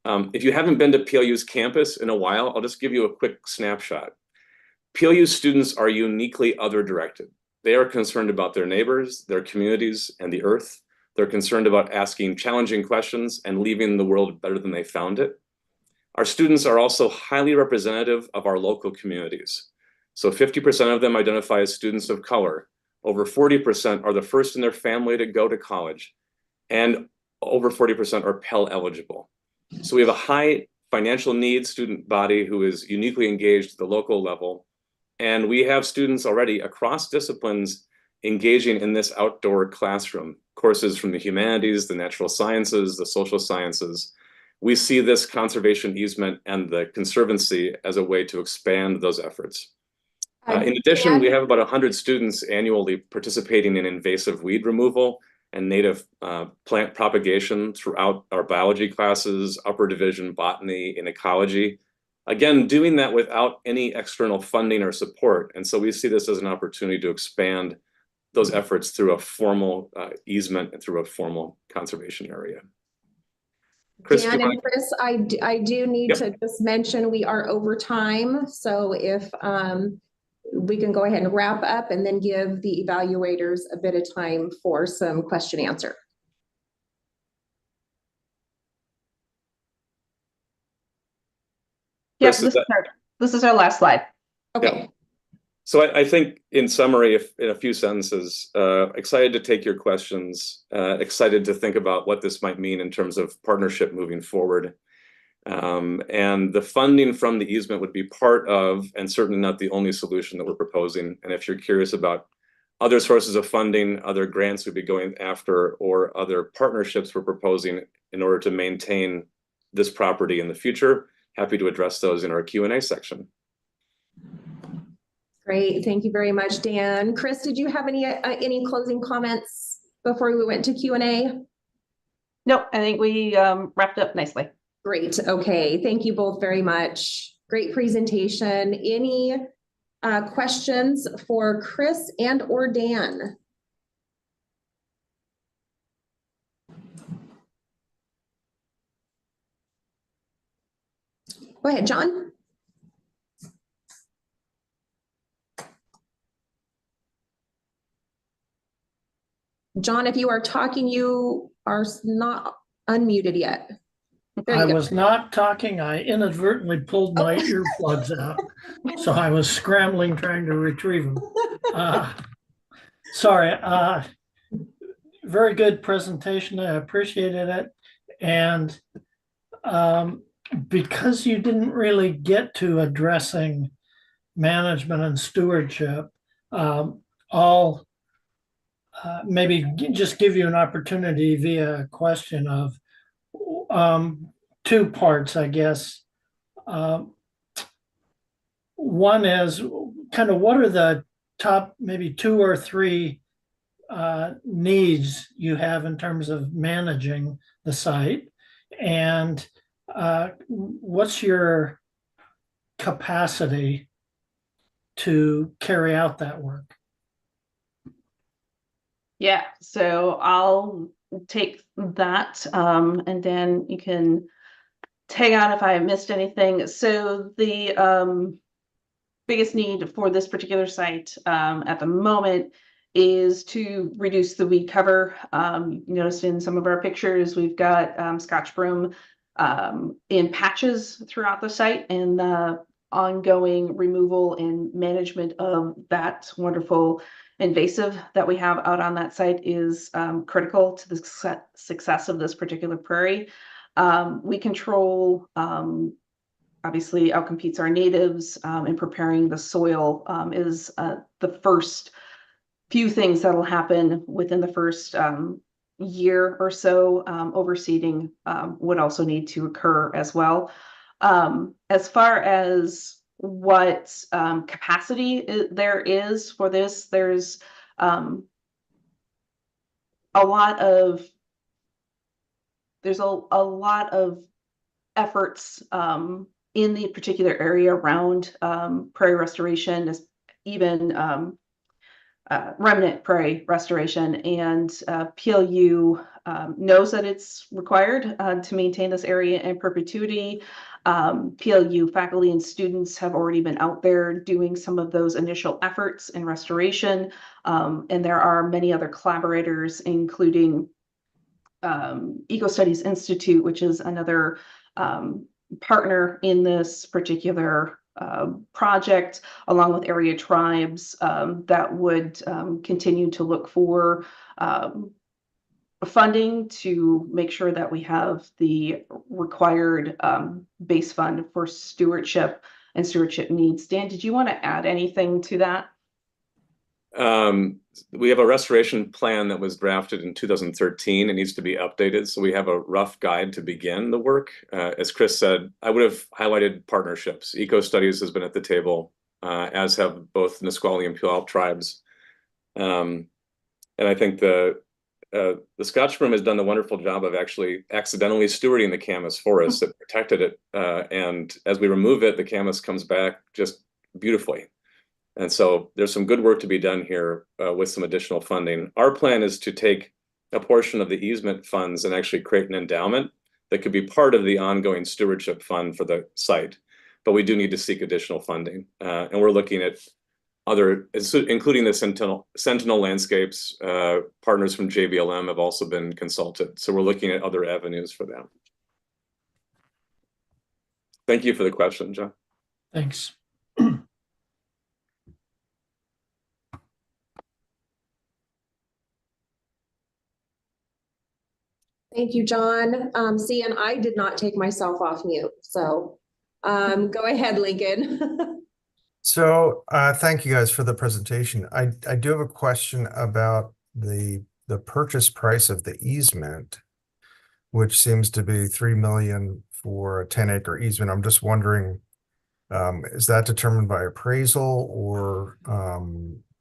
If you haven't been to PLU's campus in a while, I'll just give you a quick snapshot. PLU students are uniquely other-directed. They are concerned about their neighbors, their communities, and the earth. They're concerned about asking challenging questions and leaving the world better than they found it. Our students are also highly representative of our local communities. So 50% of them identify as students of color. Over 40% are the first in their family to go to college. And over 40% are Pell eligible. So we have a high financial needs student body who is uniquely engaged at the local level. And we have students already across disciplines engaging in this outdoor classroom, courses from the humanities, the natural sciences, the social sciences. We see this conservation easement and the conservancy as a way to expand those efforts. In addition, we have about 100 students annually participating in invasive weed removal and native plant propagation throughout our biology classes, upper division botany, and ecology. Again, doing that without any external funding or support. And so we see this as an opportunity to expand those efforts through a formal easement and through a formal conservation area. Chris, Dan and Chris, I do need to just mention we are over time. So if we can go ahead and wrap up and then give the evaluators a bit of time for some question answer. Yes, this is our last slide. Okay. Yeah. So I think in summary, if in a few sentences, excited to take your questions, excited to think about what this might mean in terms of partnership moving forward. And the funding from the easement would be part of, and certainly not the only solution that we're proposing. And if you're curious about other sources of funding, other grants we'd be going after, or other partnerships we're proposing in order to maintain this property in the future, happy to address those in our Q&A section. Great, thank you very much, Dan. Chris, did you have any closing comments before we went to Q&A? Nope, I think we wrapped up nicely. Great, okay, thank you both very much. Great presentation. Any questions for Chris and or Dan? Go ahead, John. John, if you are talking, you are not unmuted yet. I was not talking. I inadvertently pulled my earplugs out. So I was scrambling trying to retrieve them. Sorry. Very good presentation. I appreciated it. And because you didn't really get to addressing management and stewardship, I'll maybe just give you an opportunity via a question of two parts, I guess. One is kind of what are the top maybe 2 or 3 needs you have in terms of managing the site, and what's your capacity to carry out that work? Yeah, so I'll take that, and then you can tag on if I missed anything. So the biggest need for this particular site at the moment is to reduce the weed cover. You noticed in some of our pictures, we've got Scotch broom in patches throughout the site, and the ongoing removal and management of that wonderful invasive that we have out on that site is critical to the success of this particular prairie. We control, obviously outcompetes our natives, and preparing the soil is the first few things that'll happen within the first year or so. Overseeding would also need to occur as well. As far as what capacity there is for this, there's a lot of efforts in the particular area around prairie restoration, even remnant prairie restoration, and PLU knows that it's required to maintain this area in perpetuity. PLU faculty and students have already been out there doing some of those initial efforts in restoration, and there are many other collaborators, including Eco Studies Institute, which is another partner in this particular project, along with area tribes that would continue to look for funding to make sure that we have the required base fund for stewardship and stewardship needs. Dan, did you want to add anything to that? We have a restoration plan that was drafted in 2013. It needs to be updated. So we have a rough guide to begin the work. As Chris said, I would have highlighted partnerships. Eco Studies has been at the table, as have both Nisqually and Puyallup tribes. And I think the Scotch broom has done a wonderful job of actually accidentally stewarding the camas for us. It protected it. And as we remove it, the camas comes back just beautifully. And so there's some good work to be done here with some additional funding. Our plan is to take a portion of the easement funds and actually create an endowment that could be part of the ongoing stewardship fund for the site. But we do need to seek additional funding. And we're looking at other, including the Sentinel Landscapes. Partners from JBLM have also been consulted. So we're looking at other avenues for them. Thank you for the question, John. Thanks. Thank you, John. See, and I did not take myself off mute. So go ahead, Lincoln. So thank you guys for the presentation. I do have a question about the purchase price of the easement, which seems to be $3 million for a 10-acre easement. I'm just wondering Is that determined by appraisal, or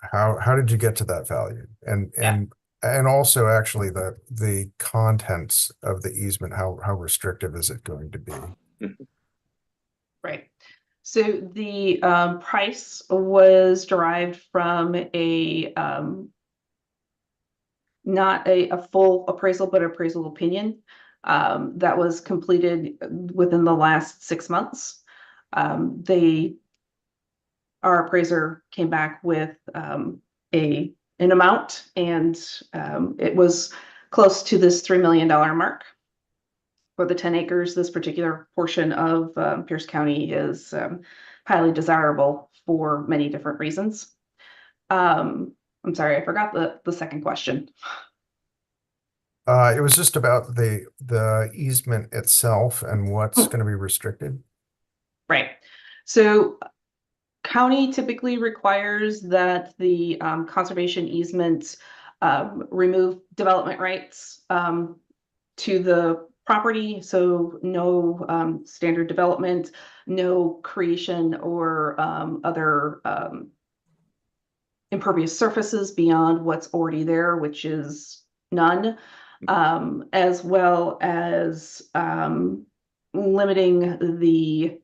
how did you get to that value? And also actually the contents of the easement, how restrictive is it going to be? Right. So the price was derived from a not a full appraisal, but appraisal opinion that was completed within the last 6 months. Our appraiser came back with an amount, and it was close to this $3 million mark. For the 10 acres, this particular portion of Pierce County is highly desirable for many different reasons. I'm sorry, I forgot the second question. It was just about the easement itself and what's going to be restricted. Right. So county typically requires that the conservation easements remove development rights to the property. So no standard development, no creation or other impervious surfaces beyond what's already there, which is none, as well as limiting the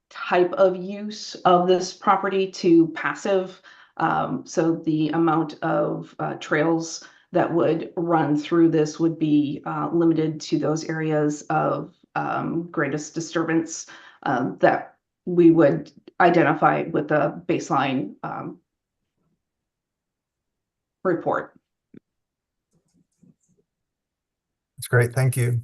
type of use of this property to passive. So the amount of trails that would run through this would be limited to those areas of greatest disturbance that we would identify with a baseline report. That's great. Thank you.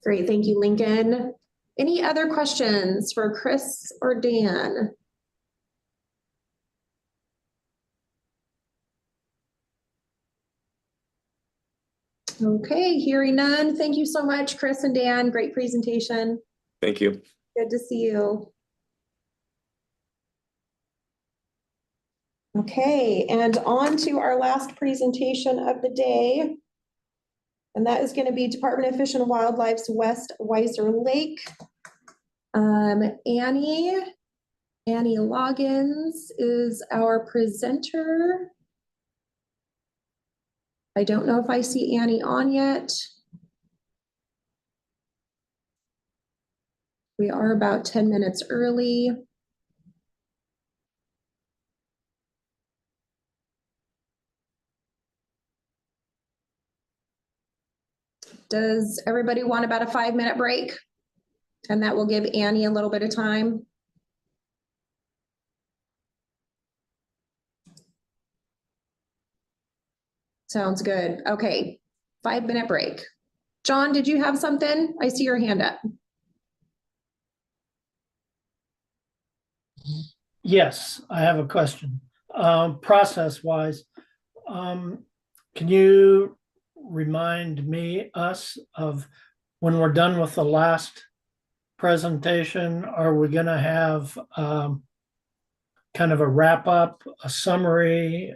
Great. Thank you, Lincoln. Any other questions for Chris or Dan? Okay, hearing none. Thank you so much, Chris and Dan. Great presentation. Thank you. Good to see you. Okay, and on to our last presentation of the day. And that is going to be Department of Fish and Wildlife's West Weiser Lake. Annie Loggins is our presenter. I don't know if I see Annie on yet. We are about 10 minutes early. Does everybody want about a 5-minute break? And that will give Annie a little bit of time. Sounds good. Okay, 5-minute break. John, did you have something? I see your hand up. Yes, I have a question. Process-wise, can you remind us of when we're done with the last presentation, are we going to have kind of a wrap up, a summary?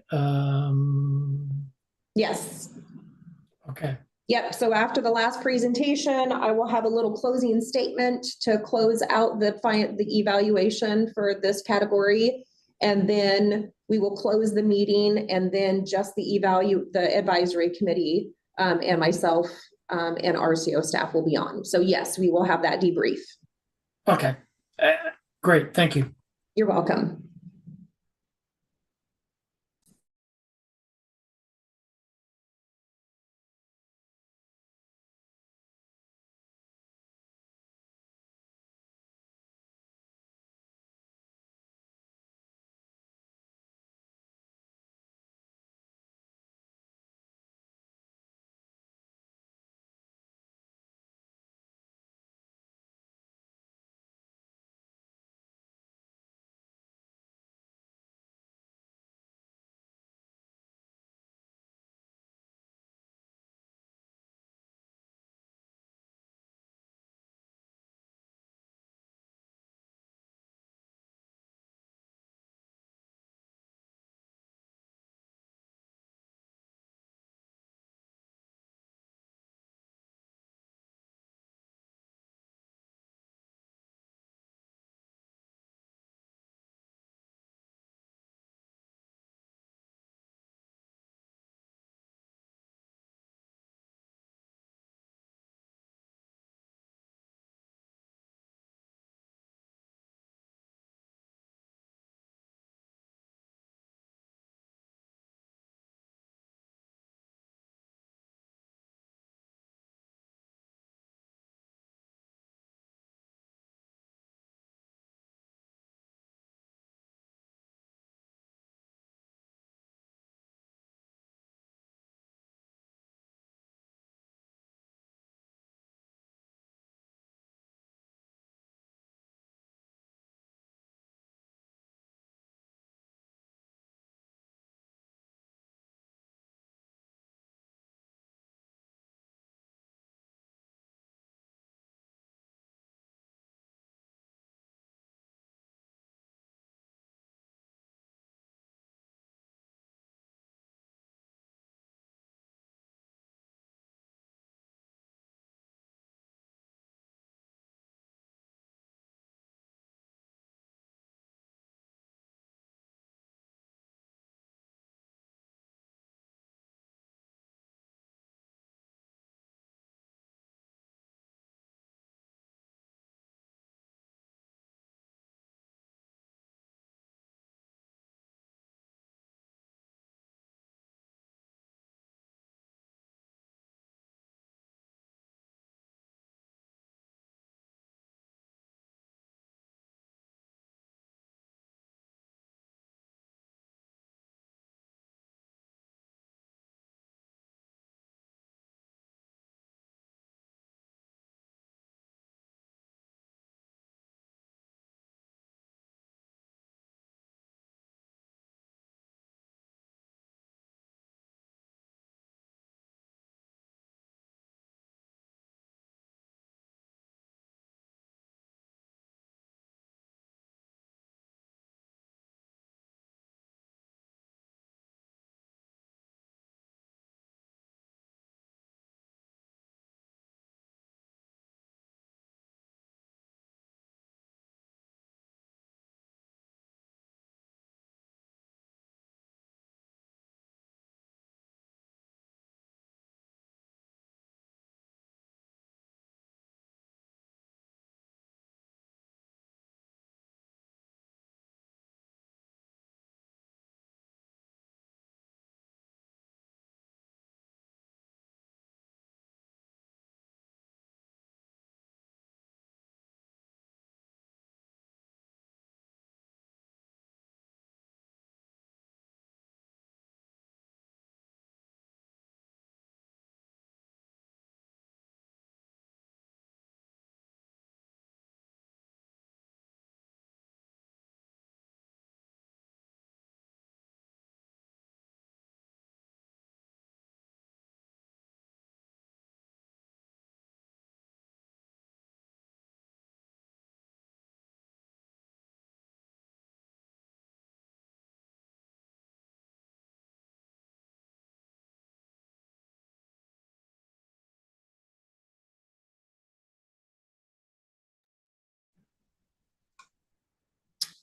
Yes. Okay. Yep, so after the last presentation, I will have a little closing statement to close out the evaluation for this category. And then we will close the meeting, and then just the advisory committee and myself and RCO staff will be on. So yes, we will have that debrief. Okay, great, thank you. You're welcome.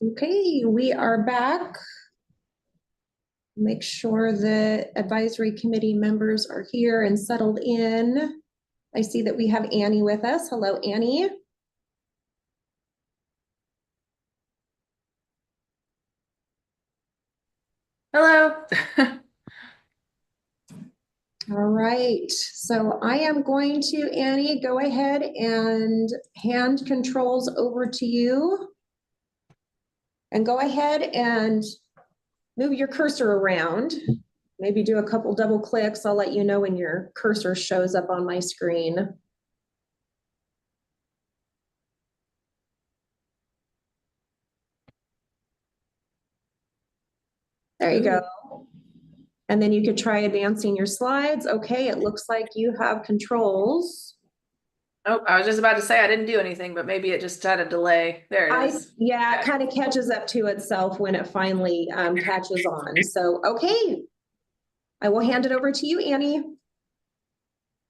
Okay, we are back. Make sure the advisory committee members are here and settled in. I see that we have Annie with us. Hello, Annie. Hello. All right, so I am going to, Annie, go ahead and hand controls over to you. And go ahead and move your cursor around. Maybe do a couple double clicks. I'll let you know when your cursor shows up on my screen. There you go. And then you could try advancing your slides. Okay, it looks like you have controls. Oh, I was just about to say I didn't do anything, but maybe it just had a delay. There it is. Yeah, it kind of catches up to itself when it finally catches on. So, okay. I will hand it over to you, Annie.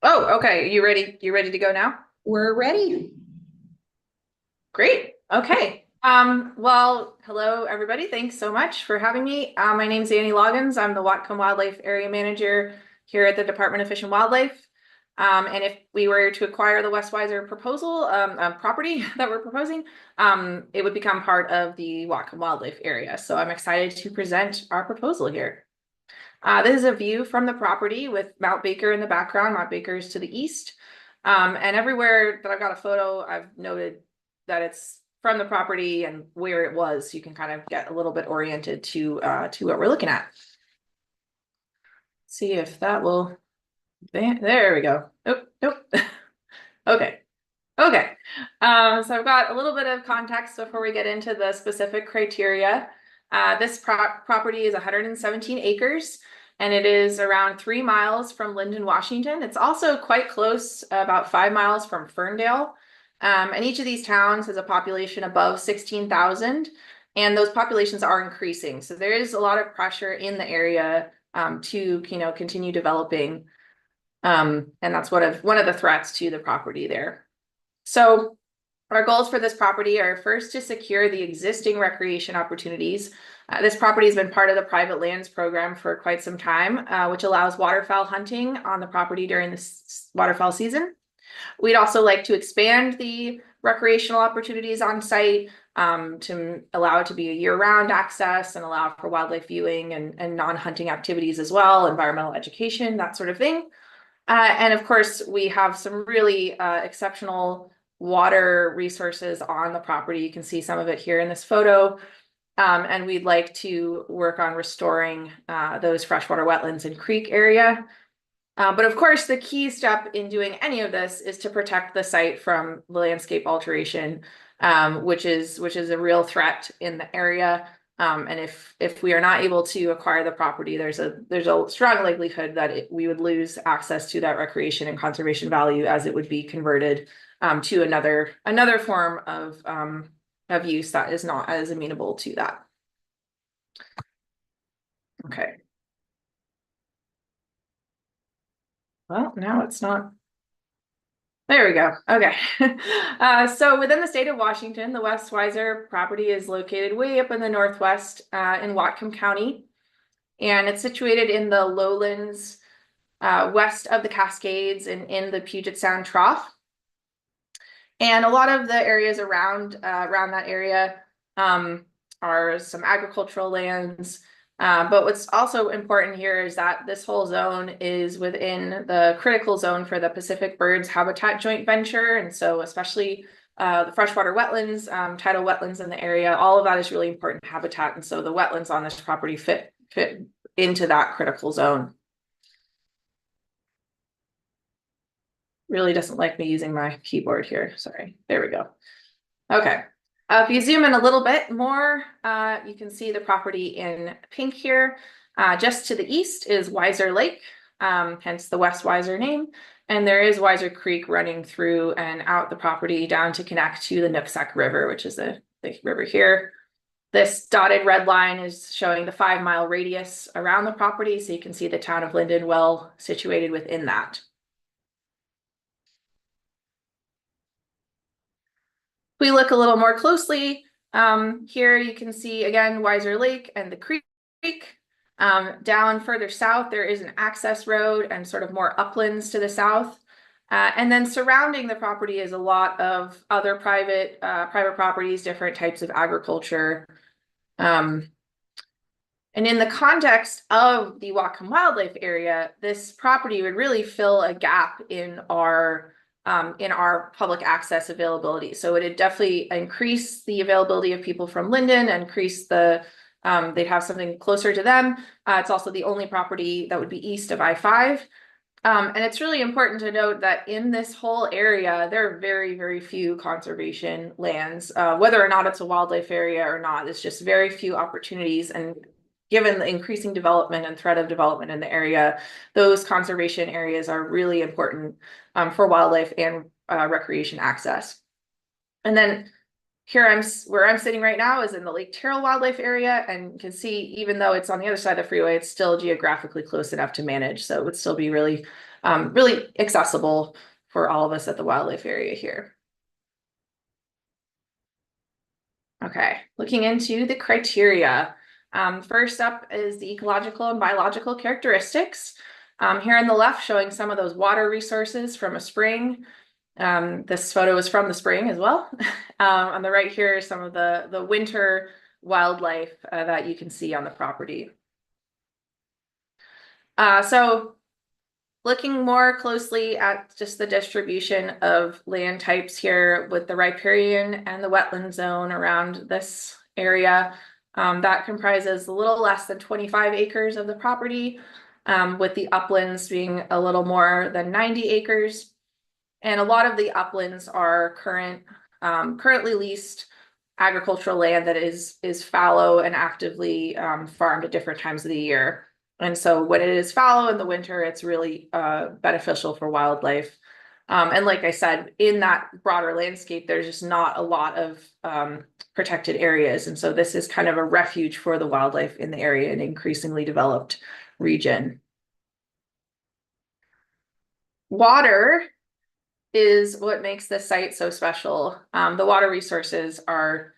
Oh, okay. You ready? You ready to go now? We're ready. Great. Okay. Well, hello, everybody. Thanks so much for having me. My name is Annie Loggins. I'm the Whatcom Wildlife Area Manager here at the Department of Fish and Wildlife. And if we were to acquire the West Weiser proposal, property that we're proposing, it would become part of the Whatcom Wildlife area. So I'm excited to present our proposal here. This is a view from the property with Mount Baker in the background. Mount Baker is to the east. And everywhere that I've got a photo, I've noted that it's from the property and where it was. You can kind of get a little bit oriented to what we're looking at. See if that will, there we go. Oh, nope. Okay. Okay. So I've got a little bit of context before we get into the specific criteria. This property is 117 acres. And it is around 3 miles from Linden, Washington. It's also quite close, about 5 miles from Ferndale. And each of these towns has a population above 16,000, and those populations are increasing. So there is a lot of pressure in the area to, continue developing. And that's one of the threats to the property there. So our goals for this property are first to secure the existing recreation opportunities. This property has been part of the private lands program for quite some time, which allows waterfowl hunting on the property during the waterfowl season. We'd also like to expand the recreational opportunities on site to allow it to be a year-round access and allow for wildlife viewing and non-hunting activities as well, environmental education, that sort of thing. And of course, we have some really exceptional water resources on the property. You can see some of it here in this photo. And we'd like to work on restoring those freshwater wetlands and creek area. But of course, the key step in doing any of this is to protect the site from landscape alteration, which is a real threat in the area. And if we are not able to acquire the property, there's a strong likelihood that we would lose access to that recreation and conservation value as it would be converted to another form of use that is not as amenable to that. Okay. Well, now it's not. There we go. Okay. So within the state of Washington, the West Weiser property is located way up in the northwest in Whatcom County. And it's situated in the lowlands west of the Cascades and in the Puget Sound Trough. And a lot of the areas around that area are some agricultural lands. But what's also important here is that this whole zone is within the critical zone for the Pacific Birds Habitat Joint Venture. And so especially the freshwater wetlands, tidal wetlands in the area, all of that is really important habitat. And so the wetlands on this property fit into that critical zone. Really doesn't like me using my keyboard here. Sorry. There we go. Okay. If you zoom in a little bit more, you can see the property in pink here. Just to the east is Weiser Lake, hence the West Weiser name. And there is Weiser Creek running through and out the property down to connect to the Nooksack River, which is the river here. This dotted red line is showing the 5-mile radius around the property. So you can see the town of Linden well situated within that. If we look a little more closely, Here you can see again Weiser Lake and the creek. Down further south, there is an access road and sort of more uplands to the south. And then surrounding the property is a lot of other private properties, different types of agriculture. And in the context of the Whatcom Wildlife Area, this property would really fill a gap in our public access availability. So it would definitely increase the availability of people from Linden, increase the they'd have something closer to them. It's also the only property that would be east of I-5. And it's really important to note that in this whole area, there are very, very few conservation lands, whether or not it's a wildlife area or not. It's just very few opportunities. And given the increasing development and threat of development in the area, those conservation areas are really important for wildlife and recreation access. And then here where I'm sitting right now is in the Lake Terrell Wildlife Area, and you can see even though it's on the other side of the freeway, it's still geographically close enough to manage. So it would still be really, really accessible for all of us at the wildlife area here. Okay, looking into the criteria. First up is the ecological and biological characteristics. Here on the left, showing some of those water resources from a spring. This photo is from the spring as well. On the right here is some of the winter wildlife that you can see on the property. So looking more closely at just the distribution of land types here with the riparian and the wetland zone around this area, that comprises a little less than 25 acres of the property, with the uplands being a little more than 90 acres. And a lot of the uplands are currently leased agricultural land that is fallow and actively farmed at different times of the year. And so when it is fallow in the winter, it's really beneficial for wildlife. And like I said, in that broader landscape, there's just not a lot of protected areas. And so this is kind of a refuge for the wildlife in the area, an increasingly developed region. Water is what makes this site so special. The water resources are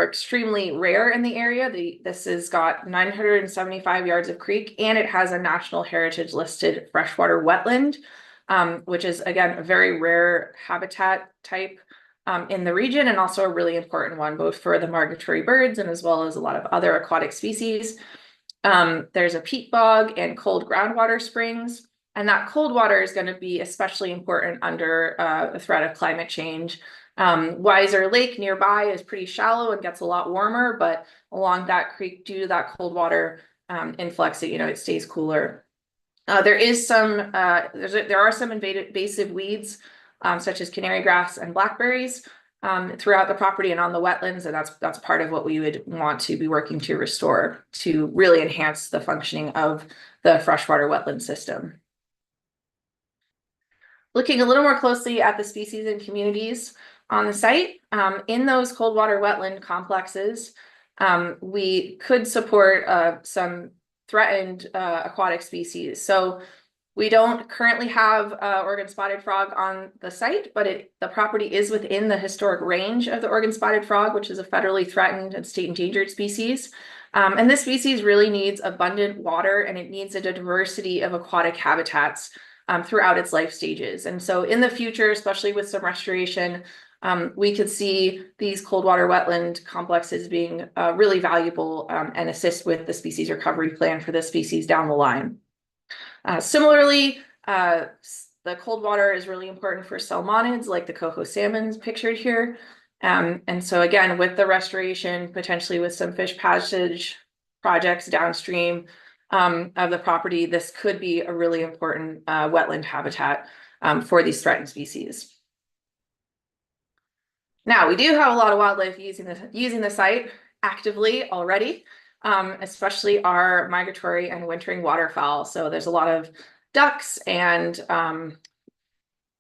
extremely rare in the area. This has got 975 yards of creek, and it has a National Heritage listed freshwater wetland, which is again a very rare habitat type in the region, and also a really important one both for the migratory birds and as well as a lot of other aquatic species. There's a peat bog and cold groundwater springs. And that cold water is going to be especially important under the threat of climate change. Weiser Lake nearby is pretty shallow and gets a lot warmer, but along that creek, due to that cold water influx, it stays cooler. There are some invasive weeds, such as canary grass and blackberries, throughout the property and on the wetlands, and that's part of what we would want to be working to restore to really enhance the functioning of the freshwater wetland system. Looking a little more closely at the species and communities on the site, in those cold water wetland complexes, we could support some threatened aquatic species. So we don't currently have Oregon spotted frog on the site, but the property is within the historic range of the Oregon spotted frog, which is a federally threatened and state endangered species. And this species really needs abundant water, and it needs a diversity of aquatic habitats throughout its life stages. And so in the future, especially with some restoration, we could see these cold water wetland complexes being really valuable and assist with the species recovery plan for this species down the line. Similarly, the cold water is really important for salmonids like the coho salmons pictured here. And so again, with the restoration, potentially with some fish passage projects downstream of the property, this could be a really important wetland habitat for these threatened species. Now, we do have a lot of wildlife using the site actively already, especially our migratory and wintering waterfowl. So there's a lot of ducks and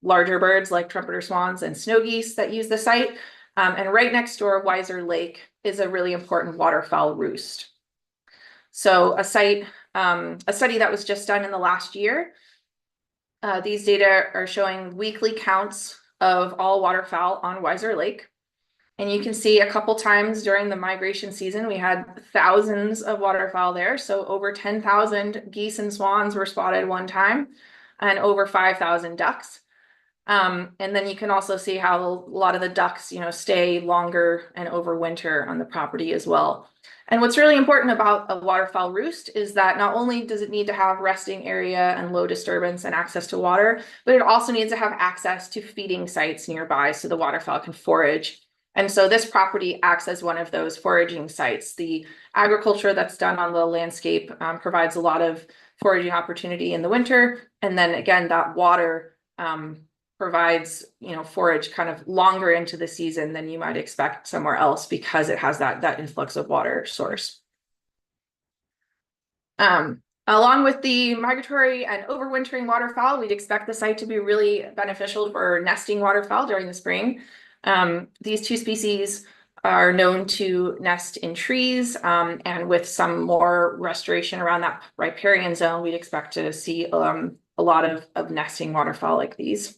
larger birds like trumpeter swans and snow geese that use the site. And right next door, Weiser Lake is a really important waterfowl roost. So a study that was just done in the last year, these data are showing weekly counts of all waterfowl on Weiser Lake. And you can see a couple times during the migration season, we had thousands of waterfowl there. So over 10,000 geese and swans were spotted one time and over 5,000 ducks. And then you can also see how a lot of the ducks, stay longer and overwinter on the property as well. And what's really important about a waterfowl roost is that not only does it need to have resting area and low disturbance and access to water, but it also needs to have access to feeding sites nearby so the waterfowl can forage. And so this property acts as one of those foraging sites. The agriculture that's done on the landscape provides a lot of foraging opportunity in the winter. And then again, that water provides, forage kind of longer into the season than you might expect somewhere else because it has that influx of water source. Along with the migratory and overwintering waterfowl, we'd expect the site to be really beneficial for nesting waterfowl during the spring. These two species are known to nest in trees, and with some more restoration around that riparian zone, we'd expect to see a lot of nesting waterfowl like these.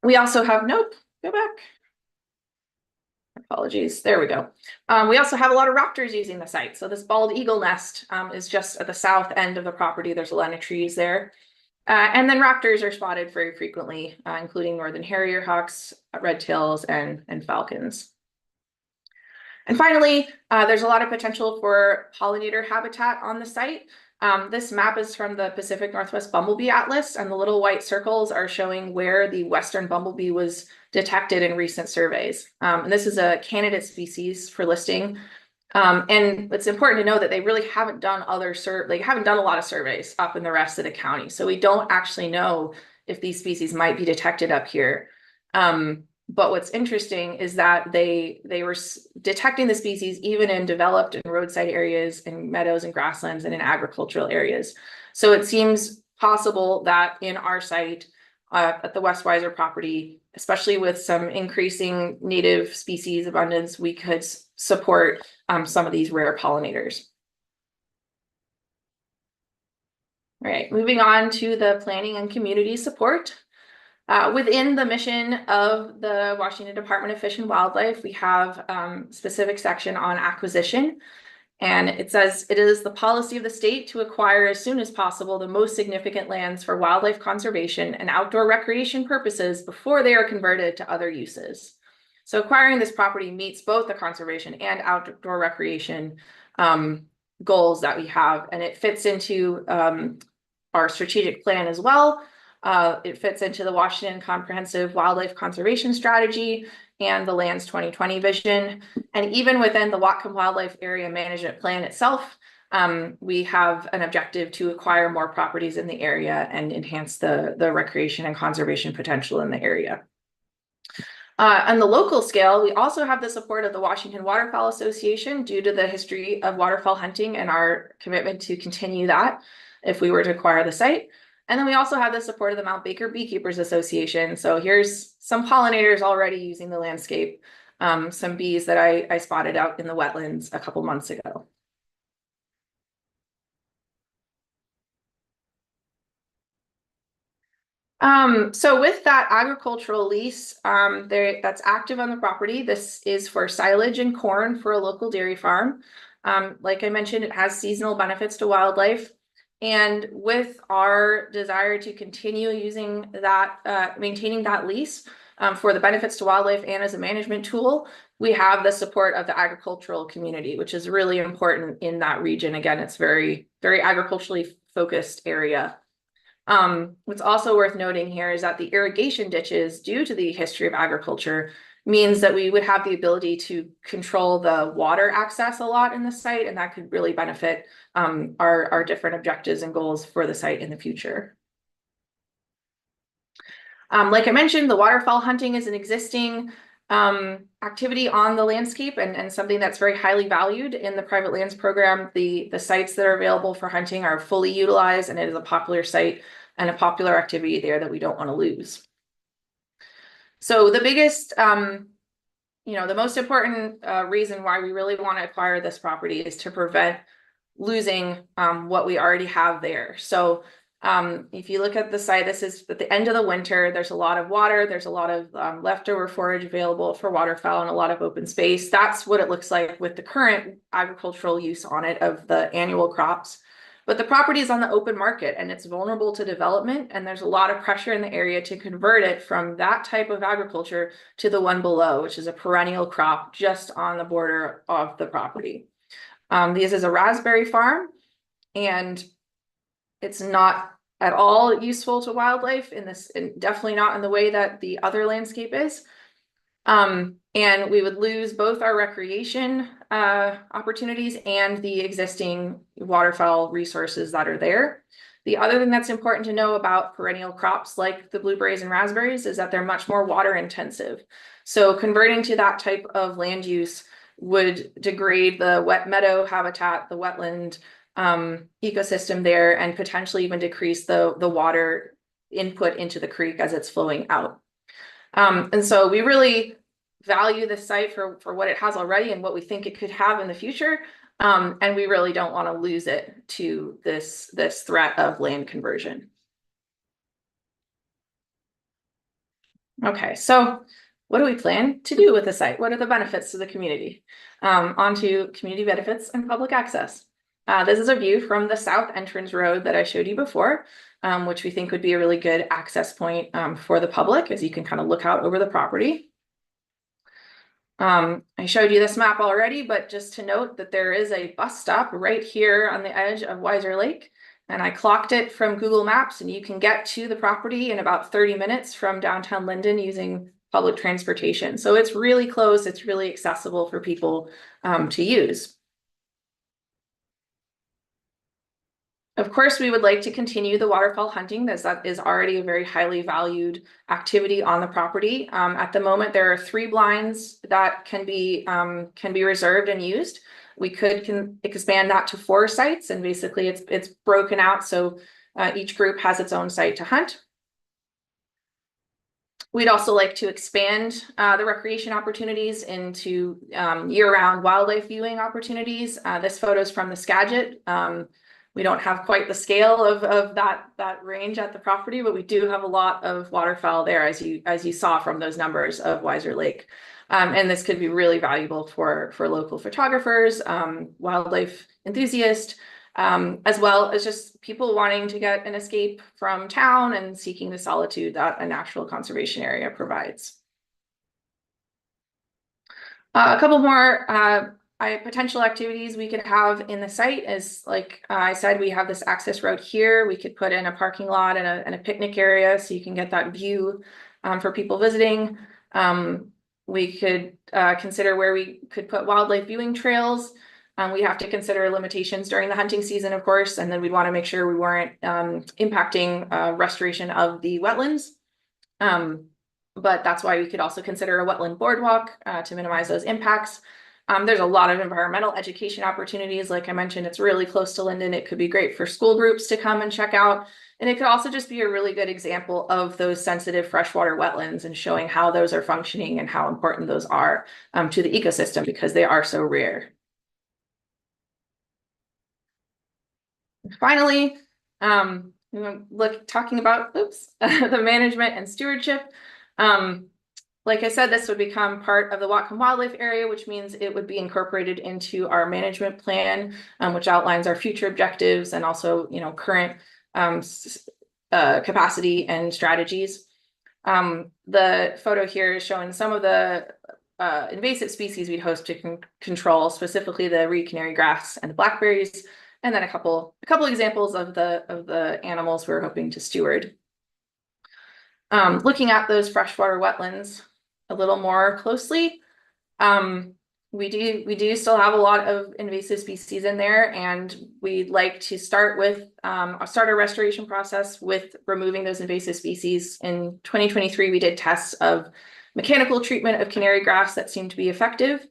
We also have, go back. Apologies, there we go. We also have a lot of raptors using the site. So this bald eagle nest is just at the south end of the property. There's a lot of trees there. And then raptors are spotted very frequently, including northern harrier hawks, red tails, and falcons. And finally, there's a lot of potential for pollinator habitat on the site. This map is from the Pacific Northwest Bumblebee Atlas, and the little white circles are showing where the western bumblebee was detected in recent surveys. And this is a candidate species for listing. And it's important to know that they really haven't done a lot of surveys up in the rest of the county. So we don't actually know if these species might be detected up here. But what's interesting is that they were detecting the species even in developed and roadside areas, in meadows and grasslands, and in agricultural areas. So it seems possible that in our site at the West Weiser property, especially with some increasing native species abundance, we could support some of these rare pollinators. All right, moving on to the planning and community support. Within the mission of the Washington Department of Fish and Wildlife, we have a specific section on acquisition. And it says, it is the policy of the state to acquire as soon as possible the most significant lands for wildlife conservation and outdoor recreation purposes before they are converted to other uses. So acquiring this property meets both the conservation and outdoor recreation goals that we have, and it fits into our strategic plan as well. It fits into the Washington Comprehensive Wildlife Conservation Strategy and the Lands 2020 vision. And even within the Whatcom Wildlife Area Management Plan itself, we have an objective to acquire more properties in the area and enhance the recreation and conservation potential in the area. On the local scale, we also have the support of the Washington Waterfowl Association due to the history of waterfowl hunting and our commitment to continue that if we were to acquire the site. And then we also have the support of the Mount Baker Beekeepers Association. So here's some pollinators already using the landscape, some bees that I spotted out in the wetlands a couple months ago. So with that agricultural lease that's active on the property, this is for silage and corn for a local dairy farm. Like I mentioned, it has seasonal benefits to wildlife. And with our desire to continue using that, maintaining that lease for the benefits to wildlife and as a management tool, we have the support of the agricultural community, which is really important in that region. Again, it's very, very agriculturally focused area. What's also worth noting here is that the irrigation ditches, due to the history of agriculture, means that we would have the ability to control the water access a lot in the site, and that could really benefit our different objectives and goals for the site in the future. Like I mentioned, the waterfowl hunting is an existing activity on the landscape and something that's very highly valued in the private lands program. The sites that are available for hunting are fully utilized, and it is a popular site and a popular activity there that we don't want to lose. So the biggest, the most important reason why we really want to acquire this property is to prevent losing what we already have there. So If you look at the site, this is at the end of the winter. There's a lot of water. There's a lot of leftover forage available for waterfowl and a lot of open space. That's what it looks like with the current agricultural use on it of the annual crops. But the property is on the open market and it's vulnerable to development. And there's a lot of pressure in the area to convert it from that type of agriculture to the one below, which is a perennial crop just on the border of the property. This is a raspberry farm, and it's not at all useful to wildlife and definitely not in the way that the other landscape is. And we would lose both our recreation opportunities and the existing waterfowl resources that are there. The other thing that's important to know about perennial crops like the blueberries and raspberries is that they're much more water intensive. So converting to that type of land use would degrade the wet meadow habitat, the wetland ecosystem there, and potentially even decrease the water input into the creek as it's flowing out. And so we really value this site for what it has already and what we think it could have in the future. And we really don't want to lose it to this threat of land conversion. Okay, so what do we plan to do with the site? What are the benefits to the community? On to community benefits and public access. This is a view from the south entrance road that I showed you before, which we think would be a really good access point for the public, as you can kind of look out over the property. I showed you this map already, but just to note that there is a bus stop right here on the edge of Weiser Lake, and I clocked it from Google Maps, and you can get to the property in about 30 minutes from downtown Linden using public transportation. So it's really close, it's really accessible for people to use. Of course, we would like to continue the waterfowl hunting, as that is already a very highly valued activity on the property. At the moment, there are 3 blinds that can be reserved and used. We could expand that to 4 sites, and basically it's broken out so each group has its own site to hunt. We'd also like to expand the recreation opportunities into year-round wildlife viewing opportunities. This photo is from the Skagit. We don't have quite the scale of that range at the property, but we do have a lot of waterfowl there, as you saw from those numbers of Weiser Lake. And this could be really valuable for local photographers, wildlife enthusiasts, as well as just people wanting to get an escape from town and seeking the solitude that a natural conservation area provides. A couple more potential activities we could have in the site is, like I said, we have this access road here. We could put in a parking lot and a picnic area so you can get that view for people visiting. We could consider where we could put wildlife viewing trails. We have to consider limitations during the hunting season, of course, and then we'd want to make sure we weren't impacting restoration of the wetlands. But that's why we could also consider a wetland boardwalk to minimize those impacts. There's a lot of environmental education opportunities. Like I mentioned, it's really close to Linden. It could be great for school groups to come and check out. And it could also just be a really good example of those sensitive freshwater wetlands and showing how those are functioning and how important those are to the ecosystem, because they are so rare. Finally, talking about the management and stewardship. Like I said, this would become part of the Whatcom Wildlife Area, which means it would be incorporated into our management plan, which outlines our future objectives and also, current capacity and strategies. The photo here is showing some of the invasive species we'd hope to control, specifically the reed canary grass and the blackberries, and then a couple examples of the animals we're hoping to steward. Looking at those freshwater wetlands a little more closely, we do still have a lot of invasive species in there, and we'd like to start our restoration process with removing those invasive species. In 2023, we did tests of mechanical treatment of canary grass that seemed to be effective.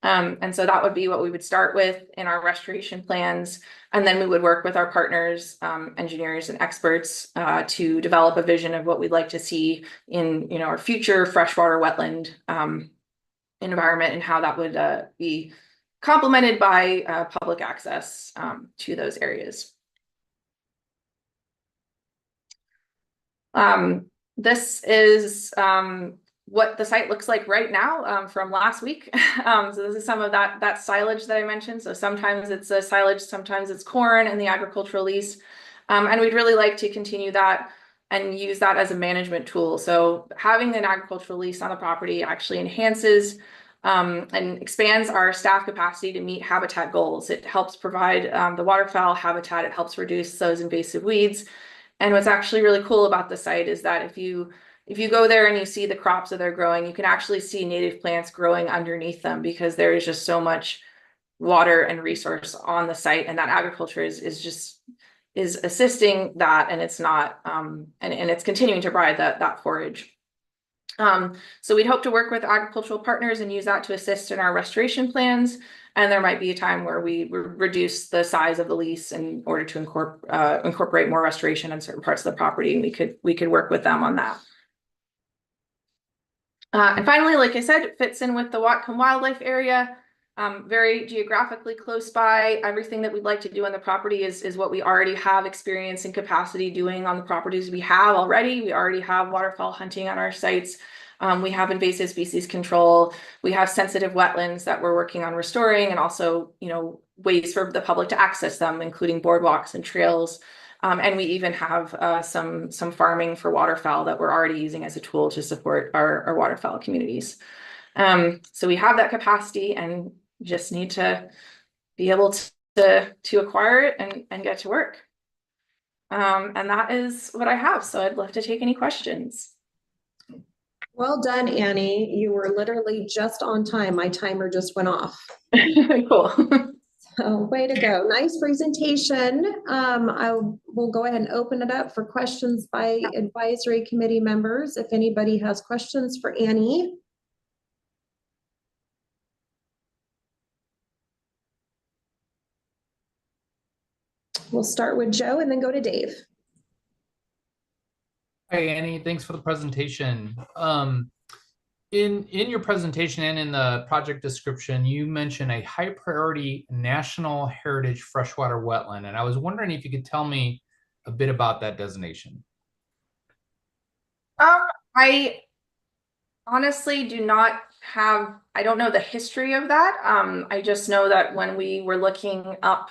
And so that would be what we would start with in our restoration plans. And then we would work with our partners, engineers and experts to develop a vision of what we'd like to see in our future freshwater wetland environment, and how that would be complemented by public access to those areas. This is what the site looks like right now from last week. So this is some of that silage that I mentioned. So sometimes it's a silage, sometimes it's corn in the agricultural lease. And we'd really like to continue that and use that as a management tool. So having an agricultural lease on the property actually enhances and expands our staff capacity to meet habitat goals. It helps provide the waterfowl habitat. It helps reduce those invasive weeds. And what's actually really cool about the site is that if you go there and you see the crops that they're growing, you can actually see native plants growing underneath them because there is just so much water and resource on the site, and that agriculture is assisting that, and it's not and it's continuing to provide that forage. So we'd hope to work with agricultural partners and use that to assist in our restoration plans. And there might be a time where we reduce the size of the lease in order to incorporate more restoration in certain parts of the property. And we could work with them on that. And finally, like I said, it fits in with the Whatcom wildlife area. Very geographically close by. Everything that we'd like to do on the property is what we already have experience and capacity doing on the properties we have already. We already have waterfowl hunting on our sites. We have invasive species control. We have sensitive wetlands that we're working on restoring, and also, ways for the public to access them, including boardwalks and trails. And we even have some farming for waterfowl that we're already using as a tool to support our waterfowl communities. So we have that capacity and just need to be able to acquire it and get to work. And that is what I have. So I'd love to take any questions. Well done, Annie. You were literally just on time. My timer just went off. Cool. So way to go. Nice presentation. I will go ahead and open it up for questions by advisory committee members. If anybody has questions for Annie. We'll start with Joe and then go to Dave. Hi, Annie. Thanks for the presentation. In your presentation and in the project description, you mentioned a high priority national heritage freshwater wetland, and I was wondering if you could tell me a bit about that designation. I honestly I don't know the history of that. I just know that when we were looking up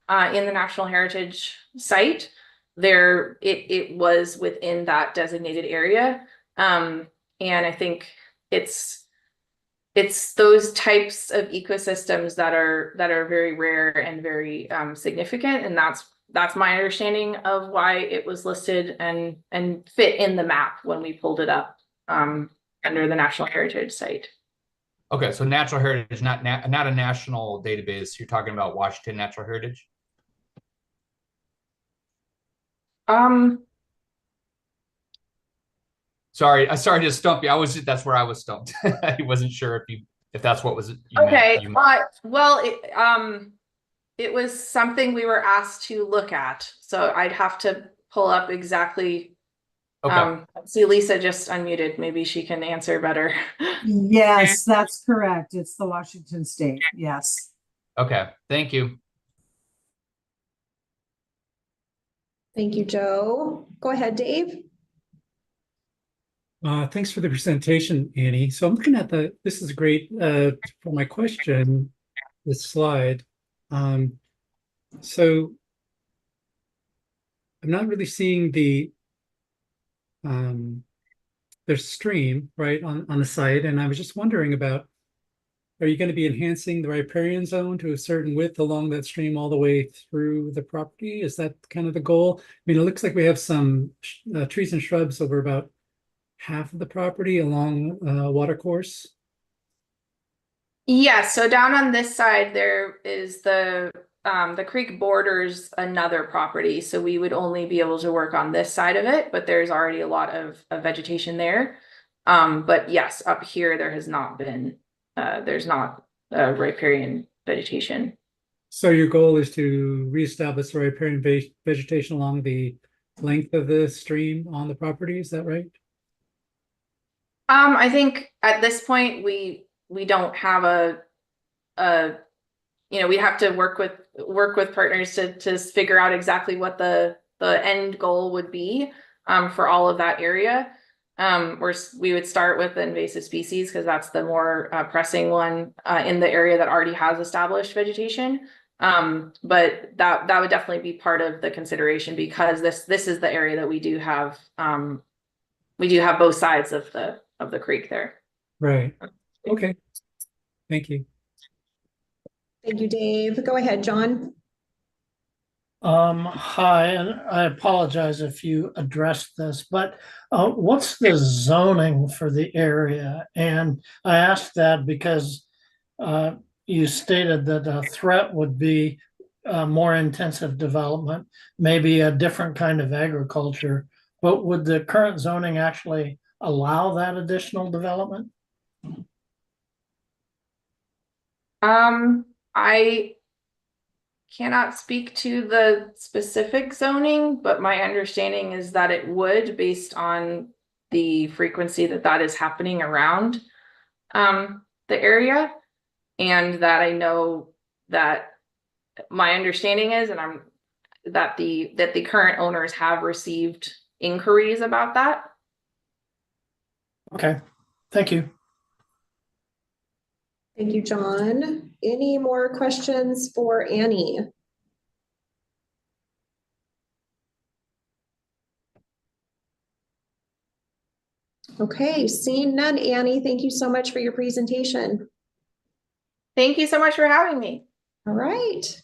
in the National Heritage Site, it was within that designated area. And I think it's those types of ecosystems that are very rare and very significant, and that's my understanding of why it was listed and fit in the map when we pulled it up under the National Heritage Site. Okay, so natural heritage, not a national database. You're talking about Washington Natural Heritage? Sorry to stump you. That's where I was stumped. I wasn't sure if that's what you okay meant. Well, it was something we were asked to look at, so I'd have to pull up exactly. Okay. See, Lisa just unmuted. Maybe she can answer better. Yes, that's correct. It's the Washington State. Yes. Okay, thank you. Thank you, Joe. Go ahead, Dave. Thanks for the presentation, Annie. So I'm looking at this is great for my question, this slide. So I'm not really seeing there's stream right on the site, and I was just wondering about, are you going to be enhancing the riparian zone to a certain width along that stream all the way through the property? Is that kind of the goal? I mean, it looks like we have some trees and shrubs over about half of the property along water course. Yeah, so down on this side there is the creek borders another property, so we would only be able to work on this side of it, but there's already a lot of vegetation there. But yes, up here there has not been there's not riparian vegetation. So your goal is to reestablish riparian vegetation along the length of the stream on the property, is that right? I think at this point we don't have we have to work with partners to figure out exactly what the end goal would be. for all of that area. We would start with the invasive species because that's the more pressing one in the area that already has established vegetation. But that would definitely be part of the consideration because this is the area that we do have both sides of the creek there. Right. Okay. Thank you. Thank you, Dave. Go ahead, John. Hi, and I apologize if you addressed this, but what's the zoning for the area? And I asked that because you stated that a threat would be more intensive development, maybe a different kind of agriculture, but would the current zoning actually allow that additional development? I cannot speak to the specific zoning, but my understanding is that it would based on the frequency that is happening around the area. And that I know that my understanding is, and that the current owners have received inquiries about that. Okay, thank you. Thank you, John. Any more questions for Annie? Okay, seeing none, Annie, thank you so much for your presentation. Thank you so much for having me. All right.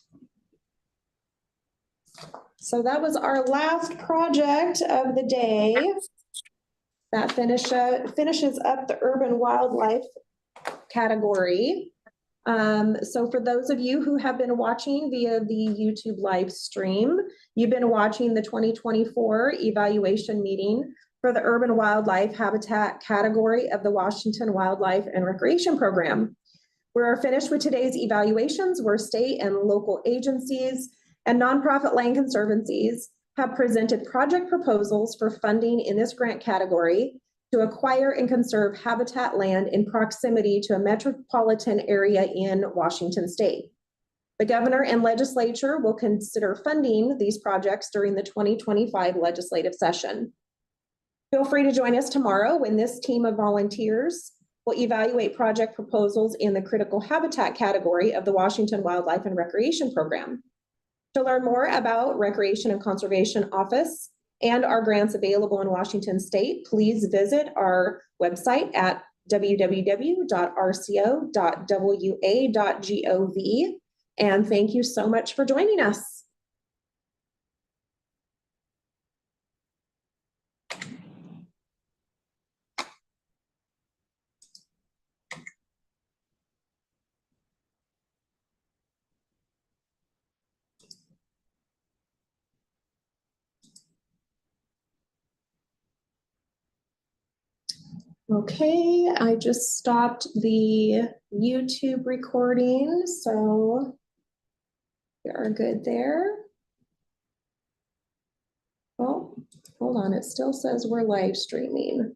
So that was our last project of the day. That finishes up the urban wildlife category. So for those of you who have been watching via the YouTube live stream, you've been watching the 2024 evaluation meeting for the urban wildlife habitat category of the Washington Wildlife and Recreation Program. We're finished with today's evaluations where state and local agencies and nonprofit land conservancies have presented project proposals for funding in this grant category to acquire and conserve habitat land in proximity to a metropolitan area in Washington state. The governor and legislature will consider funding these projects during the 2025 legislative session. Feel free to join us tomorrow when this team of volunteers will evaluate project proposals in the critical habitat category of the Washington Wildlife and Recreation Program. To learn more about Recreation and Conservation Office and our grants available in Washington state, please visit our website at www.rco.wa.gov. And thank you so much for joining us. Okay, I just stopped the YouTube recording, so we are good there. Oh, hold on, it still says we're live streaming.